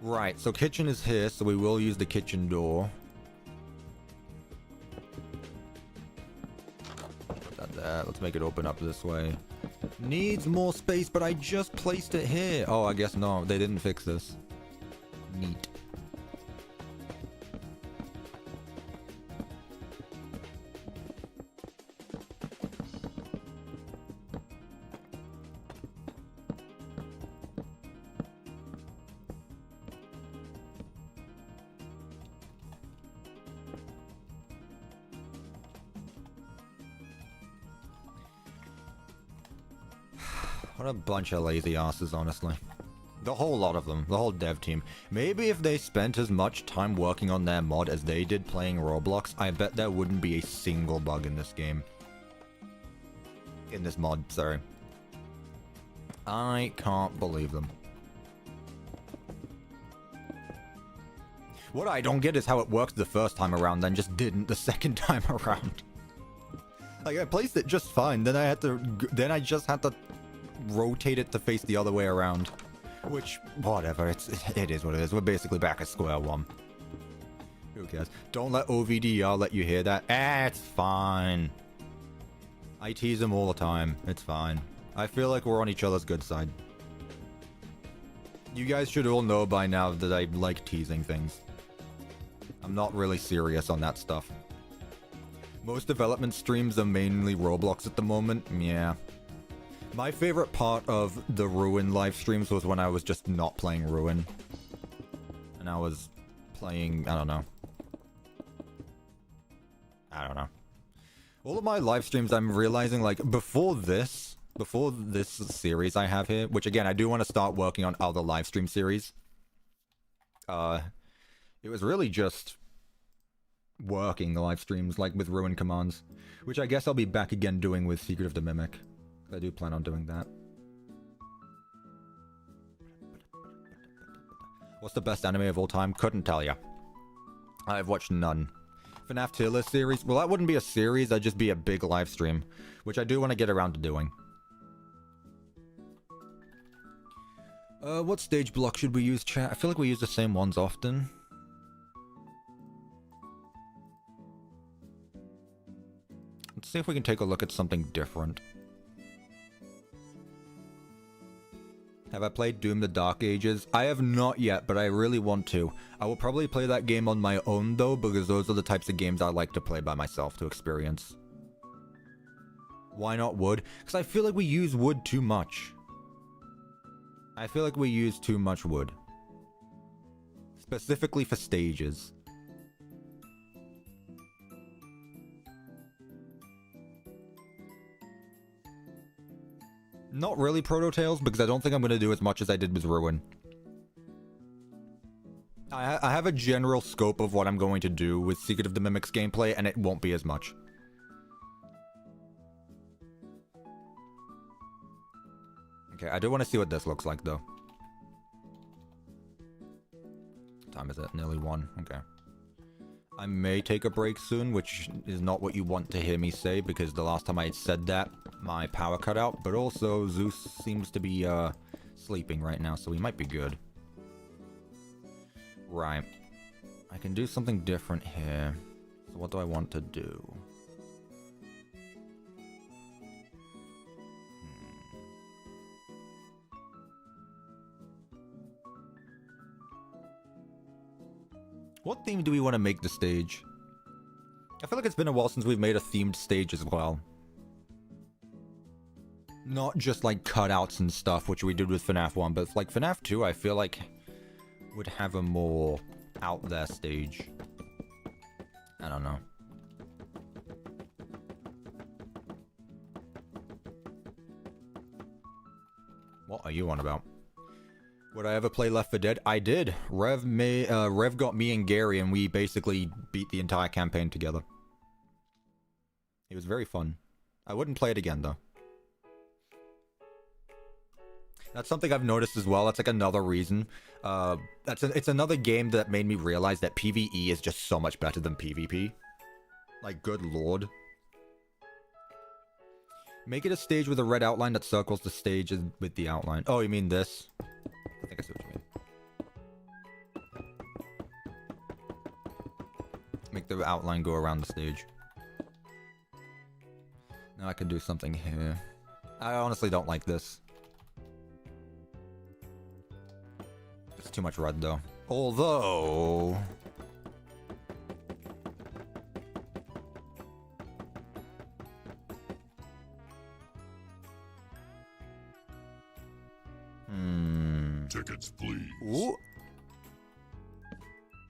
Right, so kitchen is here, so we will use the kitchen door. Put that there. Let's make it open up this way. Needs more space, but I just placed it here. Oh, I guess no. They didn't fix this. Neat. What a bunch of lazy asses, honestly. The whole lot of them. The whole dev team. Maybe if they spent as much time working on their mod as they did playing Roblox, I bet there wouldn't be a single bug in this game. In this mod, sorry. I can't believe them. What I don't get is how it worked the first time around, then just didn't the second time around. Like, I placed it just fine, then I just had to rotate it to face the other way around. Which, whatever, it is what it is. We're basically back at square one. Who cares? Don't let OVDR let you hear that. It's fine. I tease them all the time. It's fine. I feel like we're on each other's good side. You guys should all know by now that I like teasing things. I'm not really serious on that stuff. Most development streams are mainly Roblox at the moment. Yeah. My favorite part of the Ruin live streams was when I was just not playing Ruin. And I was playing, I don't know. All of my live streams, I'm realizing, like, before this series I have here, which again, I do want to start working on other live stream series. It was really just working the live streams, like with Ruin commands, which I guess I'll be back again doing with Secret of the Mimic. I do plan on doing that. What's the best anime of all time? Couldn't tell ya. I've watched none. FNAF tier list series? Well, that wouldn't be a series, that'd just be a big live stream, which I do want to get around to doing. What stage block should we use, chat? I feel like we use the same ones often. Let's see if we can take a look at something different. Have I played Doom the Dark Ages? I have not yet, but I really want to. I will probably play that game on my own though, because those are the types of games I like to play by myself to experience. Why not wood? Because I feel like we use wood too much. I feel like we use too much wood. Specifically for stages. Not really Proto Tales, because I don't think I'm going to do as much as I did with Ruin. I have a general scope of what I'm going to do with Secret of the Mimic's gameplay, and it won't be as much. Okay, I do want to see what this looks like, though. What time is it? Nearly 1. Okay. I may take a break soon, which is not what you want to hear me say, because the last time I had said that, my power cut out. But also, Zeus seems to be, sleeping right now, so we might be good. Right. I can do something different here. So what do I want to do? What theme do we want to make the stage? I feel like it's been a while since we've made a themed stage as well. Not just like cutouts and stuff, which we did with FNAF 1, but like FNAF 2, I feel like would have a more out there stage. I don't know. What are you on about? Would I ever play Left 4 Dead? I did. Rev got me and Gary, and we basically beat the entire campaign together. It was very fun. I wouldn't play it again, though. That's something I've noticed as well. That's like another reason. It's another game that made me realize that PvE is just so much better than PvP. Like, good lord. Make it a stage with a red outline that circles the stage with the outline. Oh, you mean this? I think I see what you mean. Make the outline go around the stage. Now I can do something here. I honestly don't like this. It's too much red, though. Although... Tickets, please. Ooh.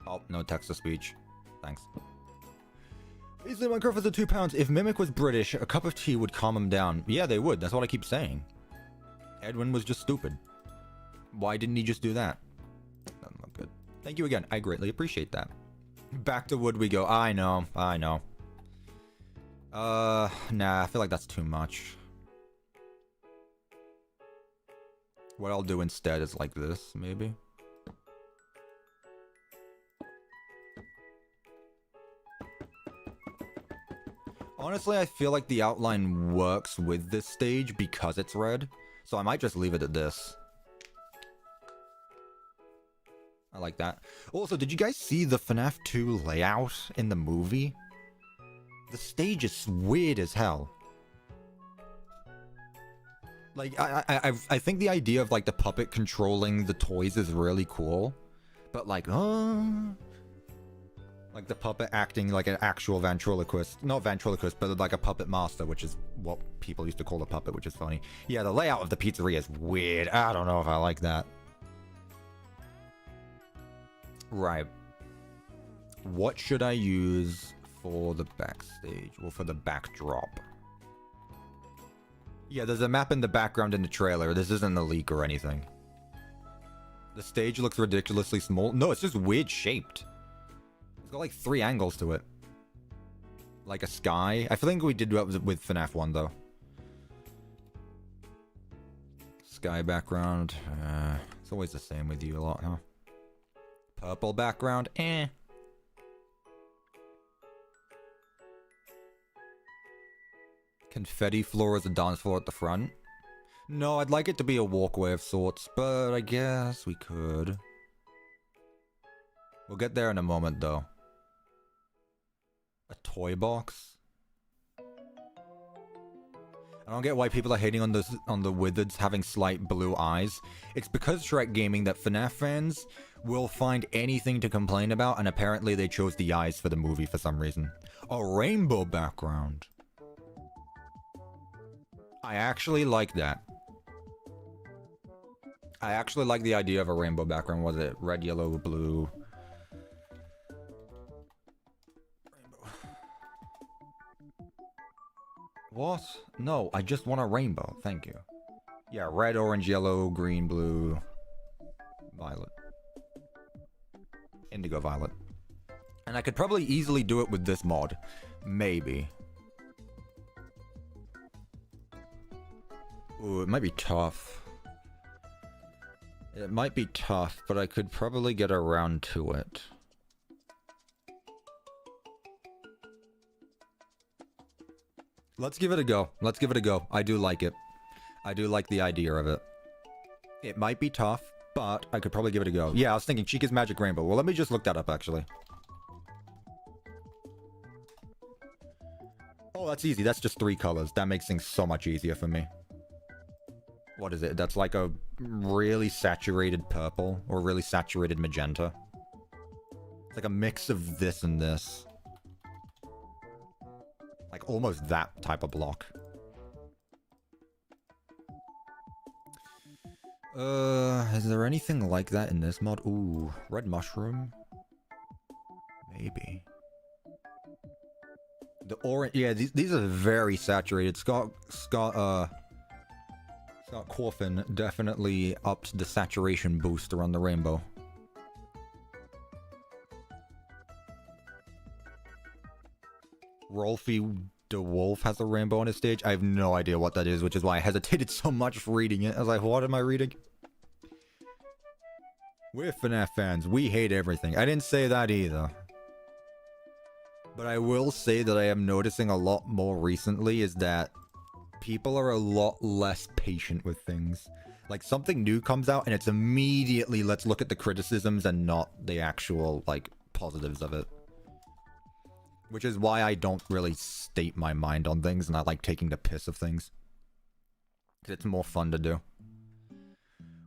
Oh, no text-to-speech. Thanks. He said Minecraft is at £2. If Mimic was British, a cup of tea would calm him down. Yeah, they would. That's what I keep saying. Edwin was just stupid. Why didn't he just do that? Doesn't look good. Thank you again. I greatly appreciate that. Back to wood we go. I know. I know. Nah, I feel like that's too much. What I'll do instead is like this, maybe. Honestly, I feel like the outline works with this stage because it's red. So I might just leave it at this. I like that. Also, did you guys see the FNAF 2 layout in the movie? The stage is weird as hell. Like, I think the idea of, like, the puppet controlling the toys is really cool. But, like, like, the puppet acting like an actual ventriloquist. Not ventriloquist, but like a puppet master, which is what people used to call a puppet, which is funny. Yeah, the layout of the pizzeria is weird. I don't know if I like that. Right. What should I use for the backstage? Well, for the backdrop. Yeah, there's a map in the background in the trailer. This isn't a leak or anything. The stage looks ridiculously small. No, it's just weird shaped. It's got like 3 angles to it. Like a sky. I think we did that with FNAF 1 though. Sky background. It's always the same with you a lot, huh? Purple background. Eh. Confetti floor as a dance floor at the front. No, I'd like it to be a walkway of sorts, but I guess we could. We'll get there in a moment, though. A toy box? I don't get why people are hating on the wizards having slight blue eyes. It's because Shrek Gaming that FNAF fans will find anything to complain about, and apparently they chose the eyes for the movie for some reason. A rainbow background. I actually like that. I actually like the idea of a rainbow background. Was it red, yellow, blue? Rainbow. What? No, I just want a rainbow. Thank you. Yeah, red, orange, yellow, green, blue, violet. Indigo violet. And I could probably easily do it with this mod. Maybe. Ooh, it might be tough. It might be tough, but I could probably get around to it. Let's give it a go. Let's give it a go. I do like it. I do like the idea of it. It might be tough, but I could probably give it a go. Yeah, I was thinking Chica's Magic Rainbow. Well, let me just look that up, actually. Oh, that's easy. That's just 3 colors. That makes things so much easier for me. What is it? That's like a really saturated purple or really saturated magenta. It's like a mix of this and this. Like almost that type of block. Is there anything like that in this mod? Ooh, red mushroom? Maybe. The orange, yeah, these are very saturated. Scott Coffin definitely upped the saturation booster on the rainbow. Rolfie DeWolf has a rainbow on his stage. I have no idea what that is, which is why I hesitated so much reading it. I was like, what am I reading? We're FNAF fans. We hate everything. I didn't say that either. But I will say that I am noticing a lot more recently is that people are a lot less patient with things. Like, something new comes out and it's immediately, let's look at the criticisms and not the actual, like, positives of it. Which is why I don't really state my mind on things and I like taking the piss of things. Because it's more fun to do.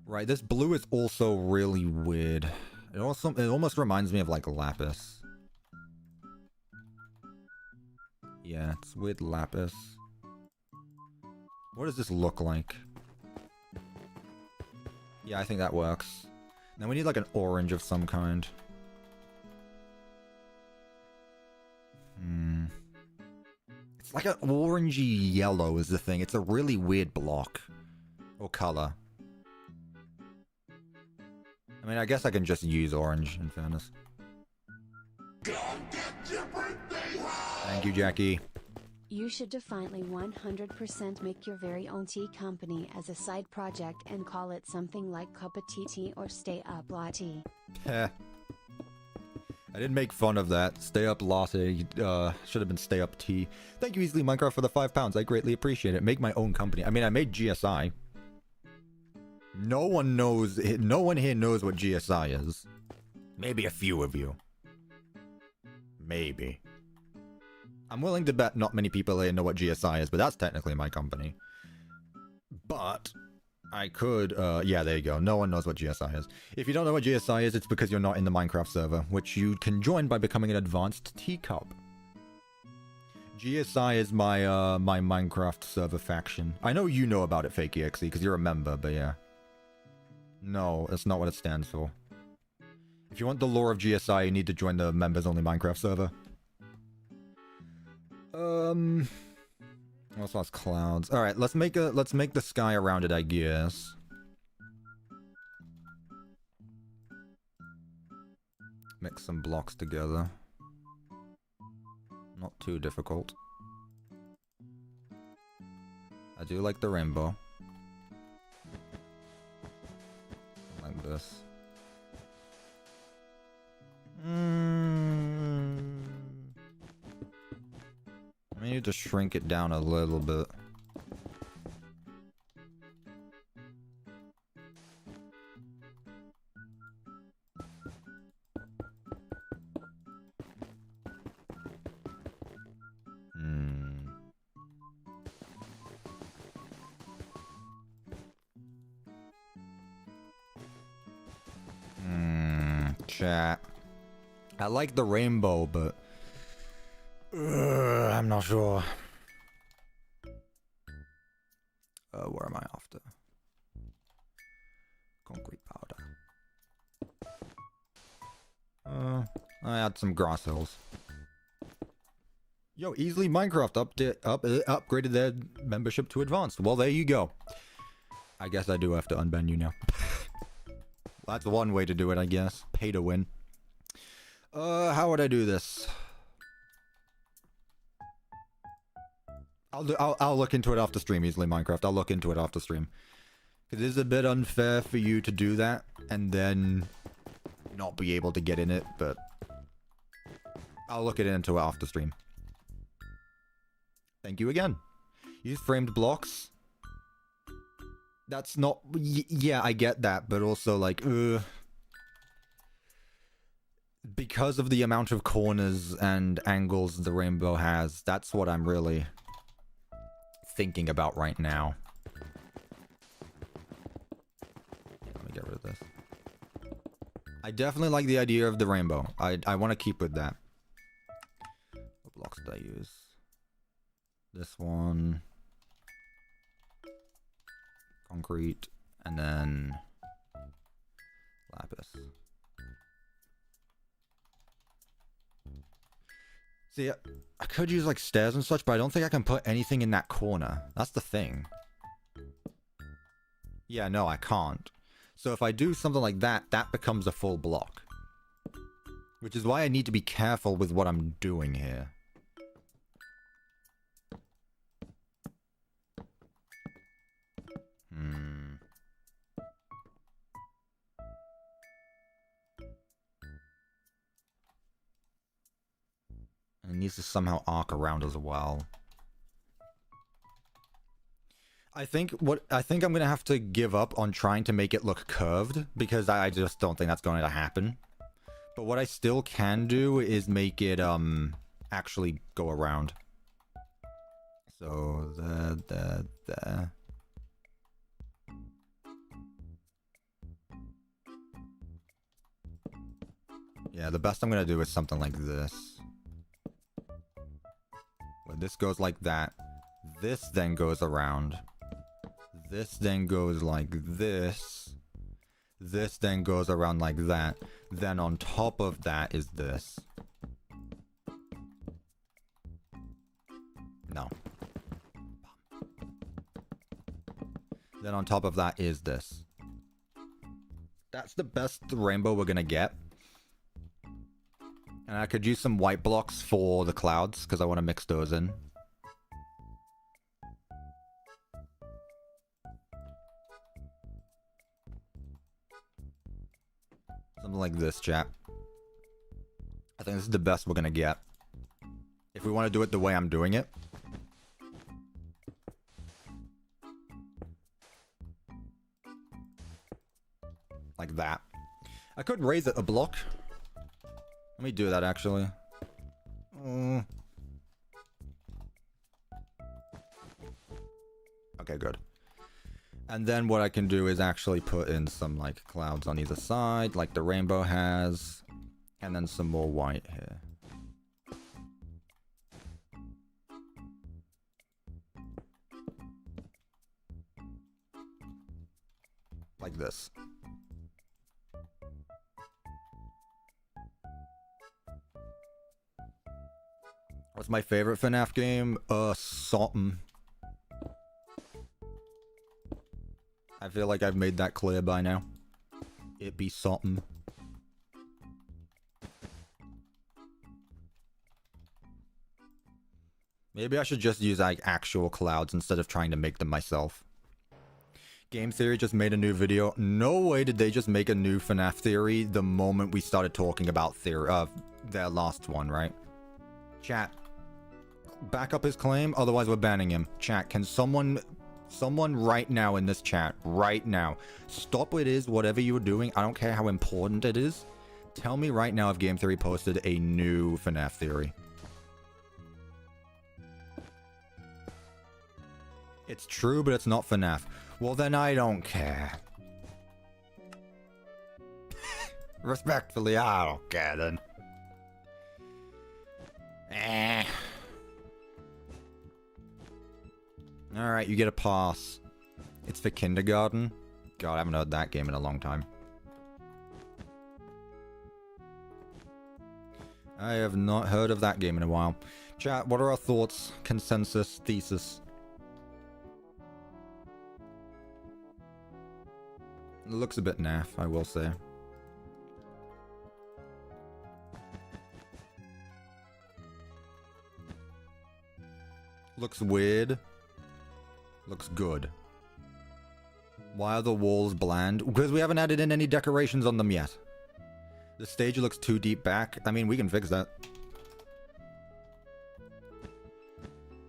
Right, this blue is also really weird. It almost reminds me of, like, lapis. Yeah, it's weird lapis. What does this look like? Yeah, I think that works. Now we need like an orange of some kind. It's like an orangey yellow is the thing. It's a really weird block. Or color. I mean, I guess I can just use orange, in fairness. Thank you, Jackie. You should definitely 100% make your very own tea company as a side project and call it something like CuppaTeaExe or Stay Up Latte. Heh. I didn't make fun of that. Stay Up Latte, should have been Stay Up Tea. Thank you, Easily Minecraft, for the £5. I greatly appreciate it. Make my own company. I mean, I made GSI. No one here knows what GSI is. Maybe a few of you. Maybe. I'm willing to bet not many people here know what GSI is, but that's technically my company. But I could, yeah, there you go. No one knows what GSI is. If you don't know what GSI is, it's because you're not in the Minecraft server, which you can join by becoming an advanced teacup. GSI is my, my Minecraft server faction. I know you know about it, FakeExe, because you're a member, but yeah. No, that's not what it stands for. If you want the lore of GSI, you need to join the members-only Minecraft server. Also has clouds. All right, let's make the sky around it, I guess. Mix some blocks together. Not too difficult. I do like the rainbow. Like this. I need to shrink it down a little bit. Chat. I like the rainbow, but I'm not sure. Where am I after? Concrete powder. I add some grass hills. Yo, Easily Minecraft upgraded their membership to advanced. Well, there you go. I guess I do have to unban you now. That's one way to do it, I guess. Pay to win. How would I do this? I'll look into it after stream, Easily Minecraft. I'll look into it after stream. Because it's a bit unfair for you to do that and then not be able to get in it, but I'll look into it after stream. Thank you again. Use framed blocks. That's not... yeah, I get that, but also, like, because of the amount of corners and angles the rainbow has, that's what I'm really thinking about right now. Let me get rid of this. I definitely like the idea of the rainbow. I want to keep with that. What blocks did I use? This one. Concrete. And then lapis. See, I could use like stairs and such, but I don't think I can put anything in that corner. That's the thing. Yeah, no, I can't. So if I do something like that, that becomes a full block. Which is why I need to be careful with what I'm doing here. And it needs to somehow arc around as well. I think I'm gonna have to give up on trying to make it look curved, because I just don't think that's going to happen. But what I still can do is make it actually go around. So there. Yeah, the best I'm gonna do is something like this. Where this goes like that. This then goes around. This then goes like this. This then goes around like that. Then on top of that is this. No. Then on top of that is this. That's the best rainbow we're gonna get. And I could use some white blocks for the clouds, because I want to mix those in. Something like this, chat. I think this is the best we're gonna get. If we want to do it the way I'm doing it. Like that. I could raise it a block. Let me do that, actually. Okay, good. And then what I can do is actually put in some, like, clouds on either side, like the rainbow has. And then some more white here. Like this. What's my favorite FNAF game? SOTM. I feel like I've made that clear by now. It be SOTM. Maybe I should just use like actual clouds instead of trying to make them myself. Game Theory just made a new video. No way did they just make a new FNAF theory the moment we started talking about their last one, right? Chat. Back up his claim, otherwise we're banning him. Chat, can someone right now in this chat, right now, stop it is whatever you were doing. I don't care how important it is. Tell me right now if Game Theory posted a new FNAF theory. It's true, but it's not FNAF. Well, then I don't care. Respectfully, I don't care then. Alright, you get a pass. It's for kindergarten. God, I haven't heard that game in a long time. I have not heard of that game in a while. Chat, what are our thoughts, consensus, thesis? It looks a bit naff, I will say. Looks weird. Looks good. Why are the walls bland? Because we haven't added in any decorations on them yet. The stage looks too deep back. I mean, we can fix that.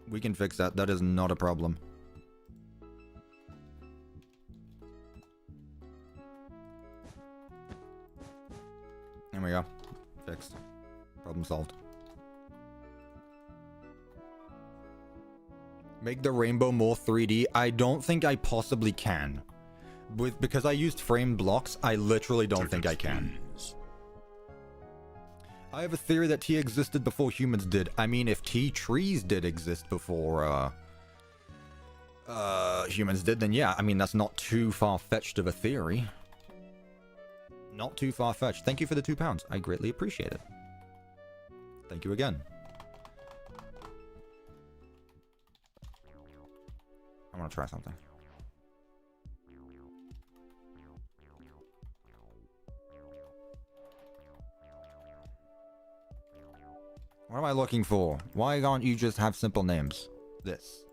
We can fix that. That is not a problem. There we go. Fixed. Problem solved. Make the rainbow more 3D. I don't think I possibly can. Because I used frame blocks, I literally don't think I can. I have a theory that tea existed before humans did. I mean, if tea trees did exist before humans did, then yeah. I mean, that's not too far-fetched of a theory. Not too far-fetched. Thank you for the £2. I greatly appreciate it. Thank you again. I want to try something. What am I looking for? Why can't you just have simple names? This.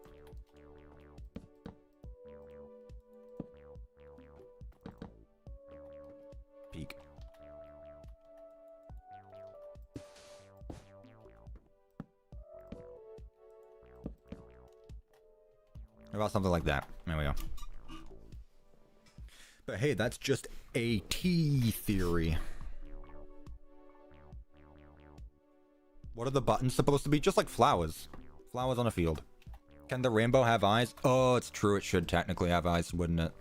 Peak. About something like that. There we go. But hey, that's just a tea theory. What are the buttons supposed to be? Just like flowers. Flowers on a field. Can the rainbow have eyes? Oh, it's true. It should technically have eyes, wouldn't it?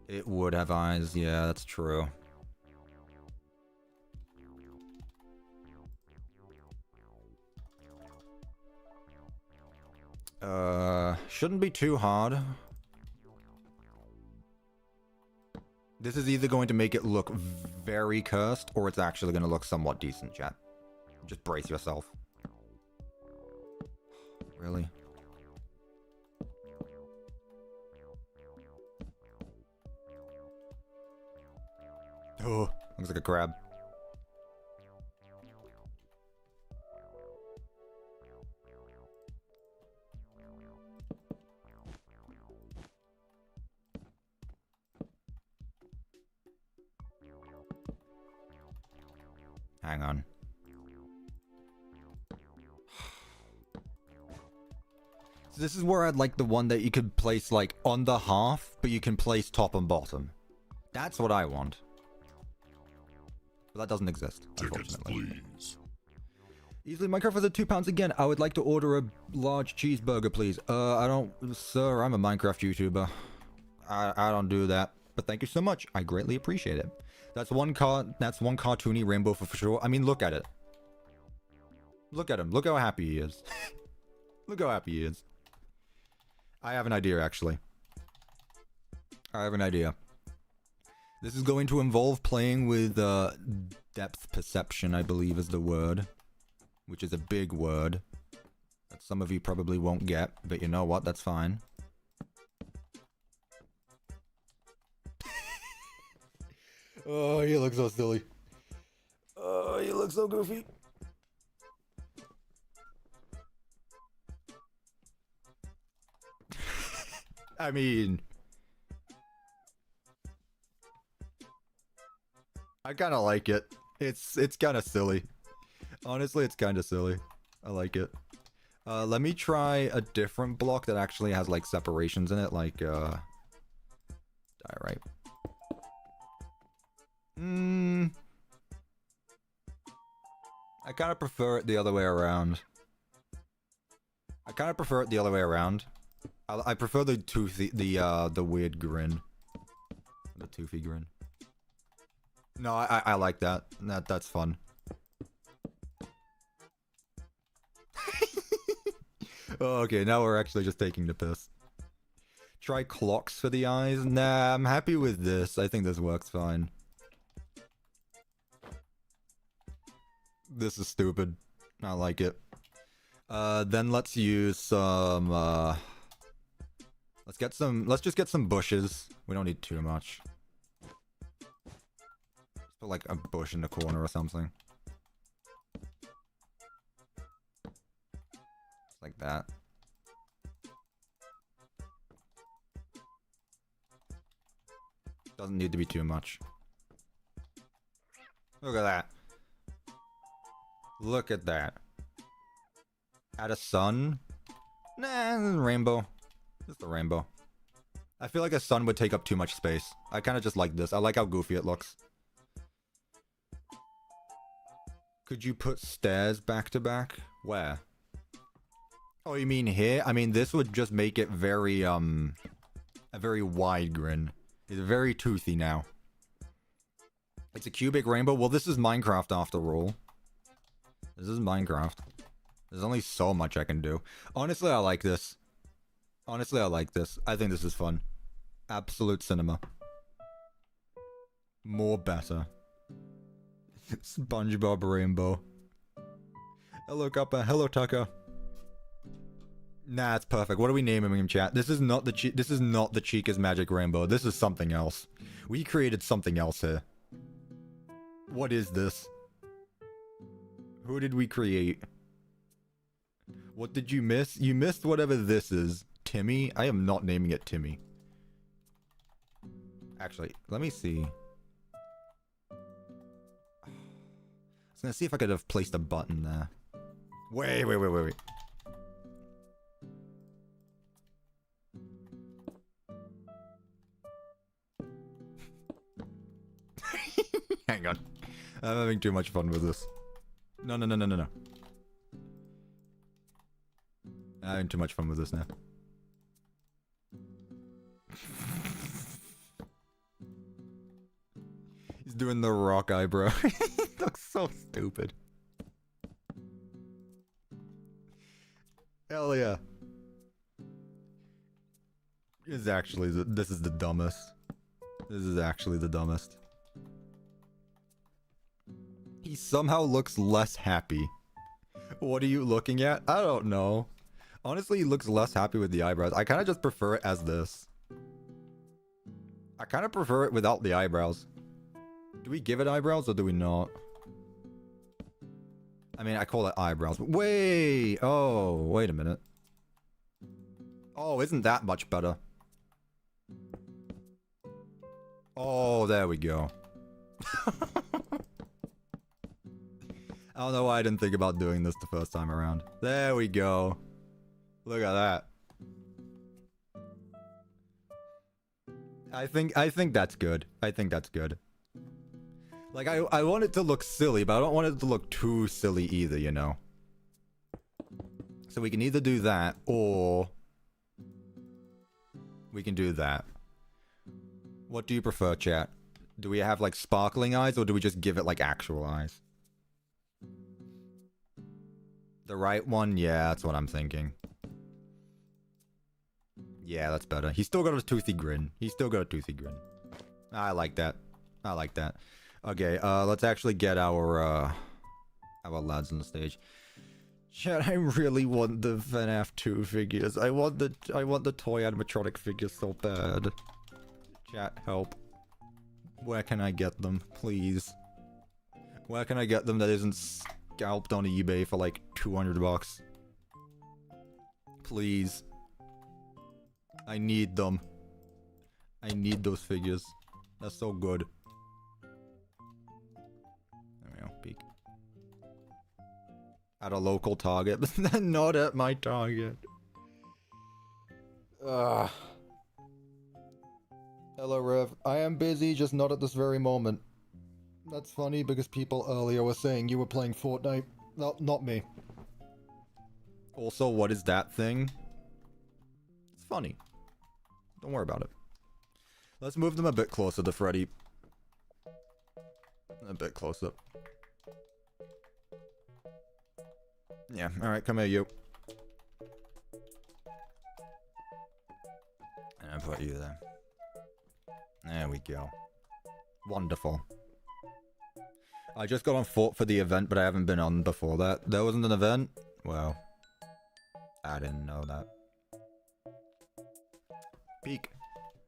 It would have eyes. Yeah, that's true. Shouldn't be too hard. This is either going to make it look very cursed, or it's actually going to look somewhat decent, chat. Just brace yourself. Really? Oh, looks like a crab. Hang on. So this is where I'd like the one that you could place like on the half, but you can place top and bottom. That's what I want. But that doesn't exist, unfortunately. Easily Minecraft for the £2 again. I would like to order a large cheeseburger, please. I don't, sir, I'm a Minecraft YouTuber. I don't do that. But thank you so much. I greatly appreciate it. That's one cartoony rainbow for sure. I mean, look at it. Look at him. Look how happy he is. Look how happy he is. I have an idea, actually. I have an idea. This is going to involve playing with depth perception, I believe is the word. Which is a big word. That some of you probably won't get. But you know what? That's fine. Oh, you look so silly. Oh, you look so goofy. I mean... I kind of like it. It's kind of silly. Honestly, it's kind of silly. I like it. Let me try a different block that actually has, like, separations in it, like, diorite. I kind of prefer it the other way around. I prefer the toothy, the weird grin. The toothy grin. No, I like that. That's fun. Oh, okay, now we're actually just taking the piss. Try clocks for the eyes? Nah, I'm happy with this. I think this works fine. This is stupid. I like it. Then let's use some, let's just get some bushes. We don't need too much. Just put like a bush in the corner or something. Just like that. Doesn't need to be too much. Look at that. Look at that. Add a sun? Nah, rainbow. Just a rainbow. I feel like a sun would take up too much space. I kind of just like this. I like how goofy it looks. Could you put stairs back to back? Where? Oh, you mean here? I mean, this would just make it very, a very wide grin. It's very toothy now. It's a cubic rainbow. Well, this is Minecraft after all. This is Minecraft. There's only so much I can do. Honestly, I like this. Honestly, I like this. I think this is fun. Absolute cinema. More better. SpongeBob Rainbow. Hello, Cuppa. Hello, Tucker. Nah, it's perfect. What are we naming him, chat? This is not the Chica's Magic Rainbow. This is something else. We created something else here. What is this? Who did we create? What did you miss? You missed whatever this is. Timmy? I am not naming it Timmy. Actually, let me see. I was gonna see if I could have placed a button there. Wait. Hang on. I'm having too much fun with this. No. I'm having too much fun with this now. He's doing the rock eyebrow. He looks so stupid. Hell yeah. This is actually this is the dumbest. This is actually the dumbest. He somehow looks less happy. What are you looking at? I don't know. Honestly, he looks less happy with the eyebrows. I kind of just prefer it as this. I kind of prefer it without the eyebrows. Do we give it eyebrows or do we not? I mean, I call it eyebrows. Wait! Oh, wait a minute. Oh, isn't that much better? Oh, there we go. I don't know why I didn't think about doing this the first time around. There we go. Look at that. I think that's good. I think that's good. Like, I want it to look silly, but I don't want it to look too silly either, you know? So we can either do that, or we can do that. What do you prefer, chat? Do we have, like, sparkling eyes, or do we just give it, like, actual eyes? The right one? Yeah, that's what I'm thinking. Yeah, that's better. He's still got a toothy grin. He's still got a toothy grin. I like that. I like that. Okay, let's actually get our lads on the stage. Chat, I really want the FNAF 2 figures. I want the toy animatronic figures so bad. Chat, help. Where can I get them, please? Where can I get them that isn't scalped on eBay for like 200 bucks? Please. I need them. I need those figures. That's so good. There we go. Peek. At a local Target, but not at my Target. Ugh. Hello, Rev. I am busy, just not at this very moment. That's funny because people earlier were saying you were playing Fortnite. No, not me. Also, what is that thing? It's funny. Don't worry about it. Let's move them a bit closer to Freddy. A bit closer. Yeah, alright, come here, you. And I'll put you there. There we go. Wonderful. I just got on Fort for the event, but I haven't been on before that. There wasn't an event? Well, I didn't know that. Peek.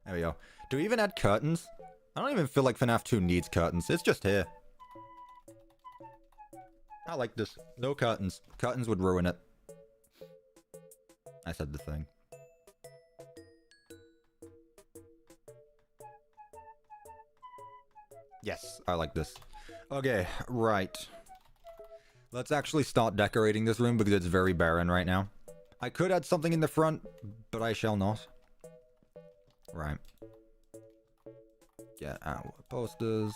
There we go. Do we even add curtains? I don't even feel like FNAF 2 needs curtains. It's just here. I like this. No curtains. Curtains would ruin it. I said the thing. Yes, I like this. Okay, right. Let's actually start decorating this room because it's very barren right now. I could add something in the front, but I shall not. Right. Get our posters.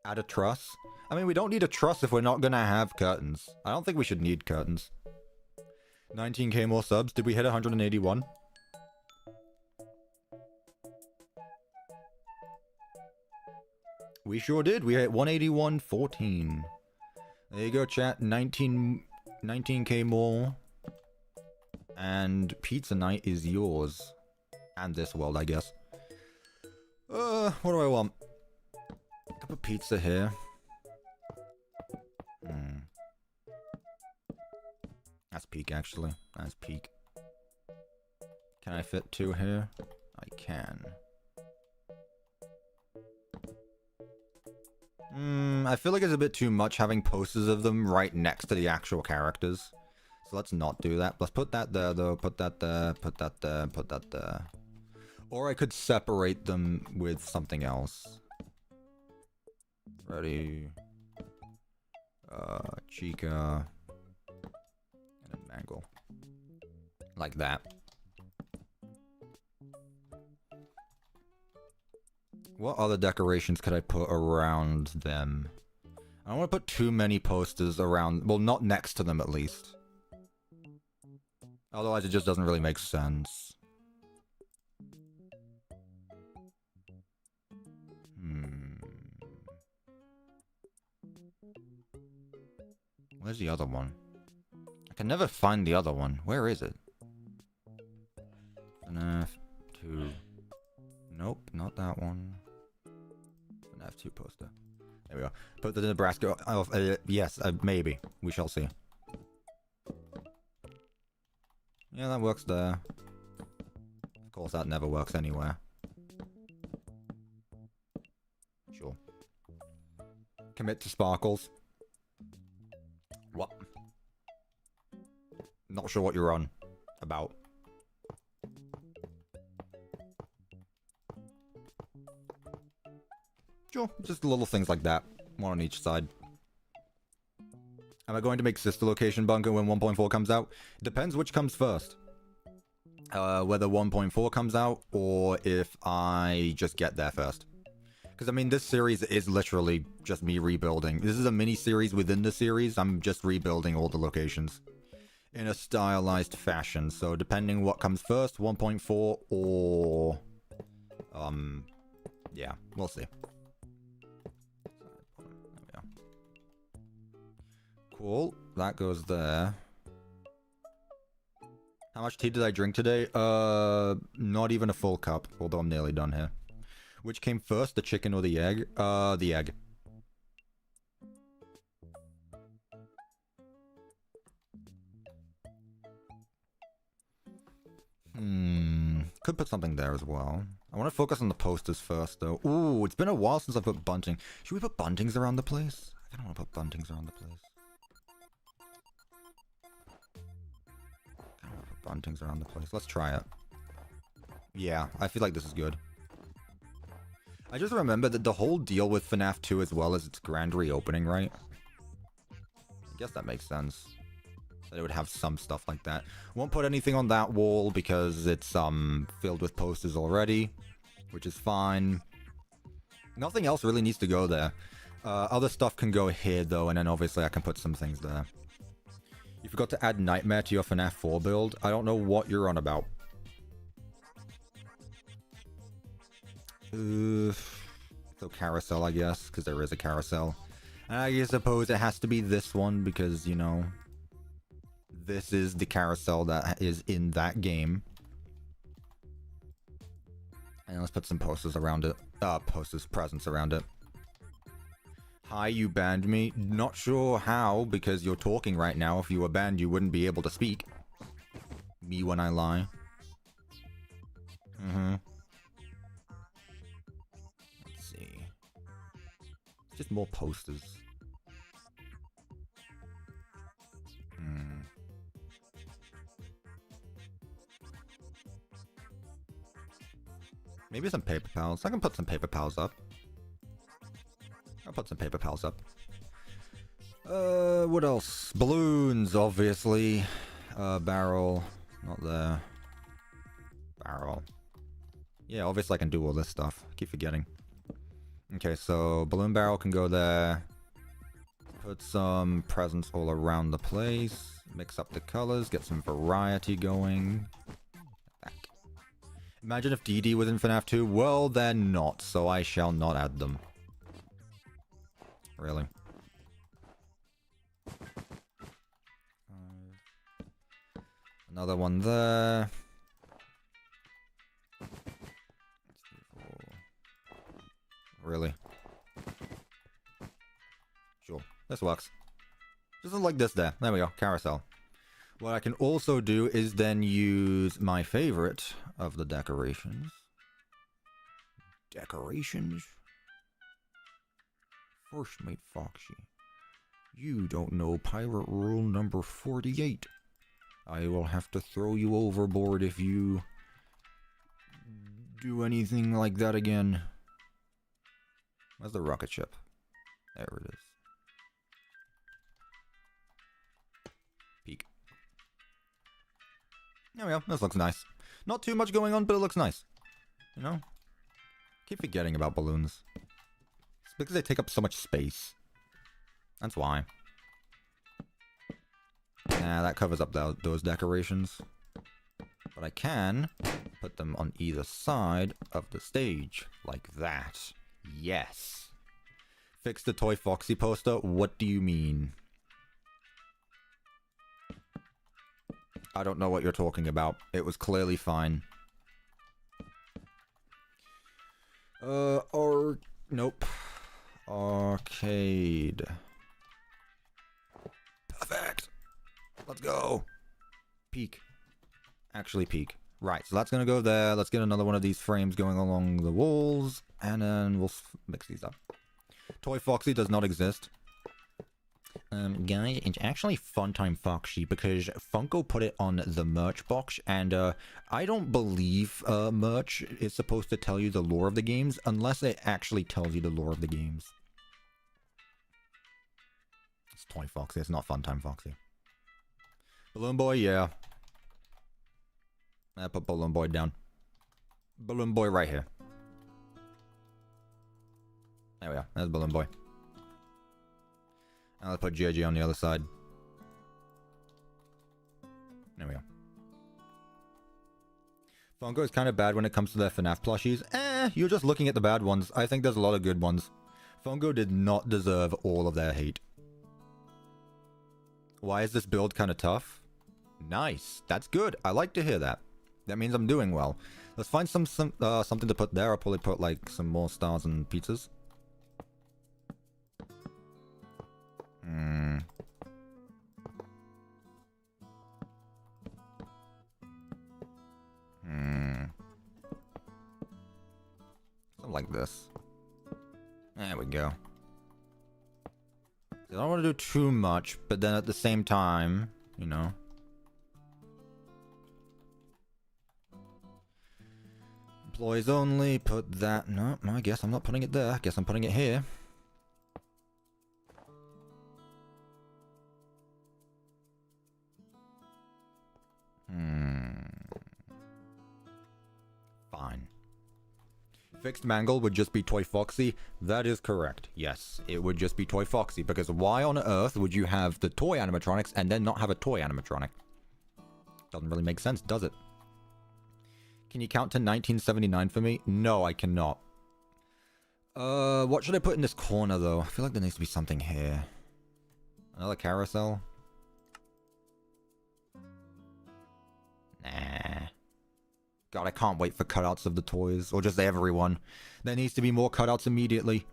Add a truss. I mean, we don't need a truss if we're not gonna have curtains. I don't think we should need curtains. 19k more subs. Did we hit 181? We sure did. We hit 181.14. There you go, chat. 19k more. And pizza night is yours. And this world, I guess. What do I want? Cup of pizza here. That's peak, actually. That's peak. Can I fit 2 here? I can. I feel like it's a bit too much having posters of them right next to the actual characters. So let's not do that. Let's put that there, though. Put that there, put that there, put that there. Or I could separate them with something else. Freddy. Chica. And a mangle. Like that. What other decorations could I put around them? I don't want to put too many posters around. Well, not next to them, at least. Otherwise, it just doesn't really make sense. Where's the other one? I can never find the other one. Where is it? FNAF 2. Nope, not that one. FNAF 2 poster. There we go. Put the Nebraska... yes, maybe. We shall see. Yeah, that works there. Of course, that never works anywhere. Sure. Commit to sparkles. What? Not sure what you're on about. Sure, just little things like that. One on each side. Am I going to make sister location bunker when 1.4 comes out? Depends which comes first. Whether 1.4 comes out or if I just get there first. Because, I mean, this series is literally just me rebuilding. This is a mini-series within the series. I'm just rebuilding all the locations in a stylized fashion. So, depending what comes first, 1.4 or... yeah, we'll see. There we go. Cool. That goes there. How much tea did I drink today? Not even a full cup, although I'm nearly done here. Which came first, the chicken or the egg? The egg. Could put something there as well. I want to focus on the posters first, though. Ooh, it's been a while since I put bunting. Should we put buntings around the place? I don't want to put buntings around the place. I don't want to put buntings around the place. Let's try it. Yeah, I feel like this is good. I just remember that the whole deal with FNAF 2 as well as its grand reopening, right? I guess that makes sense. That it would have some stuff like that. Won't put anything on that wall because it's filled with posters already, which is fine. Nothing else really needs to go there. Other stuff can go here though, and then obviously I can put some things there. You forgot to add Nightmare to your FNAF 4 build? I don't know what you're on about. So carousel, I guess, because there is a carousel. And I suppose it has to be this one because, you know, this is the carousel that is in that game. And let's put some posters around it. Presents around it. Hi, you banned me. Not sure how, because you're talking right now. If you were banned, you wouldn't be able to speak. Me when I lie. Just more posters. Maybe some paper pals. I can put some paper pals up. I'll put some paper pals up. What else? Balloons, obviously. Barrel. Not there. Barrel. Yeah, obviously I can do all this stuff. I keep forgetting. Okay, so balloon barrel can go there. Put some presents all around the place. Mix up the colors. Get some variety going. Back. Imagine if DD was in FNAF 2. Well, they're not, so I shall not add them. Really. Another one there. Really? Sure. This works. Just like this there. There we go. Carousel. What I can also do is then use my favorite of the decorations. Decorations? First mate Foxy. You don't know pirate rule number 48. I will have to throw you overboard if you do anything like that again. Where's the rocket ship? There it is. Peek. There we go. This looks nice. Not too much going on, but it looks nice. You know? Keep forgetting about balloons. It's because they take up so much space. That's why. Nah, that covers up those decorations. But I can put them on either side of the stage. Like that. Yes. Fix the Toy Foxy poster? What do you mean? I don't know what you're talking about. It was clearly fine. Nope. Arcade. Perfect. Let's go. Peek. Actually peek. Right, so that's gonna go there. Let's get another one of these frames going along the walls. And then we'll mix these up. Toy Foxy does not exist. Guys, it's actually Funtime Foxy because Funko put it on the merch box, and I don't believe merch is supposed to tell you the lore of the games unless it actually tells you the lore of the games. It's Toy Foxy, it's not Funtime Foxy. Balloon Boy, yeah. I put Balloon Boy down. Balloon Boy right here. There we go, there's Balloon Boy. And let's put JJ on the other side. There we go. Funko is kind of bad when it comes to their FNAF plushies. You're just looking at the bad ones. I think there's a lot of good ones. Funko did not deserve all of their hate. Why is this build kind of tough? Nice. That's good. I like to hear that. That means I'm doing well. Let's find something to put there. I'll probably put like some more stars and pizzas. Something like this. There we go. I don't want to do too much, but then at the same time, you know. Employees only, put that. No, I guess I'm not putting it there. I guess I'm putting it here. Fine. Fixed Mangle would just be Toy Foxy. That is correct. Yes, it would just be Toy Foxy. Because why on earth would you have the toy animatronics and then not have a toy animatronic? Doesn't really make sense, does it? Can you count to 1979 for me? No, I cannot. What should I put in this corner, though? I feel like there needs to be something here. Another carousel? Nah. God, I can't wait for cutouts of the toys. Or just everyone. There needs to be more cutouts immediately.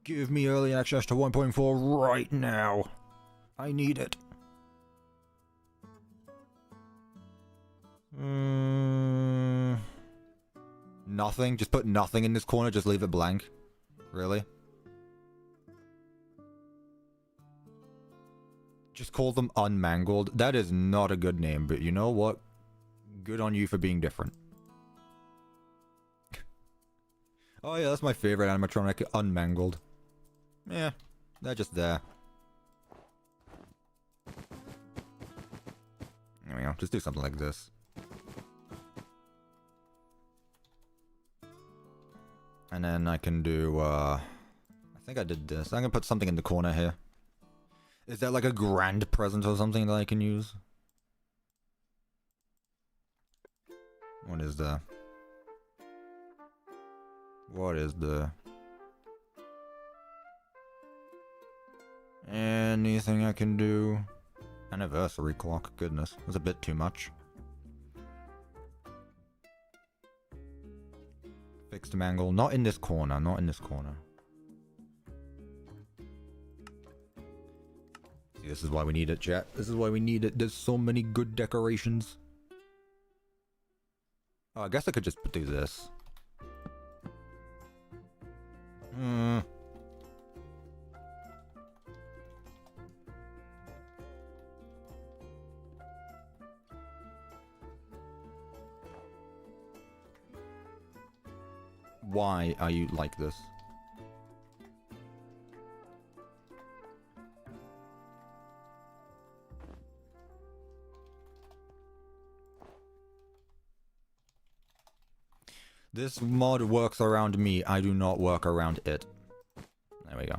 Give me early access to 1.4 right now. I need it. Nothing? Just put nothing in this corner, just leave it blank? Really? Just call them Unmangled. That is not a good name, but you know what? Good on you for being different. Oh yeah, that's my favorite animatronic, unmangled. Yeah, they're just there. There we go, just do something like this. And then I can do, I think I did this. I'm gonna put something in the corner here. Is that like a grand present or something that I can use? What is the... What is the... Anything I can do? Anniversary clock, goodness. That's a bit too much. Fixed mangle, not in this corner, not in this corner. See, this is why we need it, chat. This is why we need it. There's so many good decorations. Oh, I guess I could just do this. Why are you like this? This mod works around me. I do not work around it. There we go.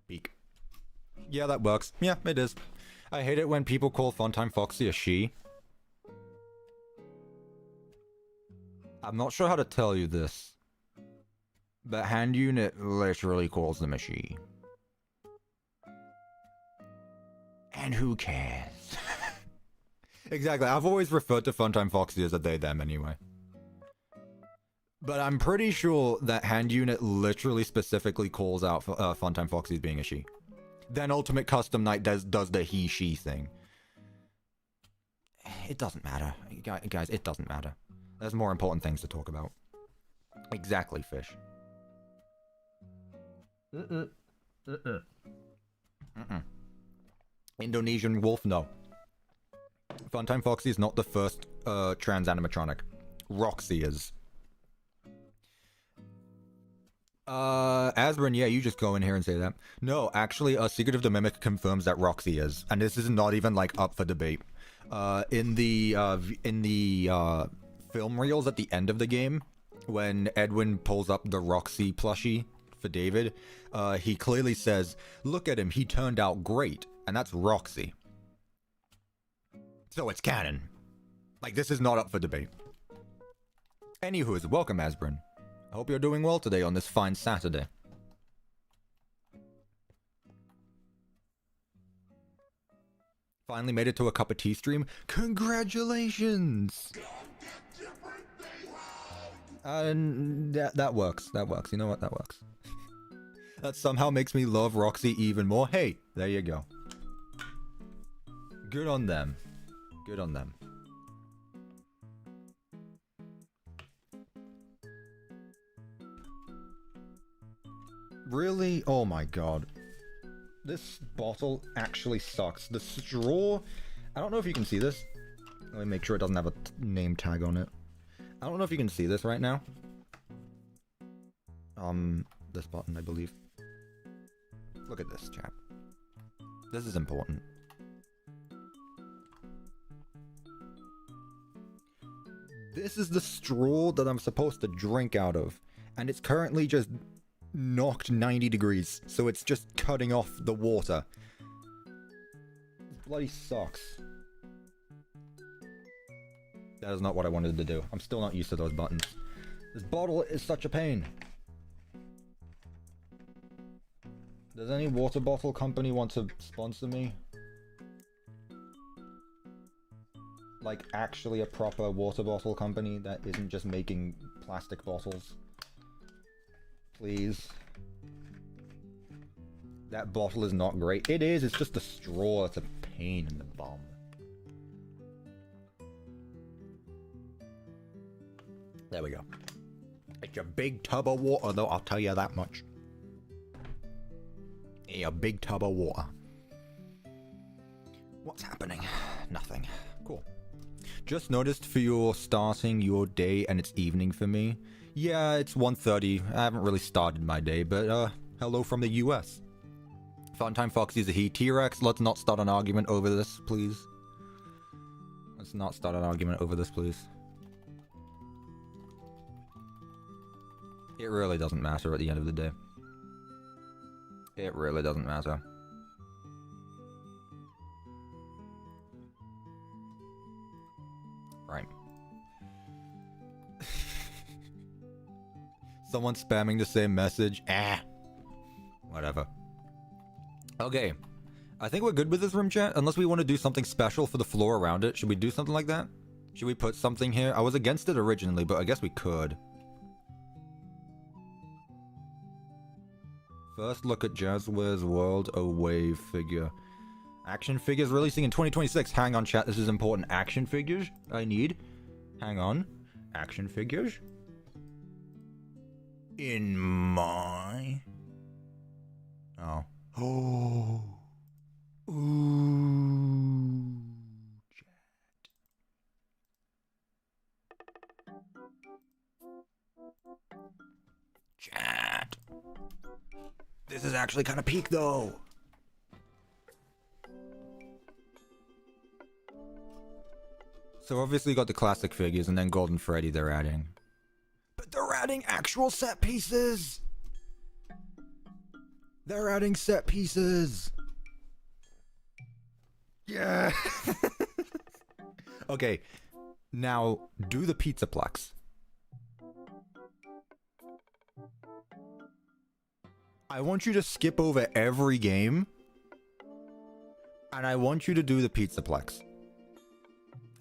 Peek. Yeah, that works. Yeah, it is. I hate it when people call Funtime Foxy a she. I'm not sure how to tell you this, but Hand Unit literally calls them a she. And who cares? Exactly, I've always referred to Funtime Foxy as a they them anyway. But I'm pretty sure that Hand Unit literally specifically calls out Funtime Foxy as being a she. Then Ultimate Custom Night does the he-she thing. It doesn't matter. Guys, it doesn't matter. There's more important things to talk about. Exactly, fish. Indonesian wolf, no. Funtime Foxy is not the first trans animatronic. Roxy is. Asbrin, yeah, you just go in here and say that. No, actually, Secret of the Mimic confirms that Roxy is. And this is not even, like, up for debate. In the film reels at the end of the game, when Edwin pulls up the Roxy plushie for David, he clearly says, look at him, he turned out great. And that's Roxy. So it's canon. Like, this is not up for debate. Anywho, welcome, Asbrin. I hope you're doing well today on this fine Saturday. Finally made it to a cup of tea stream. Congratulations! That works. That works. You know what? That works. That somehow makes me love Roxy even more. Hey, there you go. Good on them. Good on them. Really? Oh my god. This bottle actually sucks. The straw... I don't know if you can see this. Let me make sure it doesn't have a name tag on it. I don't know if you can see this right now. This button, I believe. Look at this, chap. This is important. This is the straw that I'm supposed to drink out of. And it's currently just knocked 90 degrees. So it's just cutting off the water. This bloody sucks. That is not what I wanted to do. I'm still not used to those buttons. This bottle is such a pain. Does any water bottle company want to sponsor me? Like, actually a proper water bottle company that isn't just making plastic bottles. Please. That bottle is not great. It is, it's just a straw. It's a pain in the bum. There we go. It's a big tub of water, though, I'll tell you that much. A big tub of water. What's happening? Nothing. Cool. Just noticed for your starting your day and it's evening for me. Yeah, it's 1:30. I haven't really started my day, but hello from the US. Funtime Foxy's a he. T-Rex, let's not start an argument over this, please. Let's not start an argument over this, please. It really doesn't matter at the end of the day. It really doesn't matter. Right. Someone spamming the same message. Whatever. Okay. I think we're good with this room, chat. Unless we want to do something special for the floor around it. Should we do something like that? Should we put something here? I was against it originally, but I guess we could. First look at Jazzware's World a Wave figure. Action figures releasing in 2026. Hang on, chat. This is important. Action figures I need. Hang on. Action figures. In my... Oh. Oh. Ooh. Chat. This is actually kind of peak, though. So obviously you got the classic figures and then Golden Freddy they're adding. But they're adding actual set pieces! They're adding set pieces! Yeah! Okay, now do the Pizzaplex. I want you to skip over every game. And I want you to do the Pizzaplex.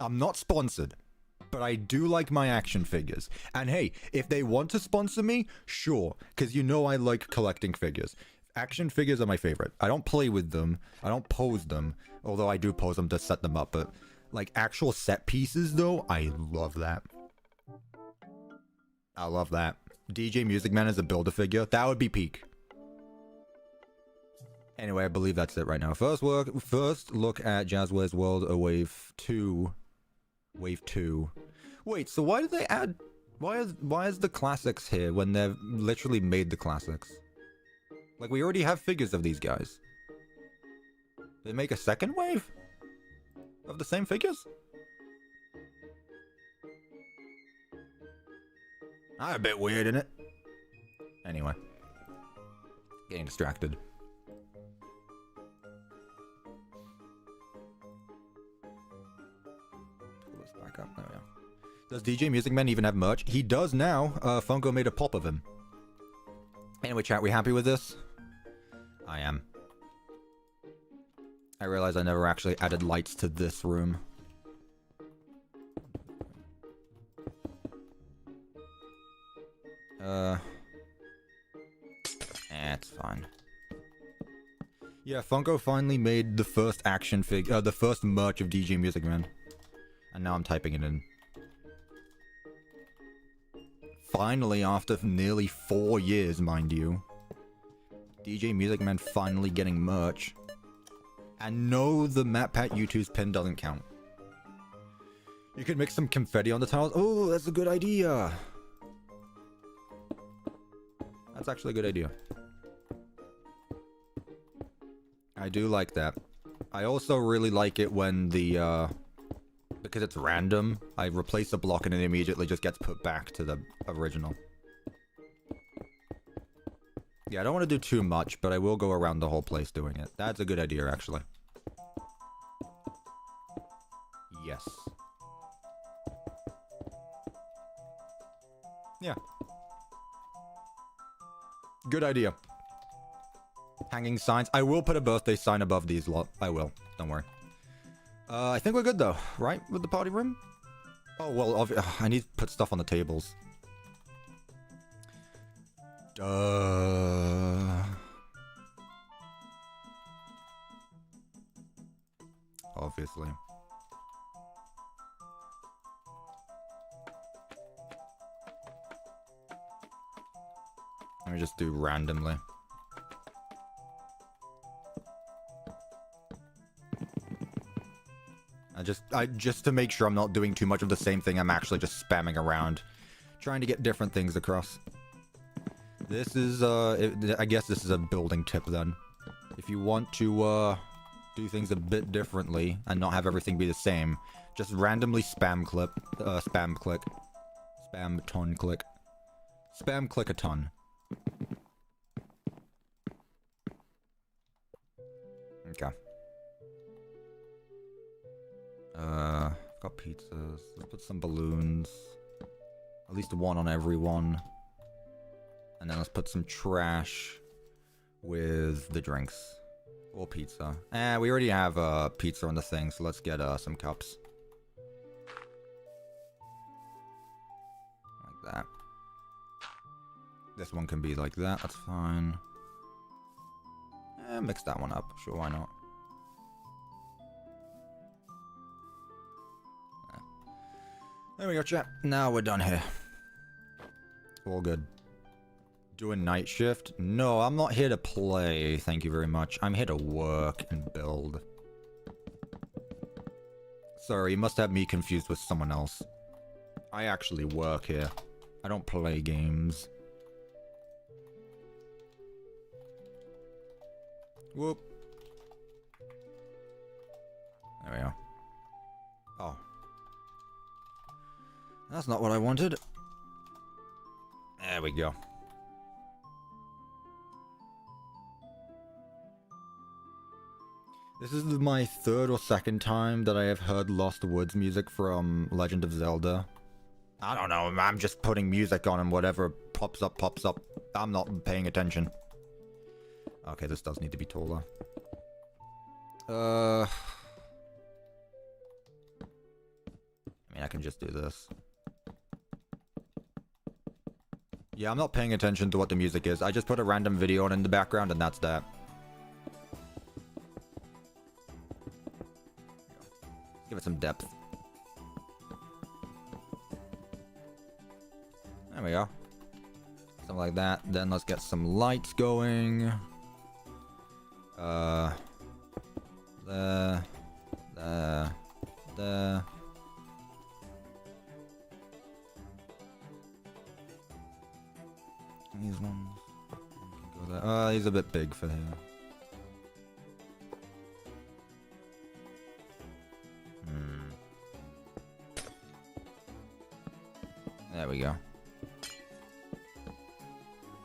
I'm not sponsored, but I do like my action figures. And hey, if they want to sponsor me, sure, because you know I like collecting figures. Action figures are my favorite. I don't play with them. I don't pose them, although I do pose them to set them up. But like actual set pieces, though, I love that. I love that. DJ Music Man as a Build-A-Figure, that would be peak. Anyway, I believe that's it right now. First look at Jazzware's World a Wave 2. Wave 2. Wait, so why did they add... Why is the classics here when they've literally made the classics? Like, we already have figures of these guys. They make a second wave? Of the same figures? That's a bit weird, isn't it? Anyway. Getting distracted. Up. There we go. Does DJ Music Man even have merch? He does now. Funko made a pop of him. Anyway, chat, we happy with this? I am. I realize I never actually added lights to this room. It's fine. Yeah, Funko finally made the first action figure, the first merch of DJ Music Man. And now I'm typing it in. Finally, after nearly 4 years, mind you. DJ Music Man finally getting merch. And no, the MatPat U2's pin doesn't count. You could mix some confetti on the tiles. Oh, that's a good idea. That's actually a good idea. I do like that. I also really like it when the, because it's random, I replace a block and it immediately just gets put back to the original. Yeah, I don't want to do too much, but I will go around the whole place doing it. That's a good idea, actually. Yes. Yeah. Good idea. Hanging signs. I will put a birthday sign above these lot. I will. Don't worry. I think we're good though, right? With the party room? Oh, well, I need to put stuff on the tables. Duh. Obviously. Let me just do randomly. just to make sure I'm not doing too much of the same thing, I'm actually just spamming around, trying to get different things across. This is, I guess this is a building tip then. If you want to, do things a bit differently and not have everything be the same, just randomly spam click. Spam click a ton. Okay. I've got pizzas. Let's put some balloons. At least one on every one. And then let's put some trash with the drinks. Or pizza. We already have pizza on the thing, so let's get some cups. Like that. This one can be like that, that's fine. Mix that one up, sure, why not? There we go, chat. Now we're done here. All good. Doing night shift? No, I'm not here to play, thank you very much. I'm here to work and build. Sorry, you must have me confused with someone else. I actually work here. I don't play games. Whoop. There we go. Oh. That's not what I wanted. There we go. This is my third or second time that I have heard Lost Woods music from Legend of Zelda. I don't know, I'm just putting music on and whatever pops up, pops up. I'm not paying attention. Okay, this does need to be taller. I mean, I can just do this. Yeah, I'm not paying attention to what the music is. I just put a random video on in the background and that's that. Give it some depth. There we go. Something like that. Then let's get some lights going. There. These ones. Can go there. These are a bit big for here. There we go.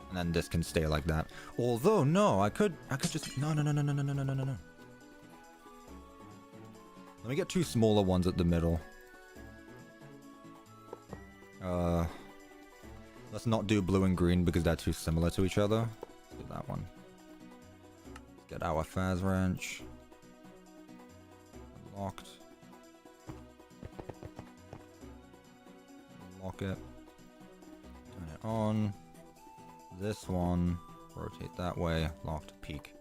And then this can stay like that. Although, no, I could just... No. Let me get two smaller ones at the middle. Let's not do blue and green because they're too similar to each other. Let's do that one. Let's get our Faz wrench. Locked. Lock it. Turn it on. This one. Rotate that way. Locked. Peak.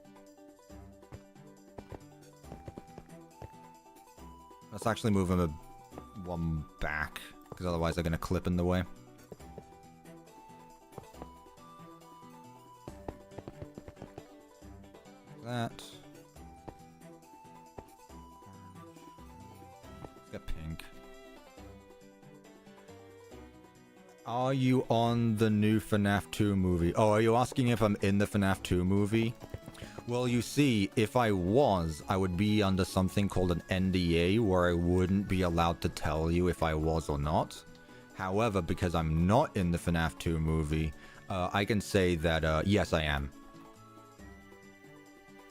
Let's actually move them one back, because otherwise they're going to clip in the way. That. Let's get pink. Are you on the new FNAF 2 movie? Oh, are you asking if I'm in the FNAF 2 movie? Well, you see, if I was, I would be under something called an NDA, where I wouldn't be allowed to tell you if I was or not. However, because I'm not in the FNAF 2 movie, I can say that, yes, I am.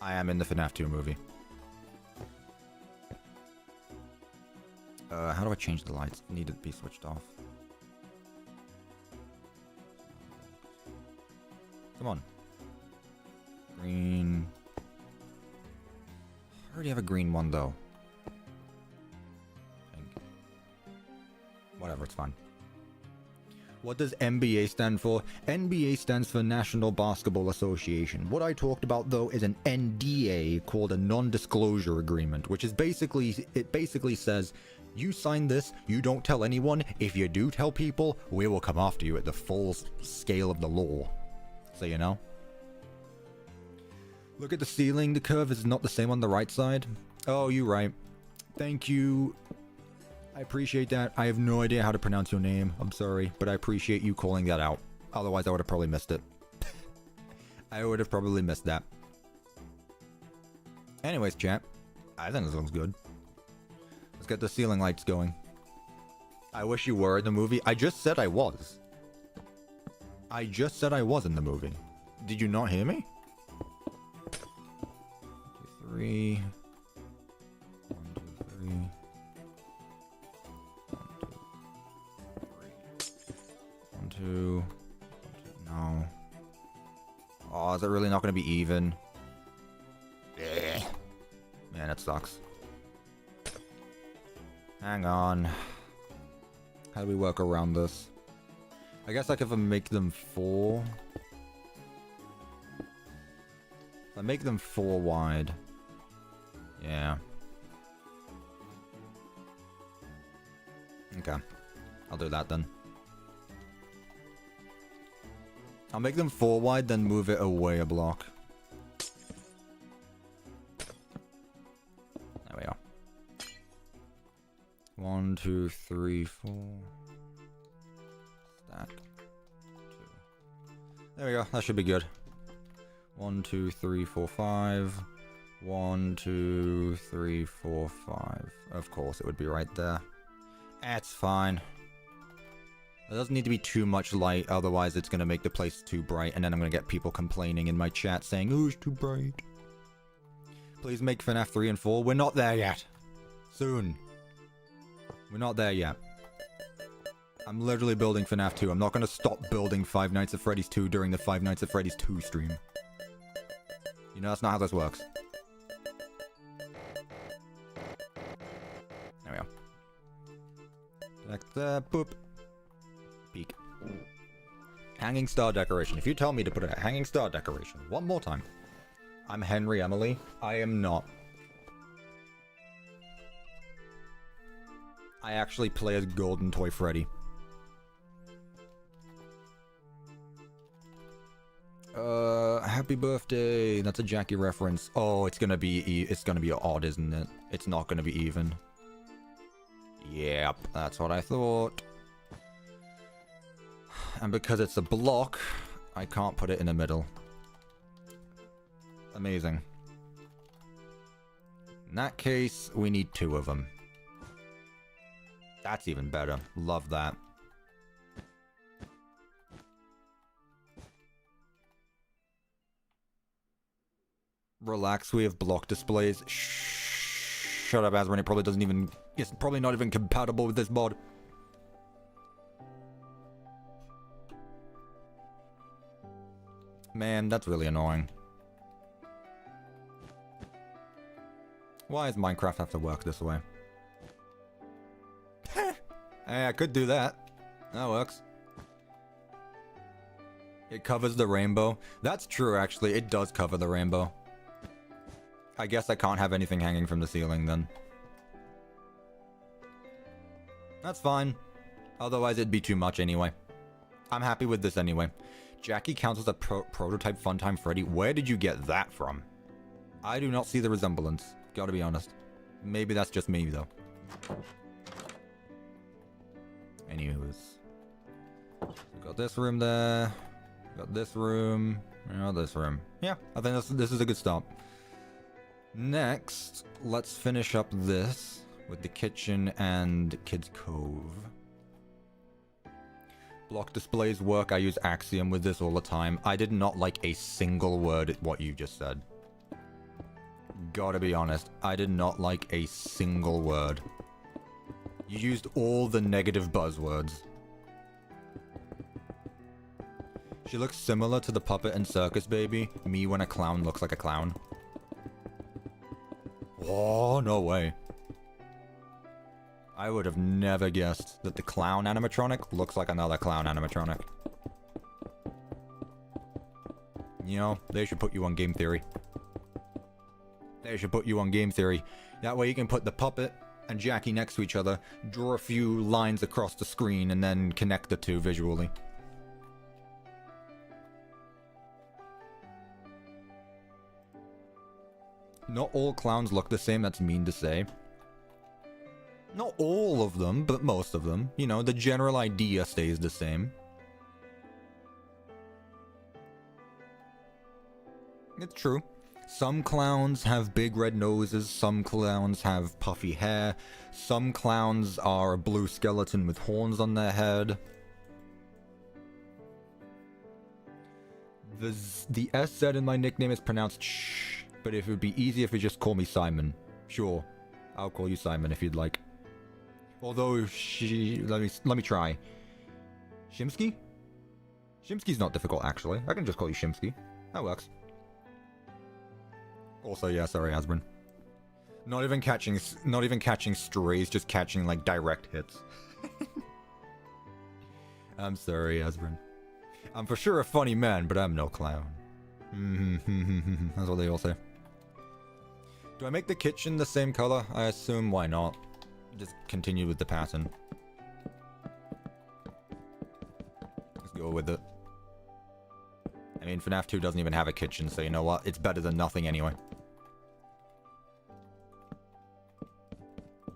I am in the FNAF 2 movie. How do I change the lights? Need to be switched off. Come on. Green. I already have a green one, though. Pink. Whatever, it's fine. What does NBA stand for? NBA stands for National Basketball Association. What I talked about, though, is an NDA called a non-disclosure agreement, which is basically, it basically says, you sign this, you don't tell anyone. If you do tell people, we will come after you at the full scale of the law. So you know. Look at the ceiling. The curve is not the same on the right side. Oh, you're right. Thank you. I appreciate that. I have no idea how to pronounce your name. I'm sorry, but I appreciate you calling that out. Otherwise, I would have probably missed it. I would have probably missed that. Anyways, chat. I think this looks good. Let's get the ceiling lights going. I wish you were in the movie. I just said I was. I just said I was in the movie. Did you not hear me? 1, 2, 3. 1, 2, 3. 1, 2. No. Oh, is it really not going to be even? Man, that sucks. Hang on. How do we work around this? I guess I could make them 4. If I make them 4 wide. Yeah. Okay. I'll do that then. I'll make them 4 wide, then move it away a block. There we are. 1, 2, 3, 4. Stack. 2. There we go. That should be good. 1, 2, 3, 4, 5. 1, 2, 3, 4, 5. Of course, it would be right there. That's fine. It doesn't need to be too much light, otherwise it's going to make the place too bright, and then I'm going to get people complaining in my chat saying, oh, it's too bright. Please make FNAF 3 and 4. We're not there yet. Soon. We're not there yet. I'm literally building FNAF 2. I'm not going to stop building Five Nights at Freddy's 2 during the Five Nights at Freddy's 2 stream. You know, that's not how this works. There we go. Like that, boop. Peek. Hanging star decoration. If you tell me to put a hanging star decoration one more time, I'm Henry Emily. I am not. I actually play as Golden Toy Freddy. Happy birthday. That's a Jackie reference. Oh, it's gonna be odd, isn't it? It's not gonna be even. Yep, that's what I thought. And because it's a block, I can't put it in the middle. Amazing. In that case, we need 2 of them. That's even better. Love that. Relax, we have block displays. Shut up, Azrin. It probably doesn't even... It's probably not even compatible with this mod. Man, that's really annoying. Why does Minecraft have to work this way? Hey, I could do that. That works. It covers the rainbow. That's true, actually. It does cover the rainbow. I guess I can't have anything hanging from the ceiling, then. That's fine. Otherwise, it'd be too much anyway. I'm happy with this anyway. Jackie counts as a prototype Funtime Freddy. Where did you get that from? I do not see the resemblance. Gotta be honest. Maybe that's just me, though. Anywho's. Got this room there. Got this room. This room. Yeah, I think this is a good start. Next, let's finish up this with the kitchen and Kids Cove. Block displays work. I use Axiom with this all the time. I did not like a single word at what you just said. Gotta be honest. I did not like a single word. You used all the negative buzzwords. She looks similar to the puppet in Circus Baby. Me when a clown looks like a clown. Oh, no way. I would have never guessed that the clown animatronic looks like another clown animatronic. You know, they should put you on Game Theory. They should put you on Game Theory. That way you can put the puppet and Jackie next to each other, draw a few lines across the screen, and then connect the two visually. Not all clowns look the same, that's mean to say. Not all of them, but most of them. You know, the general idea stays the same. It's true. Some clowns have big red noses, some clowns have puffy hair, some clowns are a blue skeleton with horns on their head. The S said in my nickname is pronounced shh, but if it would be easy if you just call me Simon. Sure, I'll call you Simon if you'd like. Although, let me try. Shimsky? Shimsky's not difficult, actually. I can just call you Shimsky. That works. Also, yeah, sorry, Asbrin. Not even catching strays, just catching, like, direct hits. I'm sorry, Asbrin. I'm for sure a funny man, but I'm no clown. That's what they all say. Do I make the kitchen the same color? I assume why not. Just continue with the pattern. Let's go with it. I mean, FNAF 2 doesn't even have a kitchen, so you know what? It's better than nothing anyway.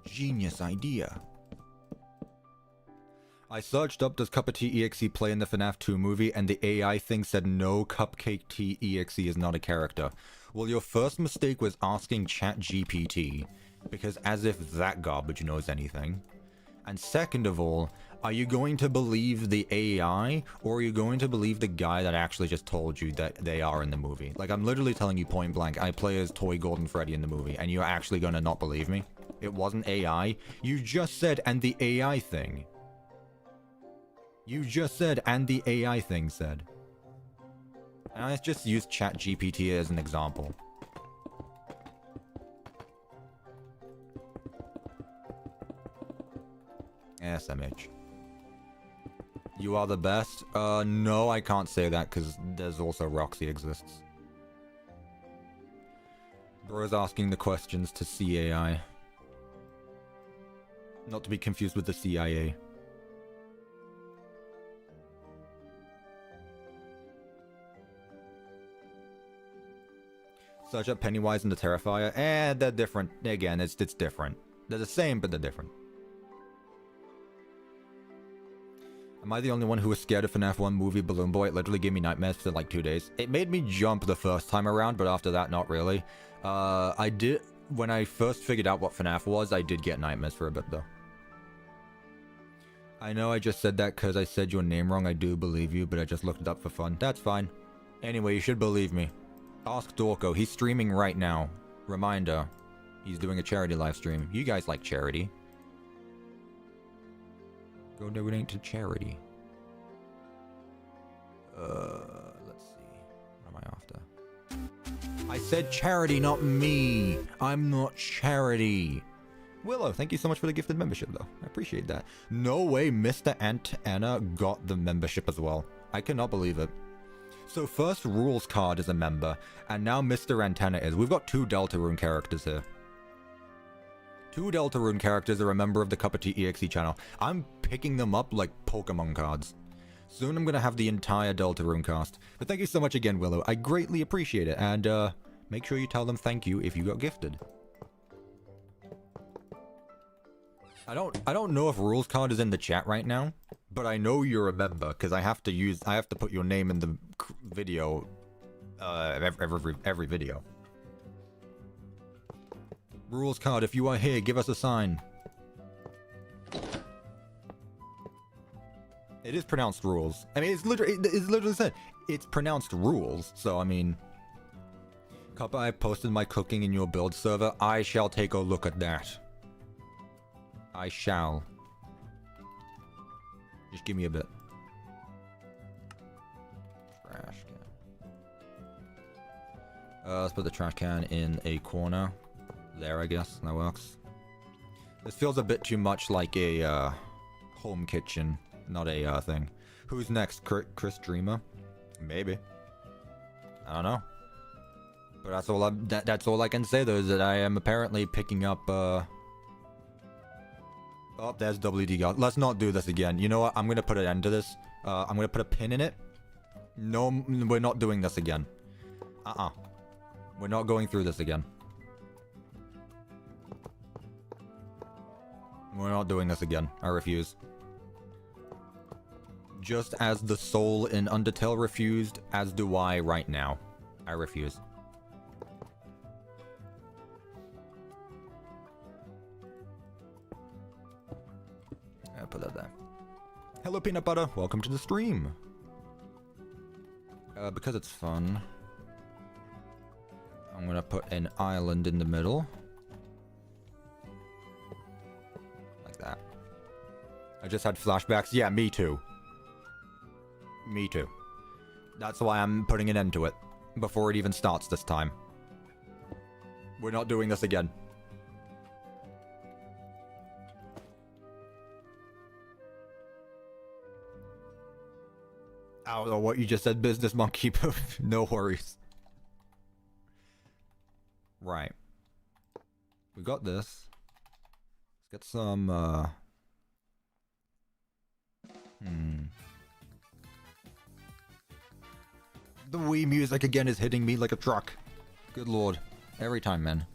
Genius idea. I searched up does CuppaTeaExe play in the FNAF 2 movie, and the AI thing said no, CupcakeTeaExe is not a character. Well, your first mistake was asking ChatGPT, because as if that garbage knows anything. And second of all, are you going to believe the AI, or are you going to believe the guy that actually just told you that they are in the movie? Like, I'm literally telling you point blank, I play as Toy Golden Freddy in the movie, and you're actually gonna not believe me? It wasn't AI? You just said, and the AI thing. You just said, and the AI thing said. And I just used ChatGPT as an example. SMH. You are the best? No, I can't say that because there's also Roxy exists. Bro's asking the questions to CAI. Not to be confused with the CIA. Search up Pennywise and the Terrifier. They're different. Again, it's different. They're the same, but they're different. Am I the only one who was scared of FNAF 1 movie Balloon Boy? It literally gave me nightmares for like 2 days. It made me jump the first time around, but after that, not really. I did... When I first figured out what FNAF was, I did get nightmares for a bit, though. I know I just said that because I said your name wrong. I do believe you, but I just looked it up for fun. That's fine. Anyway, you should believe me. Ask Dorko. He's streaming right now. Reminder. He's doing a charity live stream. You guys like charity. Go donate to charity. Let's see. What am I after? I said charity, not me. I'm not charity. Willow, thank you so much for the gifted membership, though. I appreciate that. No way Mr. Antenna got the membership as well. I cannot believe it. So first Rules Card is a member, and now Mr. Antenna is. We've got 2 Deltarune characters here. 2 Deltarune characters are a member of the CuppaTeaExe channel. I'm picking them up like Pokemon cards. Soon I'm going to have the entire Deltarune cast. But thank you so much again, Willow. I greatly appreciate it, and make sure you tell them thank you if you got gifted. I don't know if Rules Card is in the chat right now, but I know you're a member because I have to put your name in the video every video. Rules Card, if you are here, give us a sign. It is pronounced rules. I mean, it's literally said it's pronounced rules. So I mean, Cuppa, I posted my cooking in your build server. I shall take a look at that. I shall. Just give me a bit. Trash can. Let's put the trash can in a corner. There, I guess. That works. This feels a bit too much like a home kitchen, not a thing. Who's next? Chris Dreamer? Maybe. I don't know. But that's all I can say though, is that I am apparently picking up Oh, there's WD God. Let's not do this again. You know what? I'm going to put an end to this. I'm going to put a pin in it. No, we're not doing this again. We're not going through this again. We're not doing this again. I refuse. Just as the soul in Undertale refused, as do I right now. I refuse. I'll put that there. Hello, Peanut Butter. Welcome to the stream. Because it's fun, I'm gonna put an island in the middle. Like that. I just had flashbacks. Yeah, me too. Me too. That's why I'm putting an end to it. Before it even starts this time. We're not doing this again. I don't know what you just said, Business Monkey, but no worries. Right. We got this. Let's get some, The Wii music again is hitting me like a truck. Good lord. Every time, man.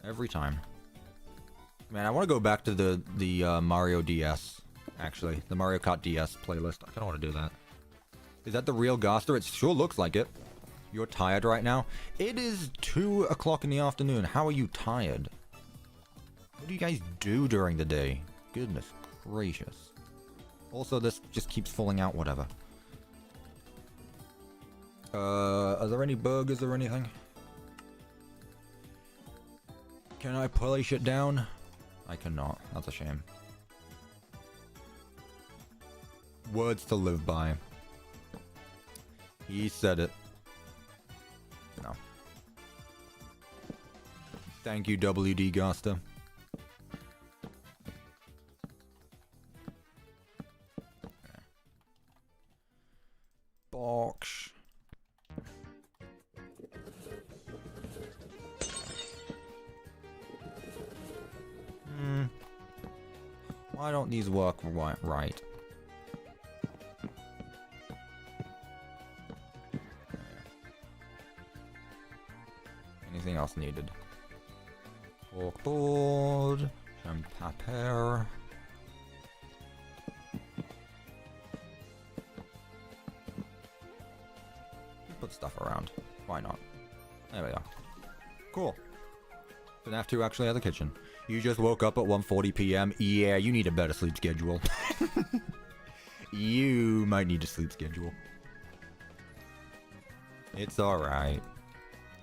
Every time. Man, I want to go back to the Mario DS, actually. The Mario Kart DS playlist. I kind of want to do that. Is that the real Gaster? It sure looks like it. You're tired right now? It is 2 o'clock in the afternoon. How are you tired? What do you guys do during the day? Goodness gracious. Also, this just keeps falling out, whatever. Are there any burgers or anything? Can I polish it down? I cannot. That's a shame. Words to live by. He said it. No. Thank you, WD Gaster. Okay. Box. Why don't these work right? Anything else needed? Corkboard, some paper. Put stuff around. Why not? There we go. Cool. FNAF 2 actually has a kitchen. You just woke up at 1:40 p.m. Yeah, you need a better sleep schedule. You might need a sleep schedule. It's alright.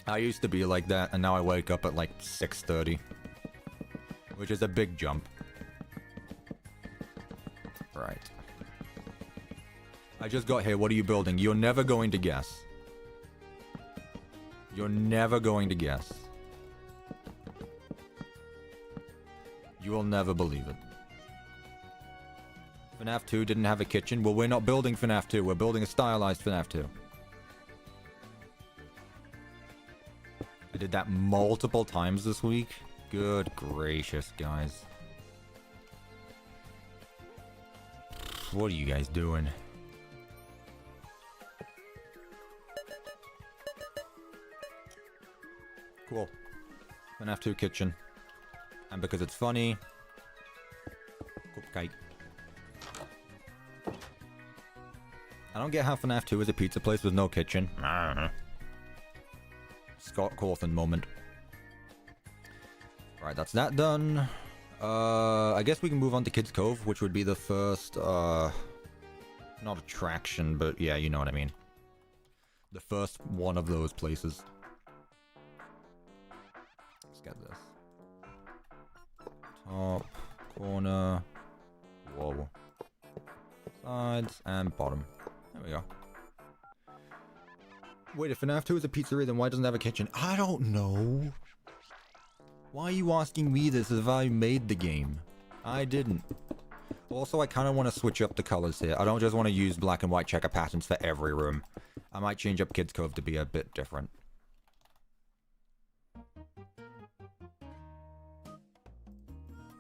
I used to be like that, and now I wake up at like 6:30. Which is a big jump. Right. I just got here. What are you building? You're never going to guess. You're never going to guess. You will never believe it. FNAF 2 didn't have a kitchen. Well, we're not building FNAF 2. We're building a stylized FNAF 2. I did that multiple times this week. Good gracious, guys. What are you guys doing? Cool. FNAF 2 kitchen. And because it's funny... Cupcake. I don't get how FNAF 2 is a pizza place with no kitchen. Scott Cawthon moment. Right, that's that done. I guess we can move on to Kids Cove, which would be the first, not attraction, but yeah, you know what I mean. The first one of those places. Let's get this. Top, corner, whoa. Sides, and bottom. There we go. Wait, if FNAF 2 is a pizzeria, then why doesn't it have a kitchen? I don't know. Why are you asking me this if I made the game? I didn't. Also, I kind of want to switch up the colors here. I don't just want to use black and white checker patterns for every room. I might change up Kids Cove to be a bit different.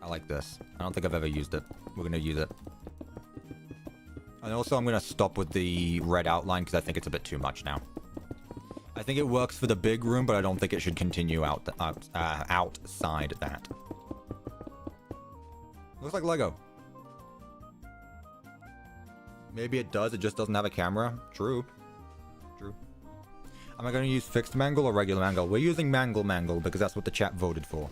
I like this. I don't think I've ever used it. We're going to use it. And also, I'm going to stop with the red outline because I think it's a bit too much now. I think it works for the big room, but I don't think it should continue outside that. Looks like Lego. Maybe it does, it just doesn't have a camera. True. True. Am I going to use fixed mangle or regular mangle? We're using mangle because that's what the chat voted for.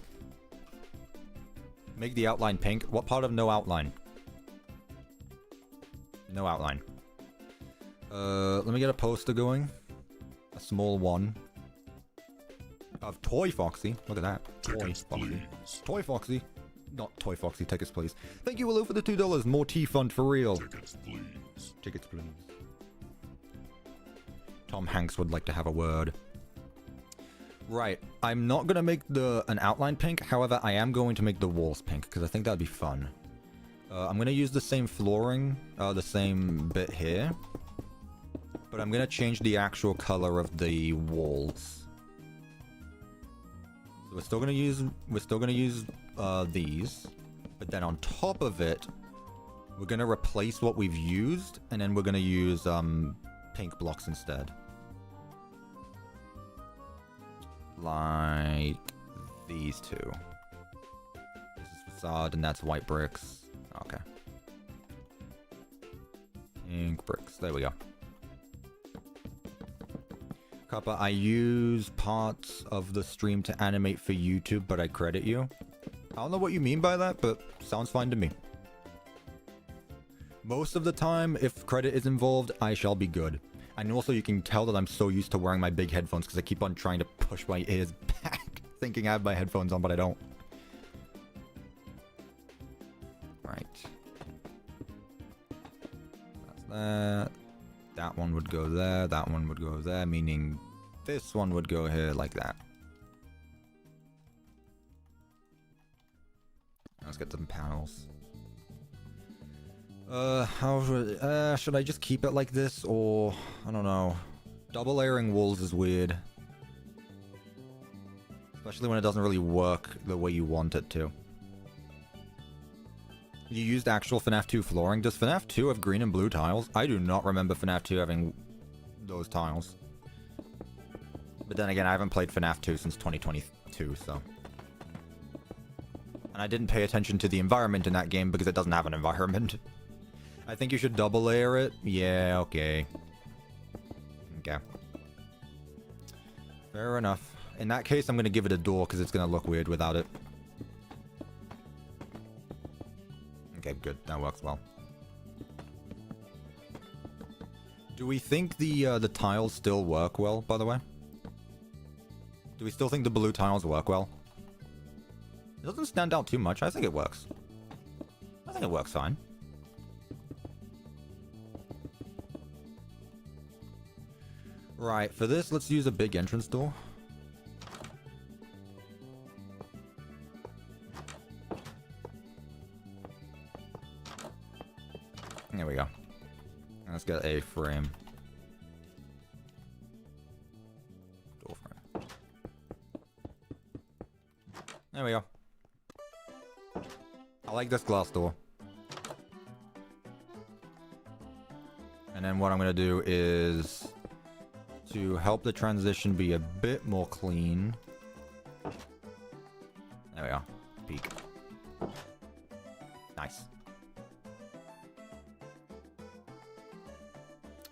Make the outline pink. What part of no outline? No outline. Let me get a poster going. A small one. Of Toy Foxy. Look at that. Tickets, Foxy. please. Toy Foxy. Not Toy Foxy. Tickets, please. Thank you, Willow, for the $2. More T-Fund for real. Tickets, please. Tickets, please. Tom Hanks would like to have a word. Right. I'm not going to make an outline pink. However, I am going to make the walls pink because I think that'd be fun. I'm going to use the same flooring, the same bit here. But I'm going to change the actual color of the walls. So we're still going to use these. But then on top of it, we're going to replace what we've used, and then we're going to use pink blocks instead. Like these two. This is facade, and that's white bricks. Okay. Pink bricks. There we go. Cuppa, I use parts of the stream to animate for YouTube, but I credit you. I don't know what you mean by that, but sounds fine to me. Most of the time, if credit is involved, I shall be good. And also, you can tell that I'm so used to wearing my big headphones because I keep on trying to push my ears back, thinking I have my headphones on, but I don't. Right. That's that. That one would go there. That one would go there, meaning this one would go here like that. Let's get some panels. Should I just keep it like this, or I don't know. Double layering walls is weird. Especially when it doesn't really work the way you want it to. You used actual FNAF 2 flooring. Does FNAF 2 have green and blue tiles? I do not remember FNAF 2 having those tiles. But then again, I haven't played FNAF 2 since 2022, so. And I didn't pay attention to the environment in that game because it doesn't have an environment. I think you should double layer it. Yeah, okay. Okay. Fair enough. In that case, I'm going to give it a door because it's going to look weird without it. Okay, good. That works well. Do we think the tiles still work well, by the way? Do we still think the blue tiles work well? It doesn't stand out too much. I think it works. I think it works fine. Right, for this, let's use a big entrance door. There we go. Let's get a frame. Door frame. There we go. I like this glass door. And then what I'm going to do is to help the transition be a bit more clean. There we go. Peek. Nice.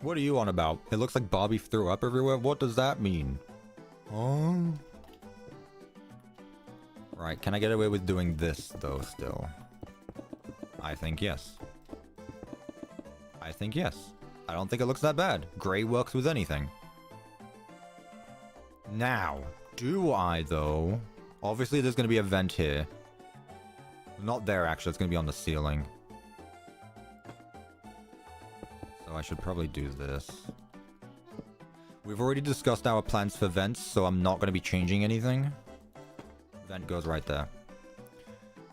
What are you on about? It looks like Bobby threw up everywhere. What does that mean? Oh. Right, can I get away with doing this, though, still? I think yes. I think yes. I don't think it looks that bad. Gray works with anything. Now, do I, though? Obviously, there's going to be a vent here. Not there, actually. It's going to be on the ceiling. So I should probably do this. We've already discussed our plans for vents, so I'm not going to be changing anything. Vent goes right there.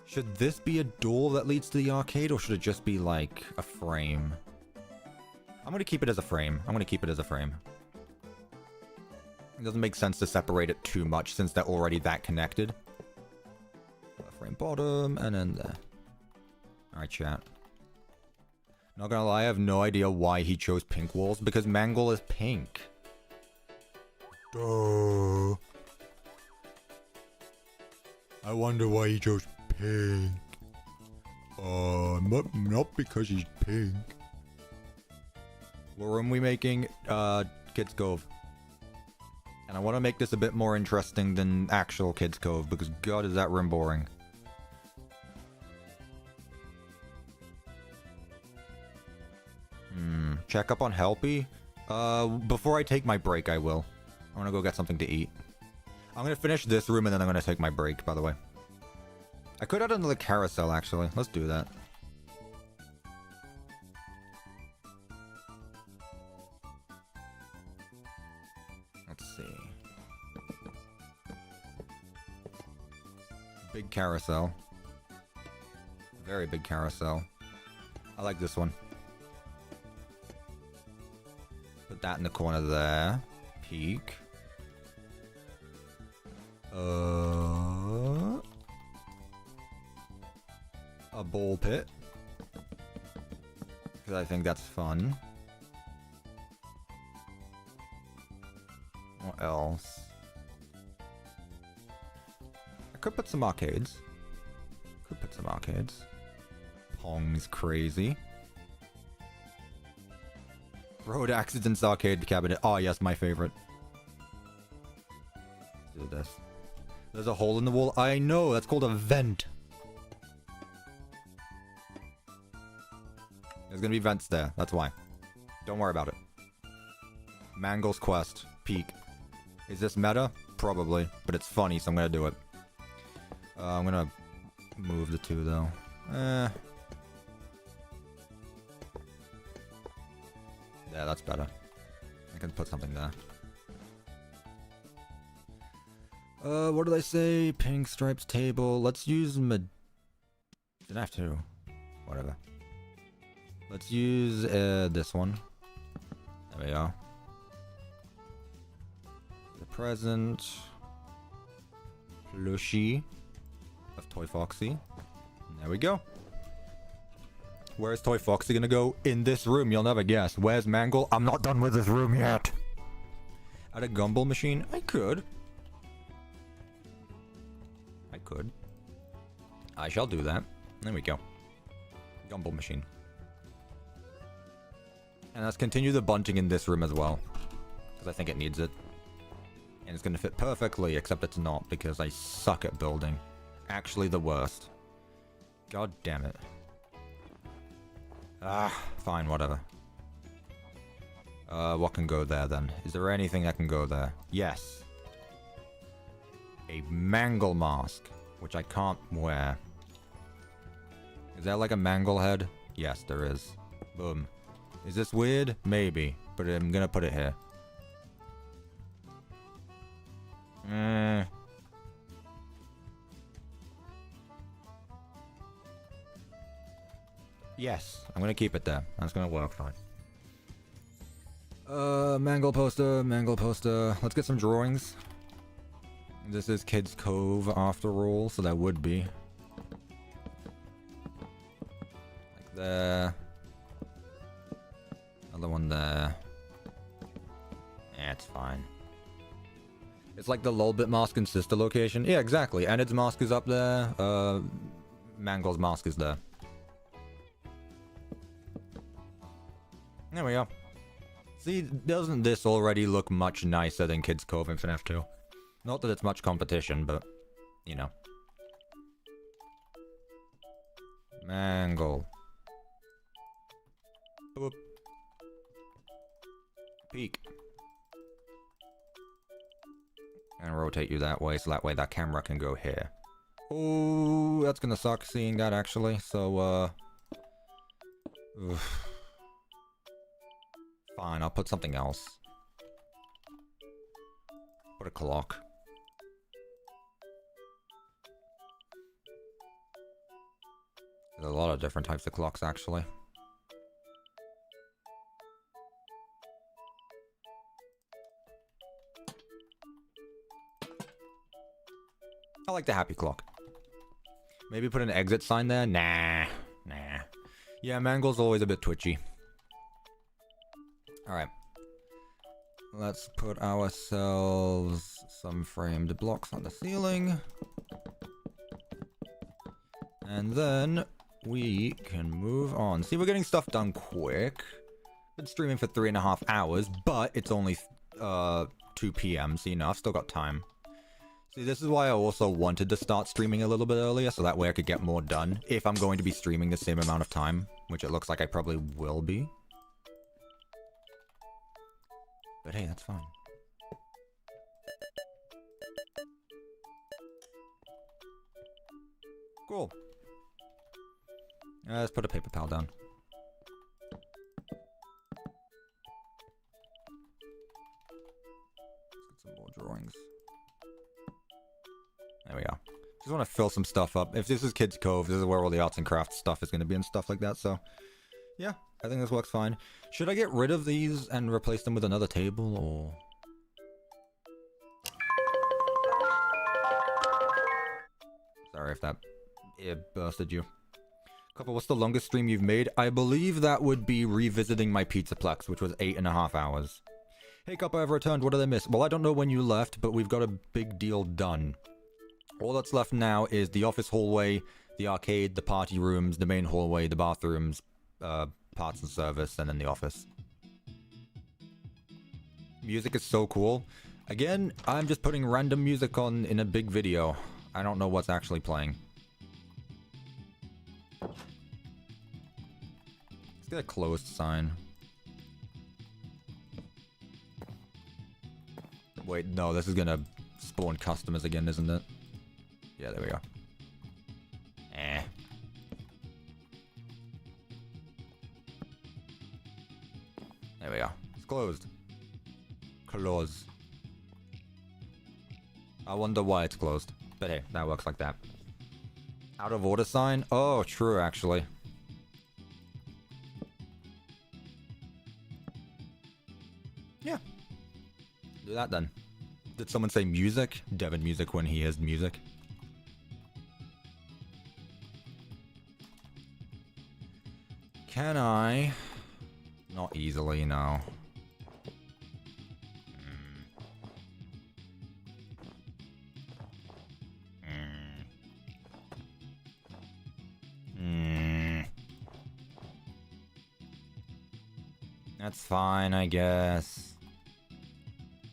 Should this be a door that leads to the arcade, or should it just be, like, a frame? I'm going to keep it as a frame. I'm going to keep it as a frame. It doesn't make sense to separate it too much since they're already that connected. Frame bottom, and then there. Alright, chat. Not gonna lie, I have no idea why he chose pink walls, because Mangle is pink. Duh. I wonder why he chose pink. Not because she's pink. What room we making? Kids Cove. And I want to make this a bit more interesting than actual Kids Cove, because god is that room boring. Check up on Helpy? Before I take my break, I will. I want to go get something to eat. I'm going to finish this room and then I'm going to take my break, by the way. I could add another carousel, actually. Let's do that. Let's see. Big carousel. Very big carousel. I like this one. Put that in the corner there. Peak. A ball pit. Because I think that's fun. What else? I could put some arcades. Pong's crazy. Road Accidents Arcade Cabinet. Oh yes, my favorite. Let's do this. There's a hole in the wall. I know, that's called a vent. There's gonna be vents there, that's why. Don't worry about it. Mangle's Quest. Peak. Is this meta? Probably. But it's funny, so I'm gonna do it. I'm gonna move the two, though. Yeah, that's better. I can put something there. What did I say? Pink stripes table. Let's use Didn't I have to? Whatever. Let's use this one. There we are. The present plushie of Toy Foxy. There we go. Where's Toy Foxy gonna go? In this room, you'll never guess. Where's Mangle? I'm not done with this room yet. At a gumball machine? I could. I shall do that. There we go. Gumball machine. And let's continue the bunting in this room as well. Because I think it needs it. And it's gonna fit perfectly, except it's not, because I suck at building. Actually the worst. God damn it. Fine, whatever. What can go there then? Is there anything that can go there? Yes. A mangle mask, which I can't wear. Is that like a mangle head? Yes, there is. Boom. Is this weird? Maybe, but I'm gonna put it here. Yes, I'm gonna keep it there. That's gonna work fine. Mangle poster. Let's get some drawings. This is Kids Cove after all, so that would be. Like there. Another one there. Yeah, it's fine. It's like the Lolbit mask and sister location. Yeah, exactly. Enid's mask is up there. Mangle's mask is there. There we go. See, doesn't this already look much nicer than Kids Cove in FNAF 2? Not that it's much competition, but, you know. Mangle. Boop. Peek. And rotate you that way, so that way that camera can go here. Oh, that's gonna suck seeing that, actually. So, oof. Fine, I'll put something else. Put a clock. There's a lot of different types of clocks, actually. I like the happy clock. Maybe put an exit sign there? Nah. Yeah, Mangle's always a bit twitchy. Alright. Let's put ourselves some framed blocks on the ceiling. And then we can move on. See, we're getting stuff done quick. Been streaming for 3.5 hours, but it's only 2 p.m. So, you know, I've still got time. See, this is why I also wanted to start streaming a little bit earlier, so that way I could get more done. If I'm going to be streaming the same amount of time, which it looks like I probably will be. But hey, that's fine. Cool. Let's put a paper pal down. Let's get some more drawings. There we go. Just want to fill some stuff up. If this is Kids Cove, this is where all the arts and crafts stuff is going to be and stuff like that, so... Yeah, I think this works fine. Should I get rid of these and replace them with another table, or...? Sorry if that... It bursted you. Cuppa, what's the longest stream you've made? I believe that would be revisiting my Pizzaplex, which was 8.5 hours. Hey Cuppa, I've returned. What did I miss? Well, I don't know when you left, but we've got a big deal done. All that's left now is the office hallway, the arcade, the party rooms, the main hallway, the bathrooms, parts and service, and then the office. Music is so cool. Again, I'm just putting random music on in a big video. I don't know what's actually playing. Let's get a closed sign. Wait, no, this is gonna spawn customers again, isn't it? Yeah, there we go. There we go. It's closed. Close. I wonder why it's closed. But hey, that works like that. Out of order sign? Oh, true, actually. Yeah. Do that then. Did someone say music? Devin music when he hears music. Can I? Not easily, no. That's fine, I guess.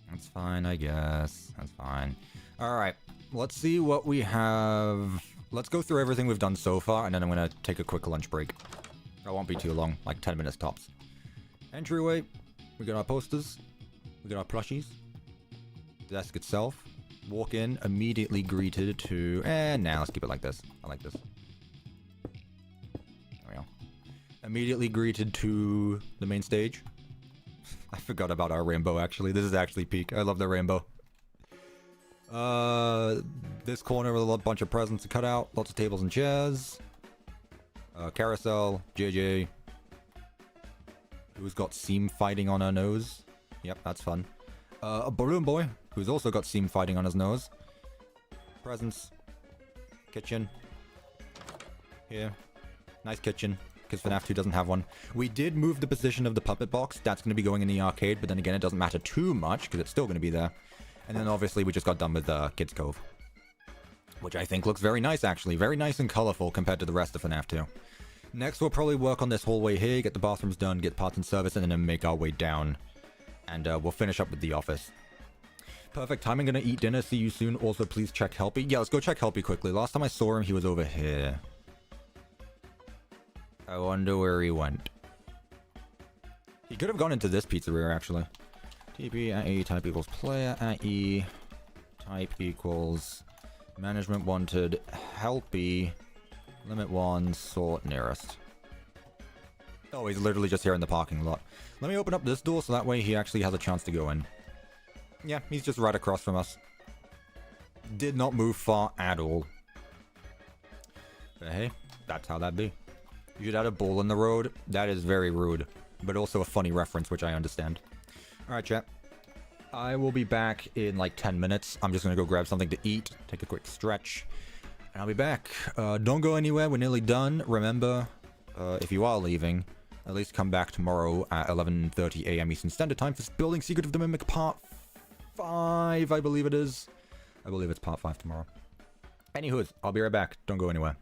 That's fine, I guess. That's fine. Alright, let's see what we have. Let's go through everything we've done so far, and then I'm gonna take a quick lunch break. That won't be too long, like 10 minutes tops. Entryway, we got our posters, we got our plushies, desk itself. Walk in, immediately greeted to... nah, let's keep it like this. I like this. There we go. Immediately greeted to the main stage. I forgot about our rainbow, actually. This is actually peak. I love the rainbow. This corner with a bunch of presents to cut out. Lots of tables and chairs. Carousel, JJ. Who's got seam fighting on her nose. Yep, that's fun. A balloon boy, who's also got seam fighting on his nose. Presents. Kitchen. Here. Nice kitchen, because FNAF 2 doesn't have one. We did move the position of the puppet box. That's going to be going in the arcade, but then again, it doesn't matter too much, because it's still going to be there. And then obviously, we just got done with Kids Cove. Which I think looks very nice, actually. Very nice and colorful compared to the rest of FNAF 2. Next, we'll probably work on this hallway here, get the bathrooms done, get parts and service, and then make our way down. And we'll finish up with the office. Perfect timing, gonna eat dinner, see you soon. Also, please check Helpy. Yeah, let's go check Helpy quickly. Last time I saw him, he was over here. I wonder where he went. He could have gone into this pizzeria, actually. TP at E, type equals player at E, type equals management wanted, Helpy, limit 1, sort nearest. Oh, he's literally just here in the parking lot. Let me open up this door so that way he actually has a chance to go in. Yeah, he's just right across from us. Did not move far at all. But hey, that's how that be. You should add a bull in the road. That is very rude. But also a funny reference, which I understand. Alright, chat. I will be back in like 10 minutes. I'm just gonna go grab something to eat, take a quick stretch, and I'll be back. Don't go anywhere, we're nearly done. Remember, if you are leaving, at least come back tomorrow at 11:30 a.m. Eastern Standard Time for Building Secret of the Mimic Part 5, I believe it is. I believe it's Part 5 tomorrow. Anywho, I'll be right back. Don't go anywhere.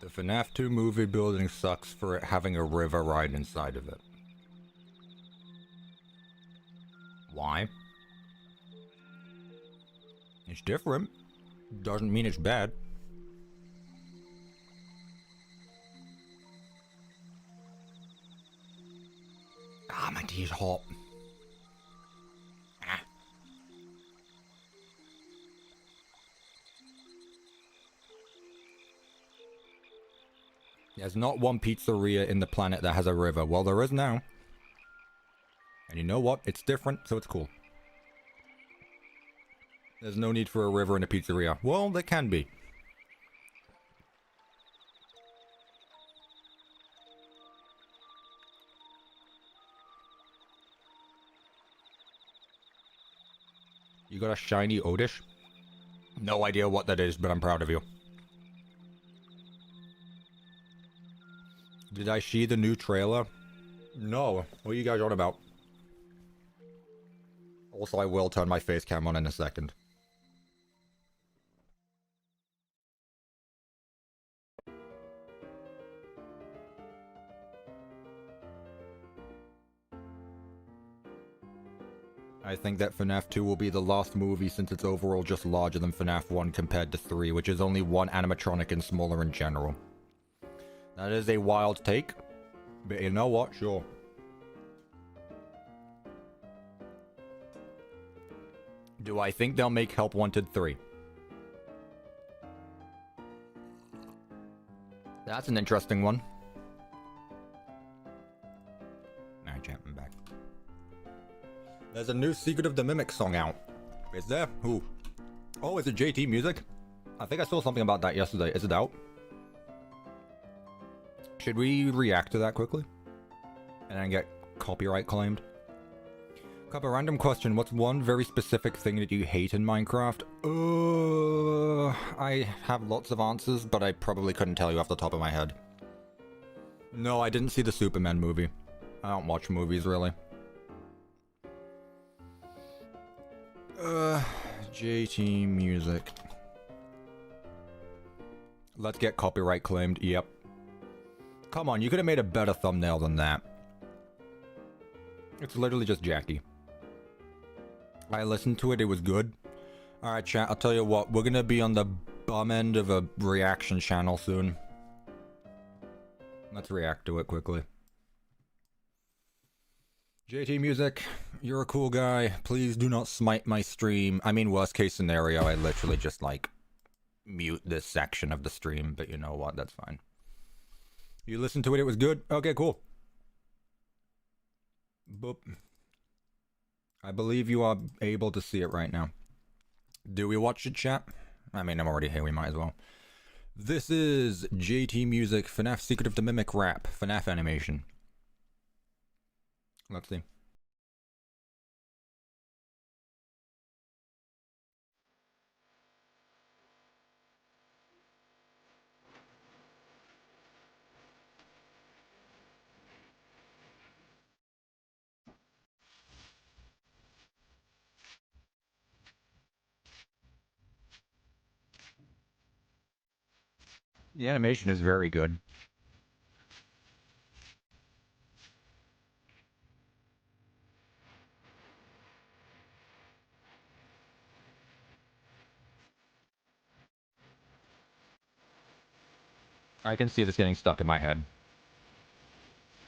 The FNAF 2 movie building sucks for it having a river right inside of it. Why? It's different. Doesn't mean it's bad. Ah, my tea is hot. Ah. There's not one pizzeria in the planet that has a river. Well, there is now. And you know what? It's different, so it's cool. There's no need for a river in a pizzeria. Well, there can be. You got a shiny Odish? No idea what that is, but I'm proud of you. Did I see the new trailer? No. What are you guys on about? Also, I will turn my face cam on in a second. I think that FNAF 2 will be the last movie since it's overall just larger than FNAF 1 compared to 3, which is only one animatronic and smaller in general. That is a wild take, but you know what? Sure. Do I think they'll make Help Wanted 3? That's an interesting one. Alright, chat, I'm back. There's a new Secret of the Mimic song out. Is there? Who? Oh, is it JTMusic? I think I saw something about that yesterday. Is it out? Should we react to that quickly? And then get copyright claimed? Cup, a random question. What's one very specific thing that you hate in Minecraft? I have lots of answers, but I probably couldn't tell you off the top of my head. No, I didn't see the Superman movie. I don't watch movies, really. JTMusic. Let's get copyright claimed. Yep. Come on, you could have made a better thumbnail than that. It's literally just Jackie. I listened to it, it was good. Alright, chat, I'll tell you what, we're gonna be on the bum end of a reaction channel soon. Let's react to it quickly. JTMusic, you're a cool guy. Please do not smite my stream. I mean, worst case scenario, I literally just, like, mute this section of the stream, but you know what, that's fine. You listened to it, it was good? Okay, cool. Boop. I believe you are able to see it right now. Do we watch it, chat? I mean, I'm already here, we might as well. This is JTMusic, FNAF Secret of the Mimic rap, FNAF animation. Let's see. The animation is very good. I can see this getting stuck in my head.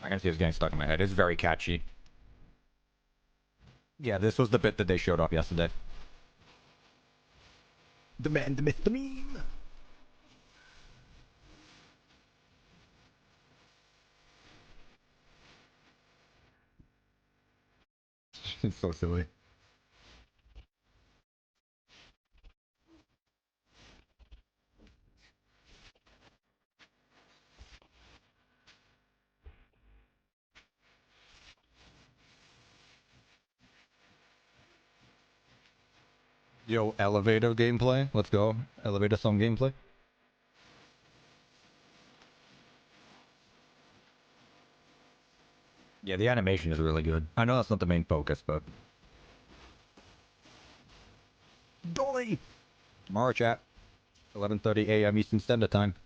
I can see this getting stuck in my head. It's very catchy. Yeah, this was the bit that they showed off yesterday. The man, the myth, the meme! It's so silly. Yo, elevator gameplay. Let's go. Elevator song gameplay. Yeah, the animation is really good. I know that's not the main focus, but... Dolly! Tomorrow, chat. 11:30 a.m. Eastern Standard Time.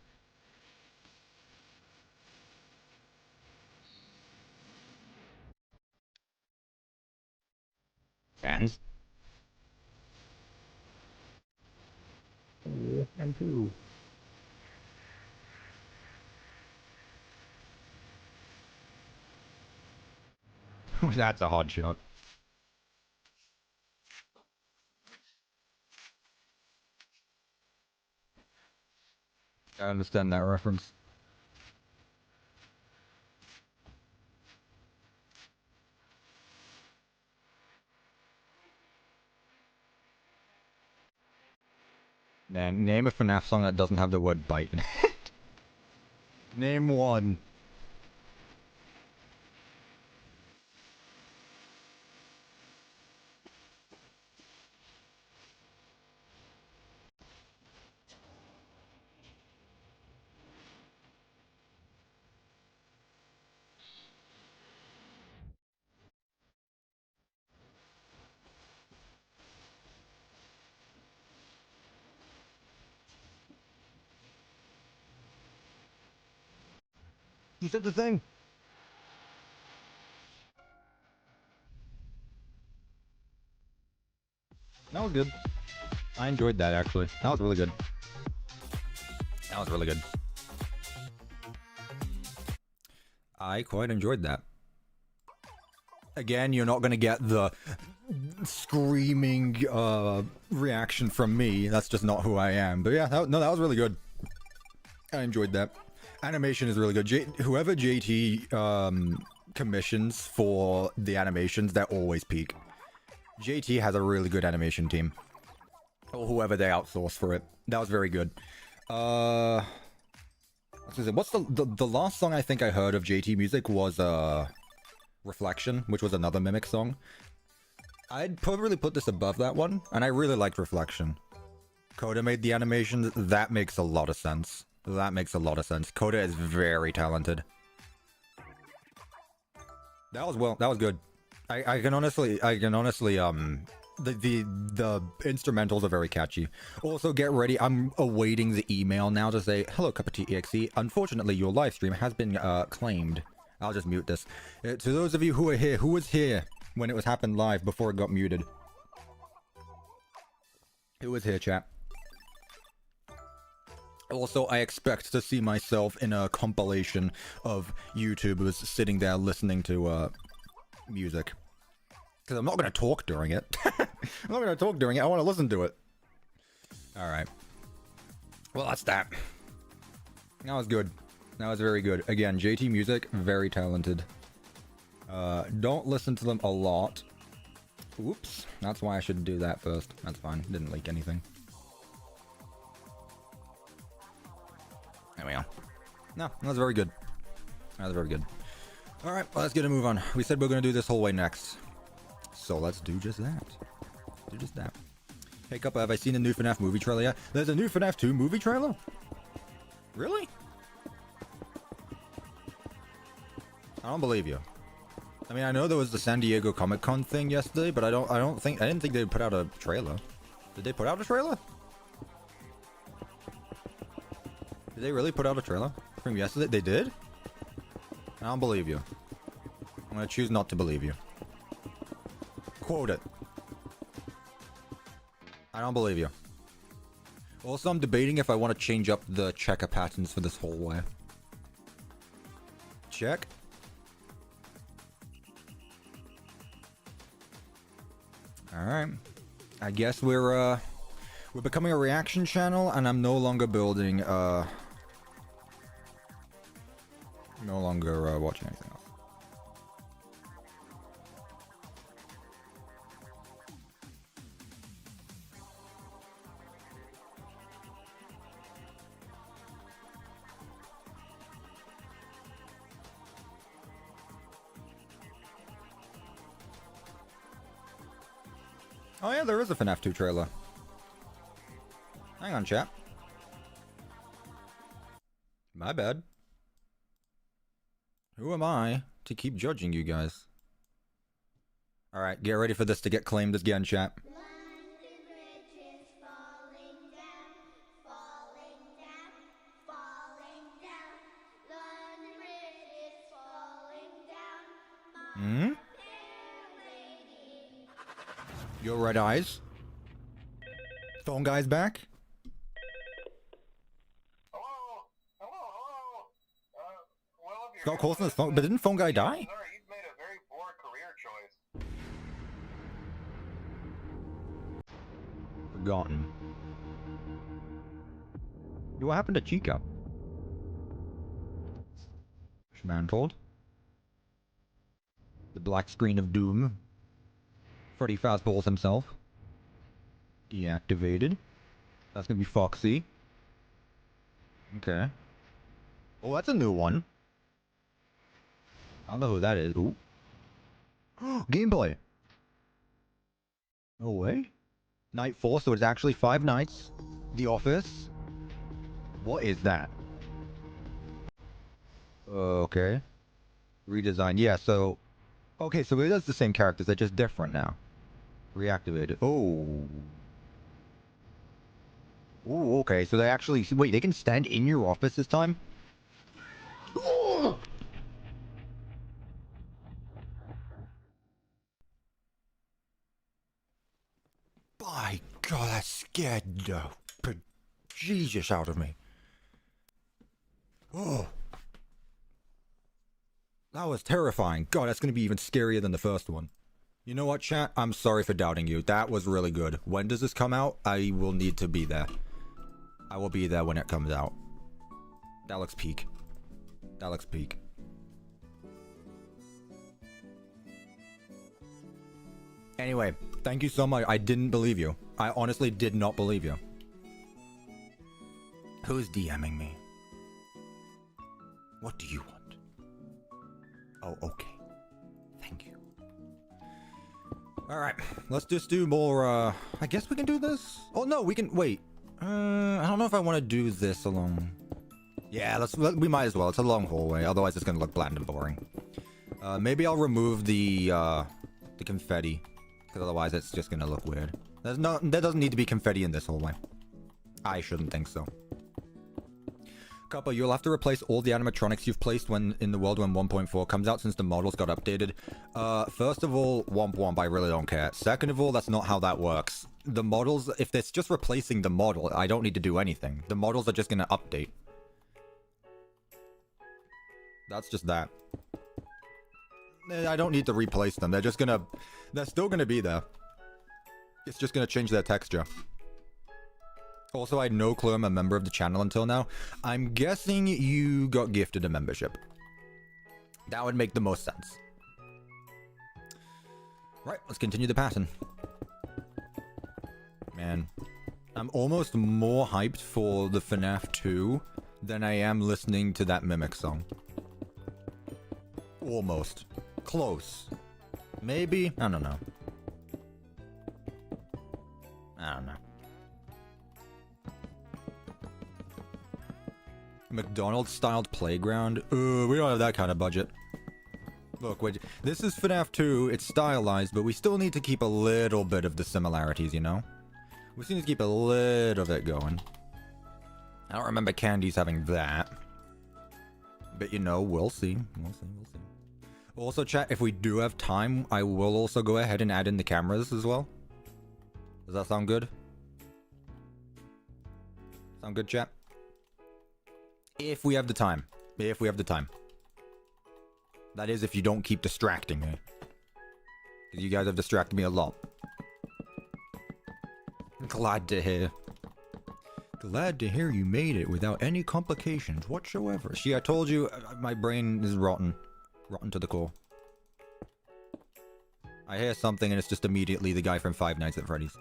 Fans? Oh, and two. That's a hard shot. I understand that reference. Name a FNAF song that doesn't have the word bite in it. Name one. You said the thing. That was good. I enjoyed that actually. That was really good. That was really good. I quite enjoyed that. Again, you're not gonna get the screaming reaction from me. That's just not who I am. But yeah, that was really good. I enjoyed that. Animation is really good. Whoever JT commissions for the animations, they're always peak. JT has a really good animation team. Or whoever they outsource for it. That was very good. What's the last song I think I heard of JTMusic was Reflection, which was another Mimic song. I'd probably put this above that one, and I really liked Reflection. Coda made the animations. That makes a lot of sense. That makes a lot of sense. Coda is very talented. That was good. I can honestly, the instrumentals are very catchy. Also, get ready. I'm awaiting the email now to say, hello, CuppaTeaExe. Unfortunately, your live stream has been claimed. I'll just mute this. To those of you who are here, who was here when it was happened live before it got muted? Who was here, chat? Also, I expect to see myself in a compilation of YouTubers sitting there listening to music. Because I'm not going to talk during it. I'm not going to talk during it. I want to listen to it. Alright. Well, that's that. That was good. That was very good. Again, JTMusic, very talented. Don't listen to them a lot. Oops. That's why I should do that first. That's fine. Didn't leak anything. There we go. No, that was very good. That was very good. Alright, well, let's get a move on. We said we're going to do this whole way next. So let's do just that. Do just that. Hey, Cuppa, have I seen a new FNAF movie trailer yet? There's a new FNAF 2 movie trailer? Really? I don't believe you. I mean, I know there was the San Diego Comic-Con thing yesterday, but I didn't think they put out a trailer. Did they put out a trailer? Did they really put out a trailer from yesterday? They did? I don't believe you. I'm gonna choose not to believe you. Quote it. I don't believe you. Also, I'm debating if I want to change up the checker patterns for this whole way. Check. Alright. I guess we're becoming a reaction channel, and I'm no longer building, no longer, watching anything else. Oh yeah, there is a FNAF 2 trailer. Hang on, chat. My bad. Who am I to keep judging you guys? Alright, get ready for this to get claimed again, chat. Hmm? Your red eyes. Phone guy's back. Hello? Hello? Well, if you're Got calls on his phone, but didn't phone guy die? Sir, you've made a very poor career choice. Forgotten. What happened to Chica? Dismantled. The black screen of doom. Freddy fastballs himself. Deactivated. That's gonna be Foxy. Okay. Oh, that's a new one. I don't know who that is. Ooh. Gameplay. No way. Night 4, so it's actually 5 nights. The Office. What is that? Okay. Redesign. Yeah, so... Okay, so it is the same characters, they're just different now. Reactivated. Oh. Oh, okay, so they actually... Wait, they can stand in your office this time? By God, that scared the Jesus out of me. Oh. That was terrifying. God, that's going to be even scarier than the first one. You know what, chat? I'm sorry for doubting you. That was really good. When does this come out? I will need to be there. I will be there when it comes out. That looks peak. That looks peak. Anyway, thank you so much. I didn't believe you. I honestly did not believe you. Who's DMing me? What do you want? Oh, okay. Thank you. Alright, let's just do more, I guess we can do this? Oh, no, we can, wait. I don't know if I want to do this alone. Yeah, we might as well. It's a long hallway, otherwise it's gonna look bland and boring. Maybe I'll remove the confetti, because otherwise it's just gonna look weird. There doesn't need to be confetti in this hallway. I shouldn't think so. Cuppa, you'll have to replace all the animatronics you've placed when in the world when 1.4 comes out since the models got updated. First of all, womp womp, I really don't care. Second of all, that's not how that works. The models, if it's just replacing the model, I don't need to do anything. The models are just gonna update. That's just that. I don't need to replace them. They're still gonna be there. It's just gonna change their texture. Also, I had no clue I'm a member of the channel until now. I'm guessing you got gifted a membership. That would make the most sense. Right, let's continue the pattern. Man, I'm almost more hyped for the FNAF 2 than I am listening to that Mimic song. Almost. Close. Maybe? I don't know. I don't know. McDonald's-styled playground? We don't have that kind of budget. Look, wait, this is FNAF 2, it's stylized, but we still need to keep a little bit of the similarities, you know? We still need to keep a little bit going. I don't remember Candy's having that. But, you know, we'll see. We'll see. Also, chat, if we do have time, I will also go ahead and add in the cameras as well. Does that sound good? Sound good, chat? If we have the time. If we have the time. That is if you don't keep distracting me. Because you guys have distracted me a lot. Glad to hear. Glad to hear you made it without any complications whatsoever. See, I told you, my brain is rotten. Rotten to the core. I hear something and it's just immediately the guy from Five Nights at Freddy's.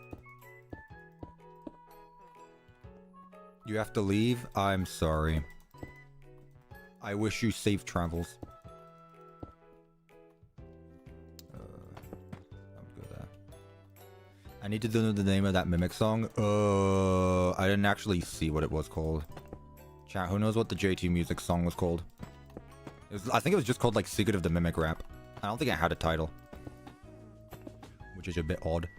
You have to leave? I'm sorry. I wish you safe travels. I need to know the name of that Mimic song. I didn't actually see what it was called. Chat, who knows what the JTMusic song was called? I think it was just called, like, Secret of the Mimic Rap. I don't think it had a title. Which is a bit odd.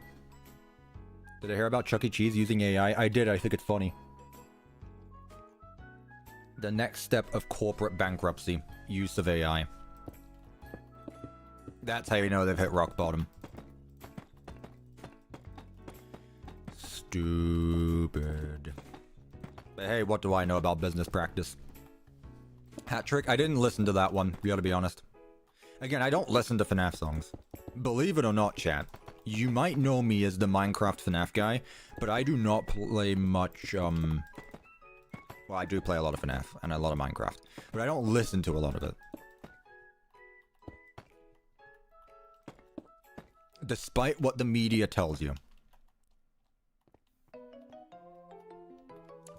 Did I hear about Chuck E. Cheese using AI? I did, I think it's funny. The next step of corporate bankruptcy. Use of AI. That's how you know they've hit rock bottom. stupid. But hey, what do I know about business practice? Hat trick? I didn't listen to that one, we gotta be honest. Again, I don't listen to FNAF songs. Believe it or not, chat, you might know me as the Minecraft FNAF guy, but I do not play much, well, I do play a lot of FNAF and a lot of Minecraft, but I don't listen to a lot of it. Despite what the media tells you.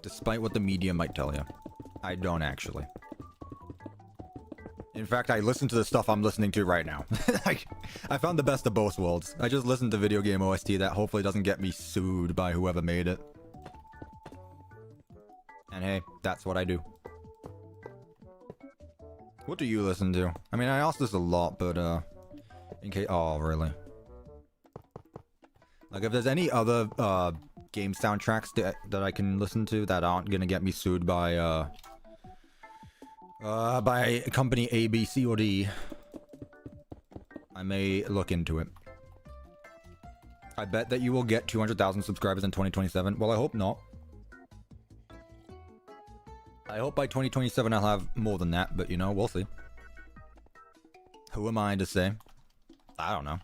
Despite what the media might tell you. I don't actually. In fact, I listen to the stuff I'm listening to right now. Like, I found the best of both worlds. I just listened to video game OST that hopefully doesn't get me sued by whoever made it. And hey, that's what I do. What do you listen to? I mean, I ask this a lot, but, in case... Oh, really? Like, if there's any other, game soundtracks that I can listen to that aren't gonna get me sued by company A, B, C, or D, I may look into it. I bet that you will get 200,000 subscribers in 2027. Well, I hope not. I hope by 2027 I'll have more than that, but you know, we'll see. Who am I to say? I don't know.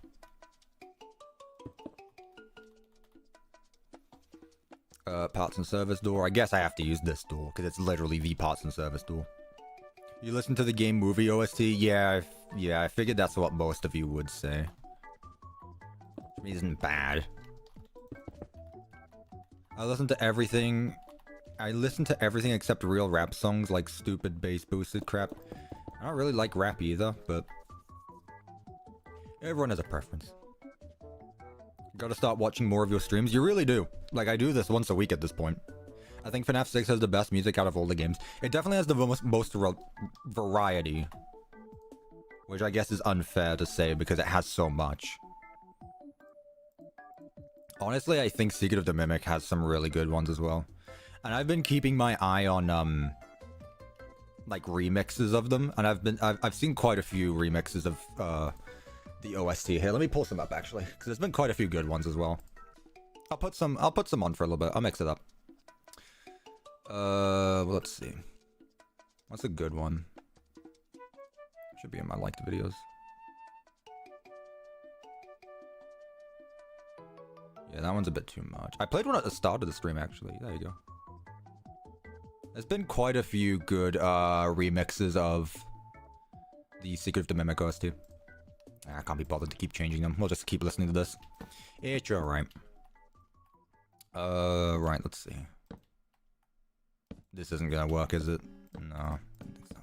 Parts and service door. I guess I have to use this door, because it's literally the parts and service door. You listen to the game movie OST? Yeah, I figured that's what most of you would say. Which isn't bad. I listen to everything except real rap songs like stupid bass boosted crap. I don't really like rap either, but everyone has a preference. Gotta start watching more of your streams. You really do. Like, I do this once a week at this point. I think FNAF 6 has the best music out of all the games. It definitely has the most variety. Which I guess is unfair to say because it has so much. Honestly, I think Secret of the Mimic has some really good ones as well. And I've been keeping my eye on, like, remixes of them. And I've seen quite a few remixes of, the OST here. Let me pull some up actually, because there's been quite a few good ones as well. I'll put some on for a little bit. I'll mix it up. Well, let's see. What's a good one? Should be in my liked videos. Yeah, that one's a bit too much. I played one at the start of the stream actually. There you go. There's been quite a few good remixes of the Secret of the Mimic OST. I can't be bothered to keep changing them. We'll just keep listening to this. It's alright. Right, let's see. This isn't gonna work, is it? No, I don't think so.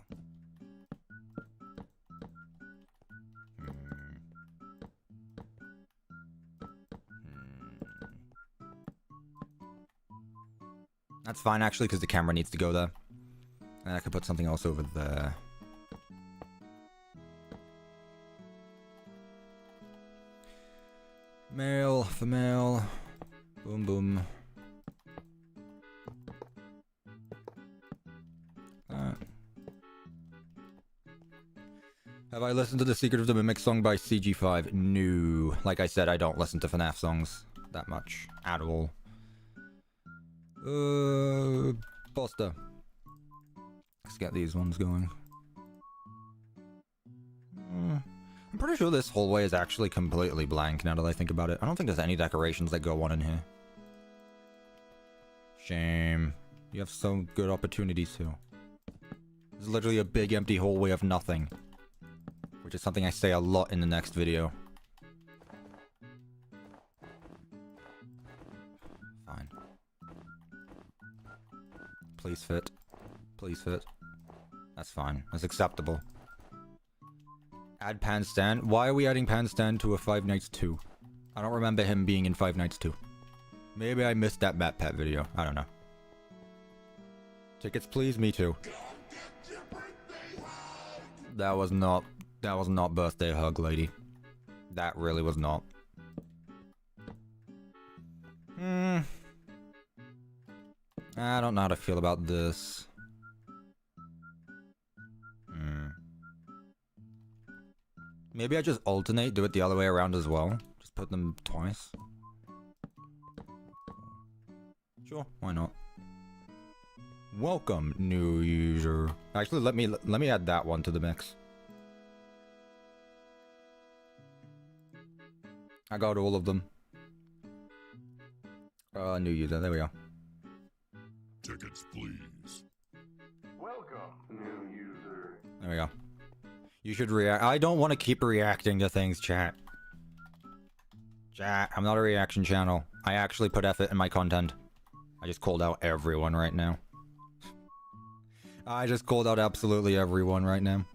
That's fine, actually, because the camera needs to go there. And I could put something else over there. Male, female, boom boom. Have I listened to the Secret of the Mimic song by CG5? No. Like I said, I don't listen to FNAF songs that much at all. Poster. Let's get these ones going. I'm pretty sure this hallway is actually completely blank now that I think about it. I don't think there's any decorations that go on in here. Shame. You have some good opportunities too. There's literally a big empty hallway of nothing. Which is something I say a lot in the next video. Fine. Please fit. Please fit. That's fine. That's acceptable. Add Pan Stand. Why are we adding Pan Stand to a Five Nights 2? I don't remember him being in Five Nights 2. Maybe I missed that Matt Pet video. I don't know. Tickets please? Me too. That was not birthday hug, lady. That really was not. I don't know how to feel about this. Maybe I just alternate, do it the other way around as well. Just put them twice. Sure, why not? Welcome, new user. Actually, let me add that one to the mix. I got all of them. New user, there we go. Tickets, please. Welcome, new user. There we go. You should react. I don't want to keep reacting to things, chat. Chat, I'm not a reaction channel. I actually put effort in my content. I just called out everyone right now. I just called out absolutely everyone right now.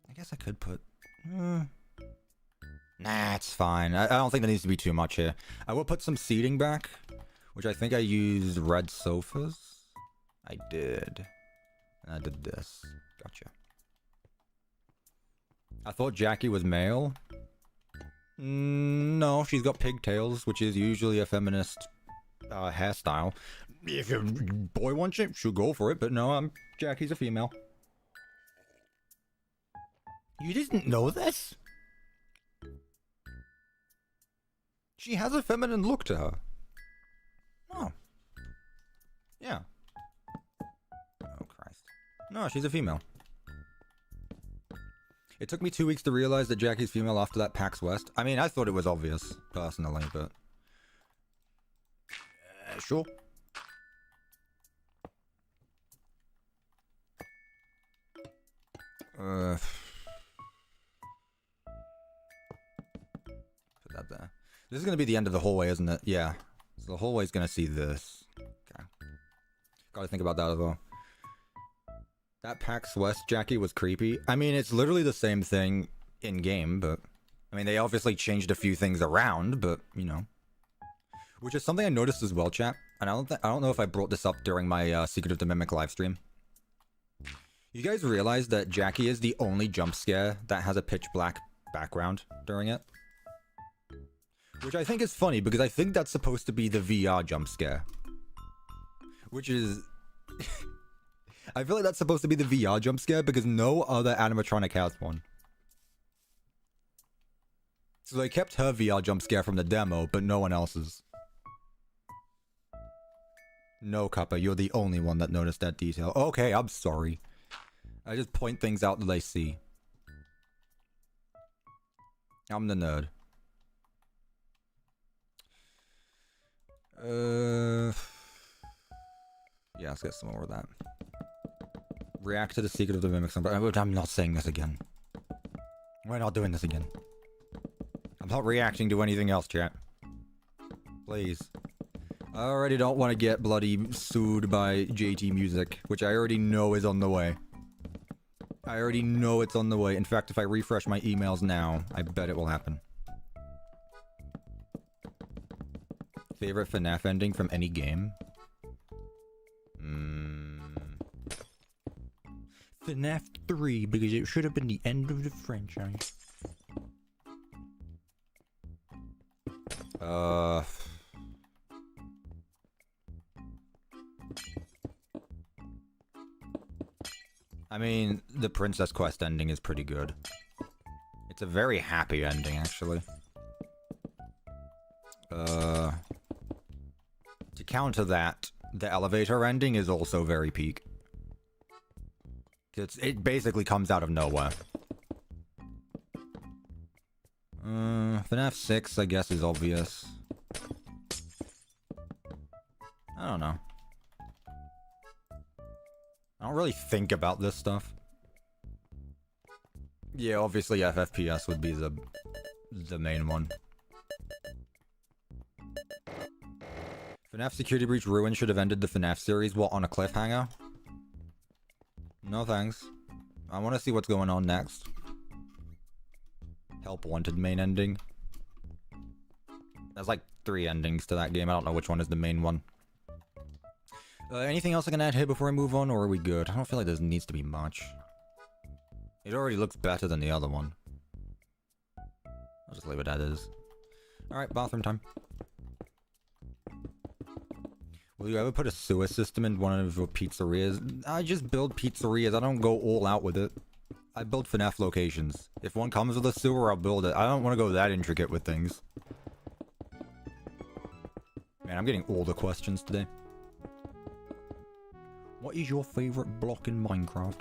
I guess I could put... Nah, it's fine. I don't think there needs to be too much here. I will put some seating back, which I think I used red sofas. I did. And I did this. Gotcha. I thought Jackie was male. No, she's got pigtails, which is usually a feminist hairstyle. If a boy wants it, she'll go for it, but no, Jackie's a female. You didn't know this? She has a feminine look to her. Oh. Yeah. Oh, Christ. No, she's a female. It took me 2 weeks to realize that Jackie's female after that PAX West. I mean, I thought it was obvious, personally, but... sure. Put that there. This is going to be the end of the hallway, isn't it? Yeah. So the hallway's going to see this. Okay. Gotta think about that as well. That PAX West Jackie was creepy. I mean, it's literally the same thing in-game, but... I mean, they obviously changed a few things around, but, you know. Which is something I noticed as well, chat. And I don't know if I brought this up during my Secret of the Mimic livestream. You guys realize that Jackie is the only jump scare that has a pitch black background during it? Which I think is funny, because I think that's supposed to be the VR jump scare. Which is... I feel like that's supposed to be the VR jump scare, because no other animatronic has one. So they kept her VR jump scare from the demo, but no one else's. No, Cuppa, you're the only one that noticed that detail. Okay, I'm sorry. I just point things out that I see. I'm the nerd. Yeah, let's get some more of that. React to the Secret of the Mimic. I'm not saying this again. We're not doing this again. I'm not reacting to anything else, chat. Please. I already don't want to get bloody sued by JTMusic, which I already know is on the way. I already know it's on the way. In fact, if I refresh my emails now, I bet it will happen. Favorite FNAF ending from any game? FNAF 3, because it should have been the end of the franchise. I mean, the Princess Quest ending is pretty good. It's a very happy ending, actually. To counter that, the elevator ending is also very peak. It basically comes out of nowhere. FNAF 6, I guess, is obvious. I don't know. I don't really think about this stuff. Yeah, obviously FFPS would be the main one. FNAF Security Breach Ruin should have ended the FNAF series, what, on a cliffhanger? No thanks. I want to see what's going on next. Help Wanted main ending. There's like 3 endings to that game. I don't know which one is the main one. Anything else I can add here before I move on, or are we good? I don't feel like there needs to be much. It already looks better than the other one. I'll just leave it as is. Alright, bathroom time. Will you ever put a sewer system in one of your pizzerias? I just build pizzerias. I don't go all out with it. I build FNAF locations. If one comes with a sewer, I'll build it. I don't want to go that intricate with things. Man, I'm getting all the questions today. What is your favorite block in Minecraft?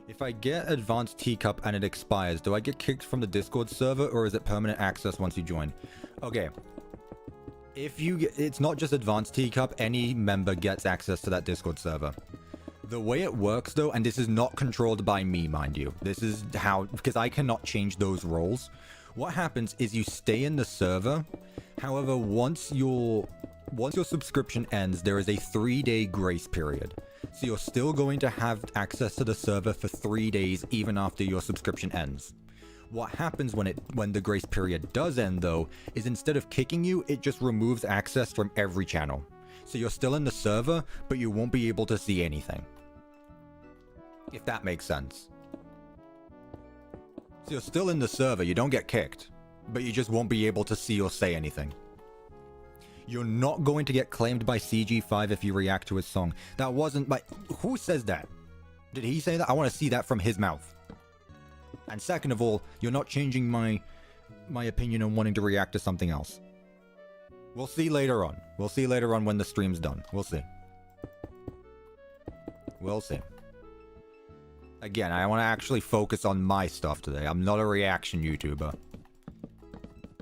If I get advanced teacup and it expires, do I get kicked from the Discord server or is it permanent access once you join? Okay. If you get, it's not just advanced teacup, any member gets access to that Discord server. The way it works though, and this is not controlled by me, mind you. This is how, because I cannot change those roles. What happens is you stay in the server. However, once your subscription ends, there is a 3-day grace period. So you're still going to have access to the server for 3 days even after your subscription ends. What happens when the grace period does end though, is instead of kicking you, it just removes access from every channel. So you're still in the server, but you won't be able to see anything. If that makes sense. So you're still in the server, you don't get kicked, but you just won't be able to see or say anything. You're not going to get claimed by CG5 if you react to his song. That wasn't by... Who says that? Did he say that? I want to see that from his mouth. And second of all, you're not changing my opinion on wanting to react to something else. We'll see later on. We'll see later on when the stream's done. We'll see. We'll see. Again, I want to actually focus on my stuff today. I'm not a reaction YouTuber.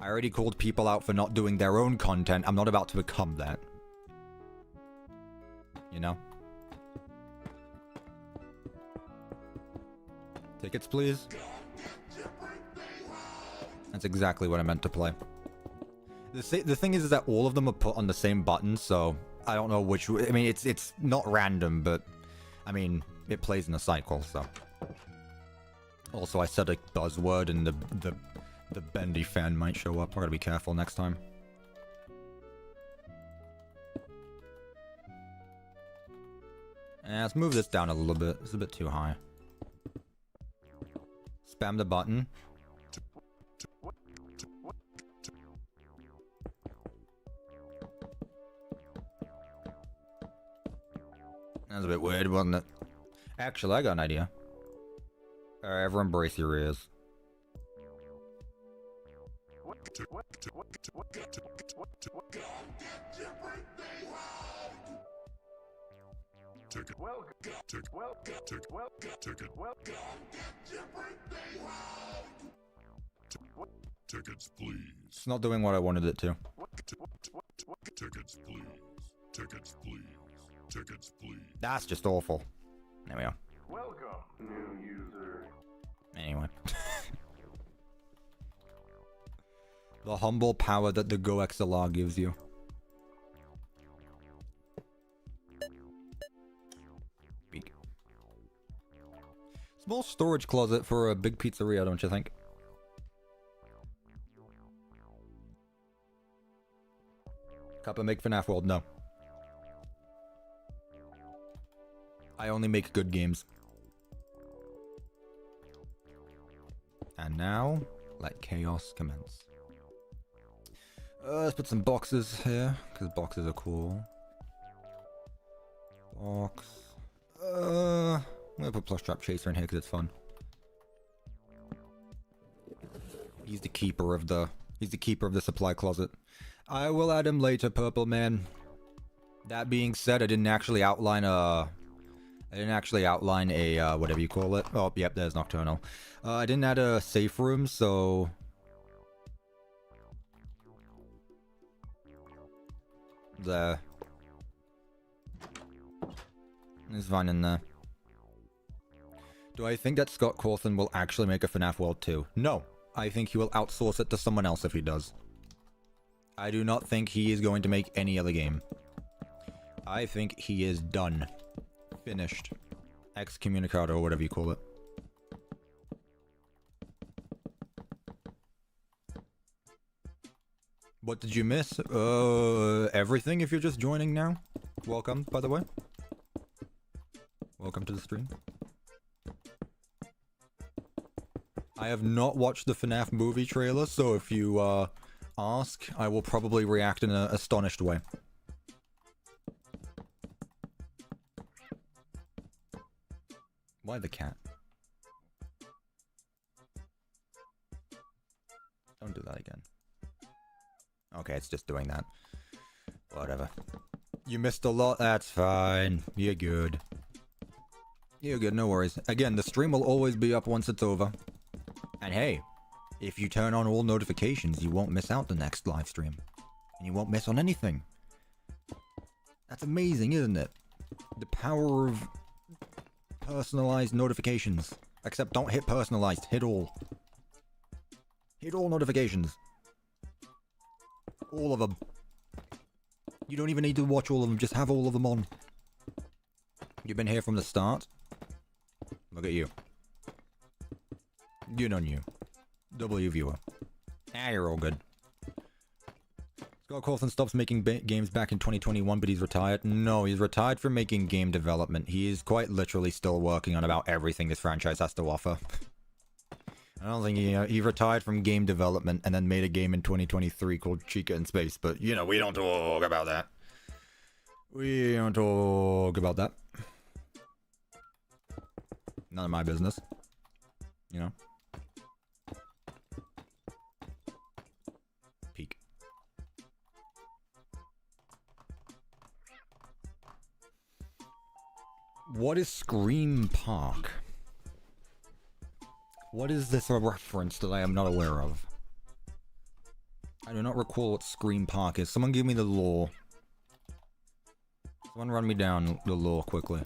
I already called people out for not doing their own content. I'm not about to become that. You know? Tickets, please. That's exactly what I meant to play. The thing is that all of them are put on the same button, so I don't know which... I mean, it's not random, but... I mean, it plays in a cycle, so... Also, I said a buzzword and the bendy fan might show up. I gotta be careful next time. Let's move this down a little bit. It's a bit too high. Spam the button. That was a bit weird, wasn't it? Actually, I got an idea. Alright, everyone brace your ears. Tickets, please. It's not doing what I wanted it to. Tickets, please. Tickets, please. Tickets, please. That's just awful. There we go. Welcome, new user. Anyway. The humble power that the GoXLR gives you. Speak. Small storage closet for a big pizzeria, don't you think? Cuppa make FNAF World? No. I only make good games. And now, let chaos commence. Let's put some boxes here, because boxes are cool. Box. I'm gonna put Plush Trap Chaser in here because it's fun. He's the keeper of the supply closet. I will add him later, Purple Man. That being said, I didn't actually outline a whatever you call it. Oh, yep, there's Nocturnal. I didn't add a safe room, so there. There's fine in there. Do I think that Scott Cawthon will actually make a FNAF World 2? No. I think he will outsource it to someone else if he does. I do not think he is going to make any other game. I think he is done. Finished. Excommunicado or whatever you call it. What did you miss? Everything if you're just joining now. Welcome, by the way. Welcome to the stream. I have not watched the FNAF movie trailer, so if you ask, I will probably react in an astonished way. Why the cat? Don't do that again. Okay, it's just doing that. Whatever. You missed a lot, that's fine. You're good. You're good, no worries. Again, the stream will always be up once it's over. And hey, if you turn on all notifications, you won't miss out the next live stream. And you won't miss on anything. That's amazing, isn't it? The power of personalized notifications. Except don't hit personalized, hit all. Hit all notifications. All of them. You don't even need to watch all of them, just have all of them on. You've been here from the start. Look at you. Good on you. W viewer. Ah, you're all good. Scott Coulson stops making games back in 2021, but he's retired. No, he's retired from making game development. He is quite literally still working on about everything this franchise has to offer. I don't think he retired from game development and then made a game in 2023 called Chica in Space, but you know, we don't talk about that. We don't talk about that. None of my business. You know? Peek. What is Scream Park? What is this a reference that I am not aware of? I do not recall what Scream Park is. Someone give me the lore. Someone run me down the lore quickly.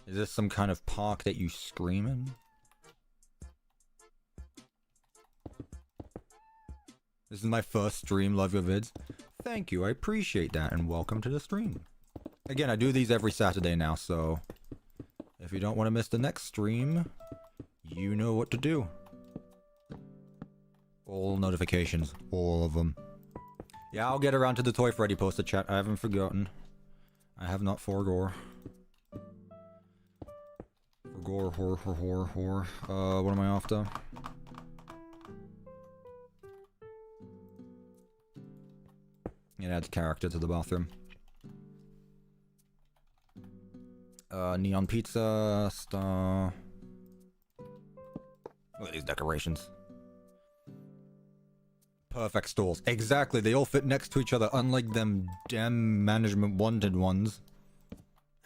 Is this some kind of park that you scream in? This is my first stream, love your vids. Thank you, I appreciate that, and welcome to the stream. Again, I do these every Saturday now, so if you don't want to miss the next stream, you know what to do. All notifications, all of them. Yeah, I'll get around to the Toy Freddy poster chat. I haven't forgotten. I have not forgore. Forgore, what am I after? It adds character to the bathroom. Neon pizza, star. Look at these decorations. Perfect stalls. Exactly, they all fit next to each other, unlike them damn management wanted ones.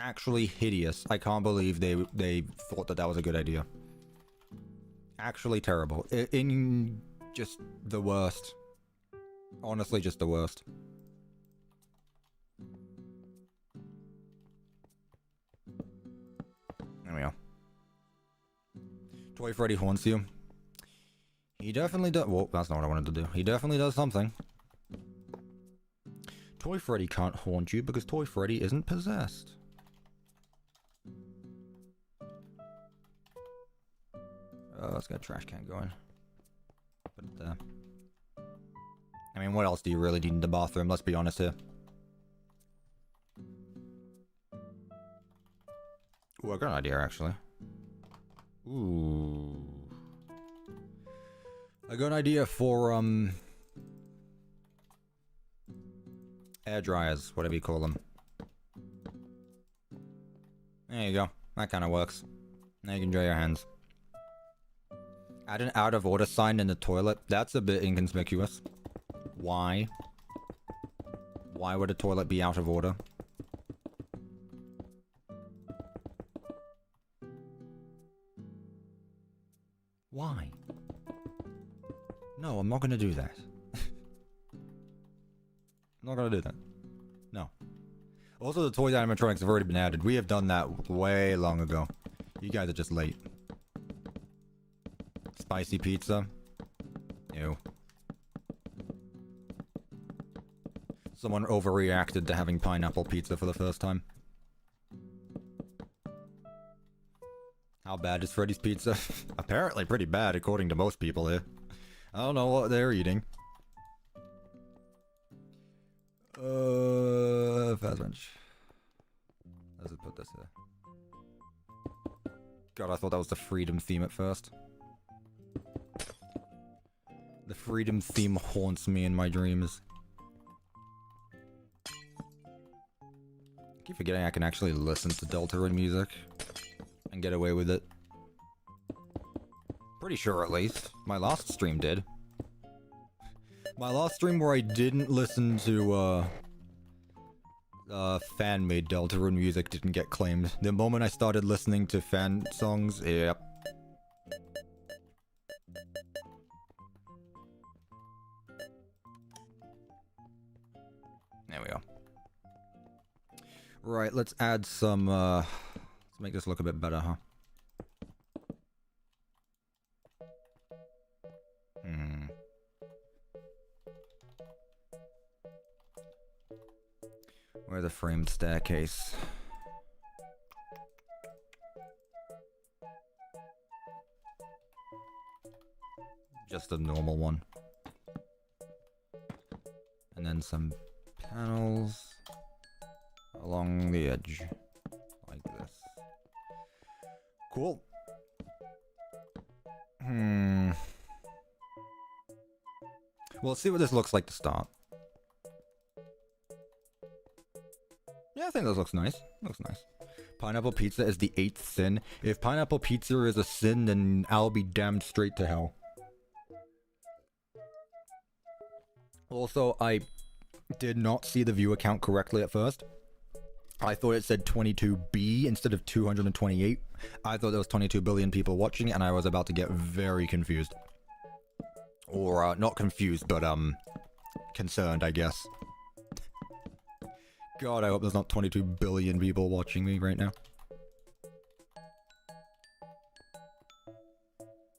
Actually hideous. I can't believe they thought that was a good idea. Actually terrible. In just the worst. Honestly, just the worst. There we go. Toy Freddy haunts you. He definitely does. Well, that's not what I wanted to do. He definitely does something. Toy Freddy can't haunt you because Toy Freddy isn't possessed. Let's get a trash can going. Put it there. I mean, what else do you really need in the bathroom? Let's be honest here. Ooh, I got an idea, actually. Ooh. I got an idea for, air dryers, whatever you call them. There you go. That kind of works. Now you can dry your hands. Add an out of order sign in the toilet. That's a bit inconspicuous. Why? Why would a toilet be out of order? Why? No, I'm not gonna do that. I'm not gonna do that. No. Also, the toys animatronics have already been added. We have done that way long ago. You guys are just late. Spicy pizza. Ew. Someone overreacted to having pineapple pizza for the first time. How bad is Freddy's pizza? Apparently pretty bad, according to most people here. I don't know what they're eating. Fast wrench. Let's just put this here. God, I thought that was the Freedom theme at first. The Freedom theme haunts me in my dreams. keep forgetting I can actually listen to Deltarune music and get away with it. Pretty sure, at least. My last stream did. My last stream where I didn't listen to, fan-made Deltarune music didn't get claimed. The moment I started listening to fan songs, yep. There we go. Right, let's add some, let's make this look a bit better, huh? Where's the framed staircase? Just a normal one. And then some panels along the edge. Like this. Cool. Well, let's see what this looks like to start. Yeah, I think this looks nice. Looks nice. Pineapple pizza is the 8th sin. If pineapple pizza is a sin, then I'll be damned straight to hell. Also, I did not see the viewer count correctly at first. I thought it said 22B instead of 228. I thought there was 22 billion people watching, and I was about to get very confused. Or, not confused, but, concerned, I guess. God, I hope there's not 22 billion people watching me right now.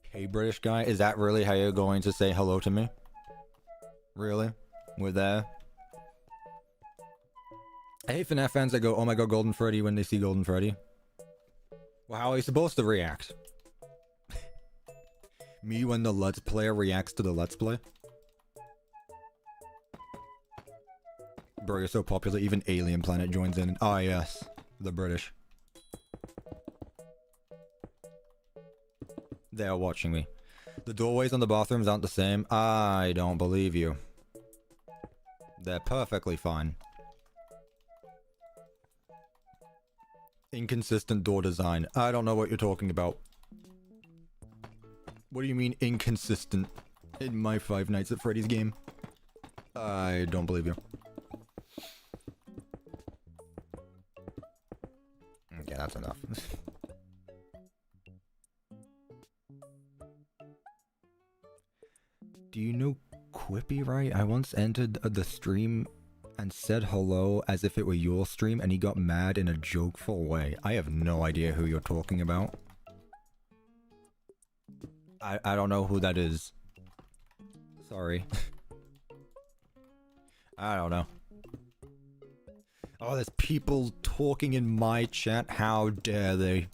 Hey, British guy, is that really how you're going to say hello to me? Really? We're there? I hate FNAF fans that go, oh my god, Golden Freddy, when they see Golden Freddy. Well, how are you supposed to react? Me when the Let's Player reacts to the Let's Play? Bro, you're so popular, even Alien Planet joins in. Ah, yes. The British. They are watching me. The doorways on the bathrooms aren't the same. I don't believe you. They're perfectly fine. Inconsistent door design. I don't know what you're talking about. What do you mean inconsistent in my Five Nights at Freddy's game? I don't believe you. Okay, that's enough. Do you know Quippy, right? I once entered the stream and said hello as if it were your stream, and he got mad in a jokeful way. I have no idea who you're talking about. I don't know who that is. Sorry. I don't know. Oh, there's people talking in my chat. How dare they?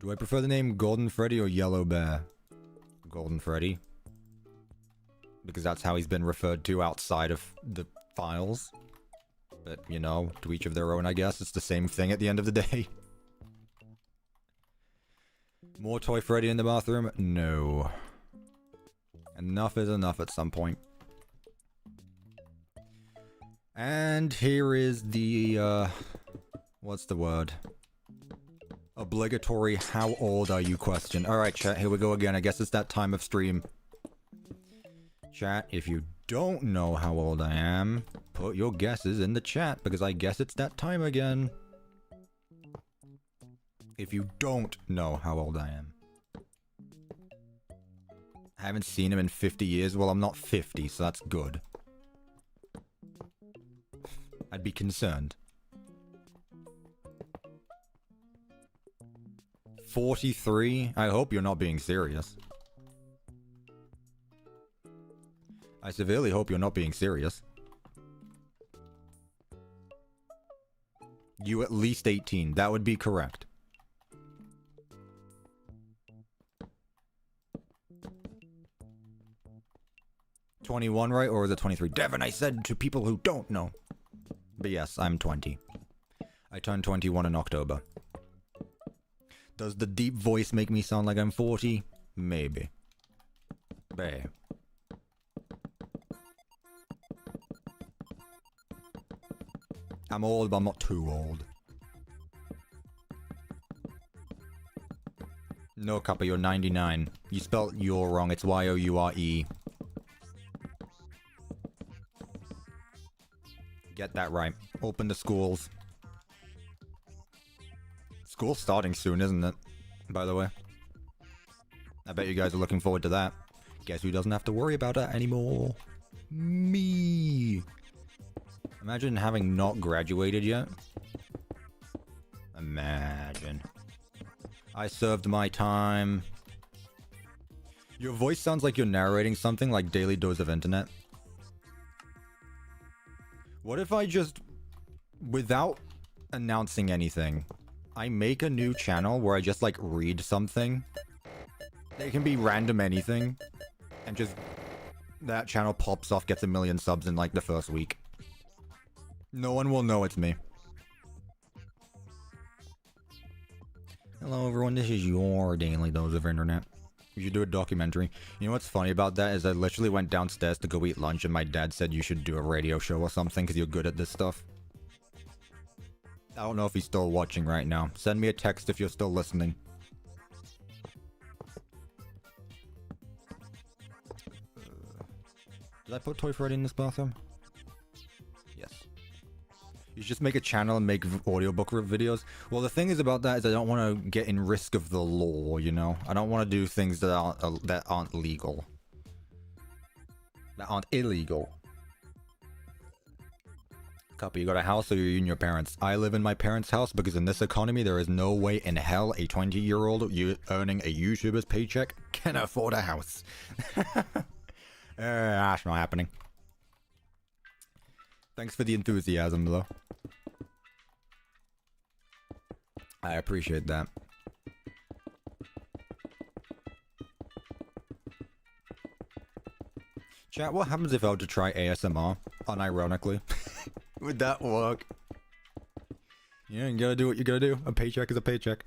Do I prefer the name Golden Freddy or Yellow Bear? Golden Freddy. Because that's how he's been referred to outside of the files. But, you know, to each of their own, I guess. It's the same thing at the end of the day. More Toy Freddy in the bathroom? No. Enough is enough at some point. And here is the, what's the word? Obligatory how old are you question. Alright, chat, here we go again. I guess it's that time of stream. Chat, if you don't know how old I am, put your guesses in the chat, because I guess it's that time again. If you don't know how old I am. I haven't seen him in 50 years. Well, I'm not 50, so that's good. I'd be concerned. 43? I hope you're not being serious. I severely hope you're not being serious. You at least 18. That would be correct. $21, right? Or is it 23? Devin, I said to people who don't know. But yes, I'm 20. I turned 21 in October. Does the deep voice make me sound like I'm 40? Maybe. Bae. I'm old, but I'm not too old. No, Cuppa, you're 99. You spelled you're wrong. It's Y-O-U-R-E. Get that right. Open the schools. School's starting soon, isn't it? By the way. I bet you guys are looking forward to that. Guess who doesn't have to worry about that anymore? Me. Imagine having not graduated yet. Imagine. I served my time. Your voice sounds like you're narrating something like Daily Dose of Internet. What if I just, without announcing anything, I make a new channel where I just like read something? It can be random anything. And just that channel pops off, gets 1 million subs in like the first week. No one will know it's me. Hello everyone, this is your Daily Dose of Internet. You should do a documentary. You know what's funny about that is I literally went downstairs to go eat lunch and my dad said you should do a radio show or something because you're good at this stuff. I don't know if he's still watching right now. Send me a text if you're still listening. Did I put Toy Freddy in this bathroom? Yes. You just make a channel and make audiobook videos. Well, the thing is about that is I don't want to get in risk of the law, you know? I don't want to do things that aren't legal. That aren't illegal. Cuppa, you got a house or you're in your parents'? I live in my parents' house because in this economy there is no way in hell a 20-year-old earning a YouTuber's paycheck can afford a house. That's not happening. Thanks for the enthusiasm, though. I appreciate that. Chat, what happens if I were to try ASMR, unironically? Would that work? Yeah, you gotta do what you gotta do. A paycheck is a paycheck.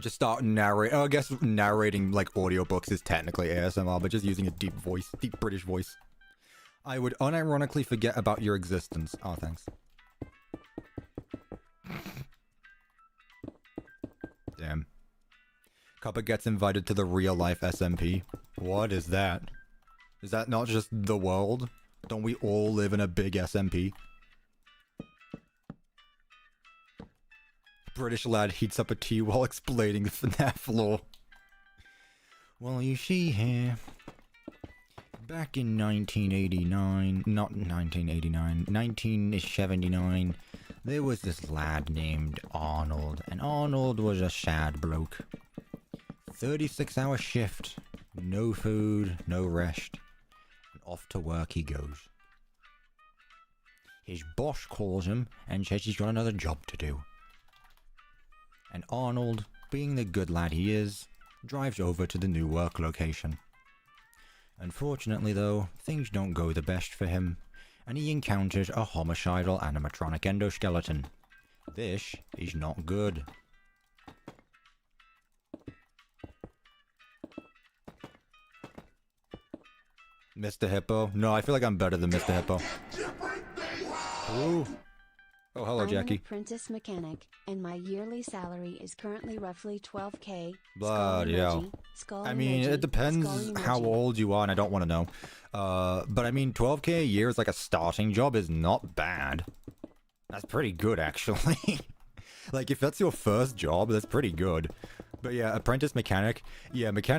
Just start narrating. Oh, I guess narrating like audiobooks is technically ASMR, but just using a deep voice, deep British voice. I would unironically forget about your existence. Oh, thanks. Damn. Cuppa gets invited to the real life SMP. What is that? Is that not just the world? Don't we all live in a big SMP? British lad heats up a tea while explaining the FNAF lore. Well, you see here, back in 1989, not 1989, 1979, there was this lad named Arnold, and Arnold was a sad bloke. 36-hour shift, no food, no rest, and off to work he goes. His boss calls him and says he's got another job to do. And Arnold, being the good lad he is, drives over to the new work location. Unfortunately though, things don't go the best for him, and he encounters a homicidal animatronic endoskeleton. This is not good. Mr. Hippo? No, I feel like I'm better than Mr. Hippo. Ooh. Oh, hello, Jackie. I'm an apprentice mechanic, and my yearly salary is currently roughly 12k. Bloody hell. I mean, it depends how old you are, and I don't want to know. But I mean, 12k a year is like a starting job is not bad. That's pretty good, actually. Like, if that's your first job, that's pretty good. But yeah, apprentice mechanic. Yeah, mechanic.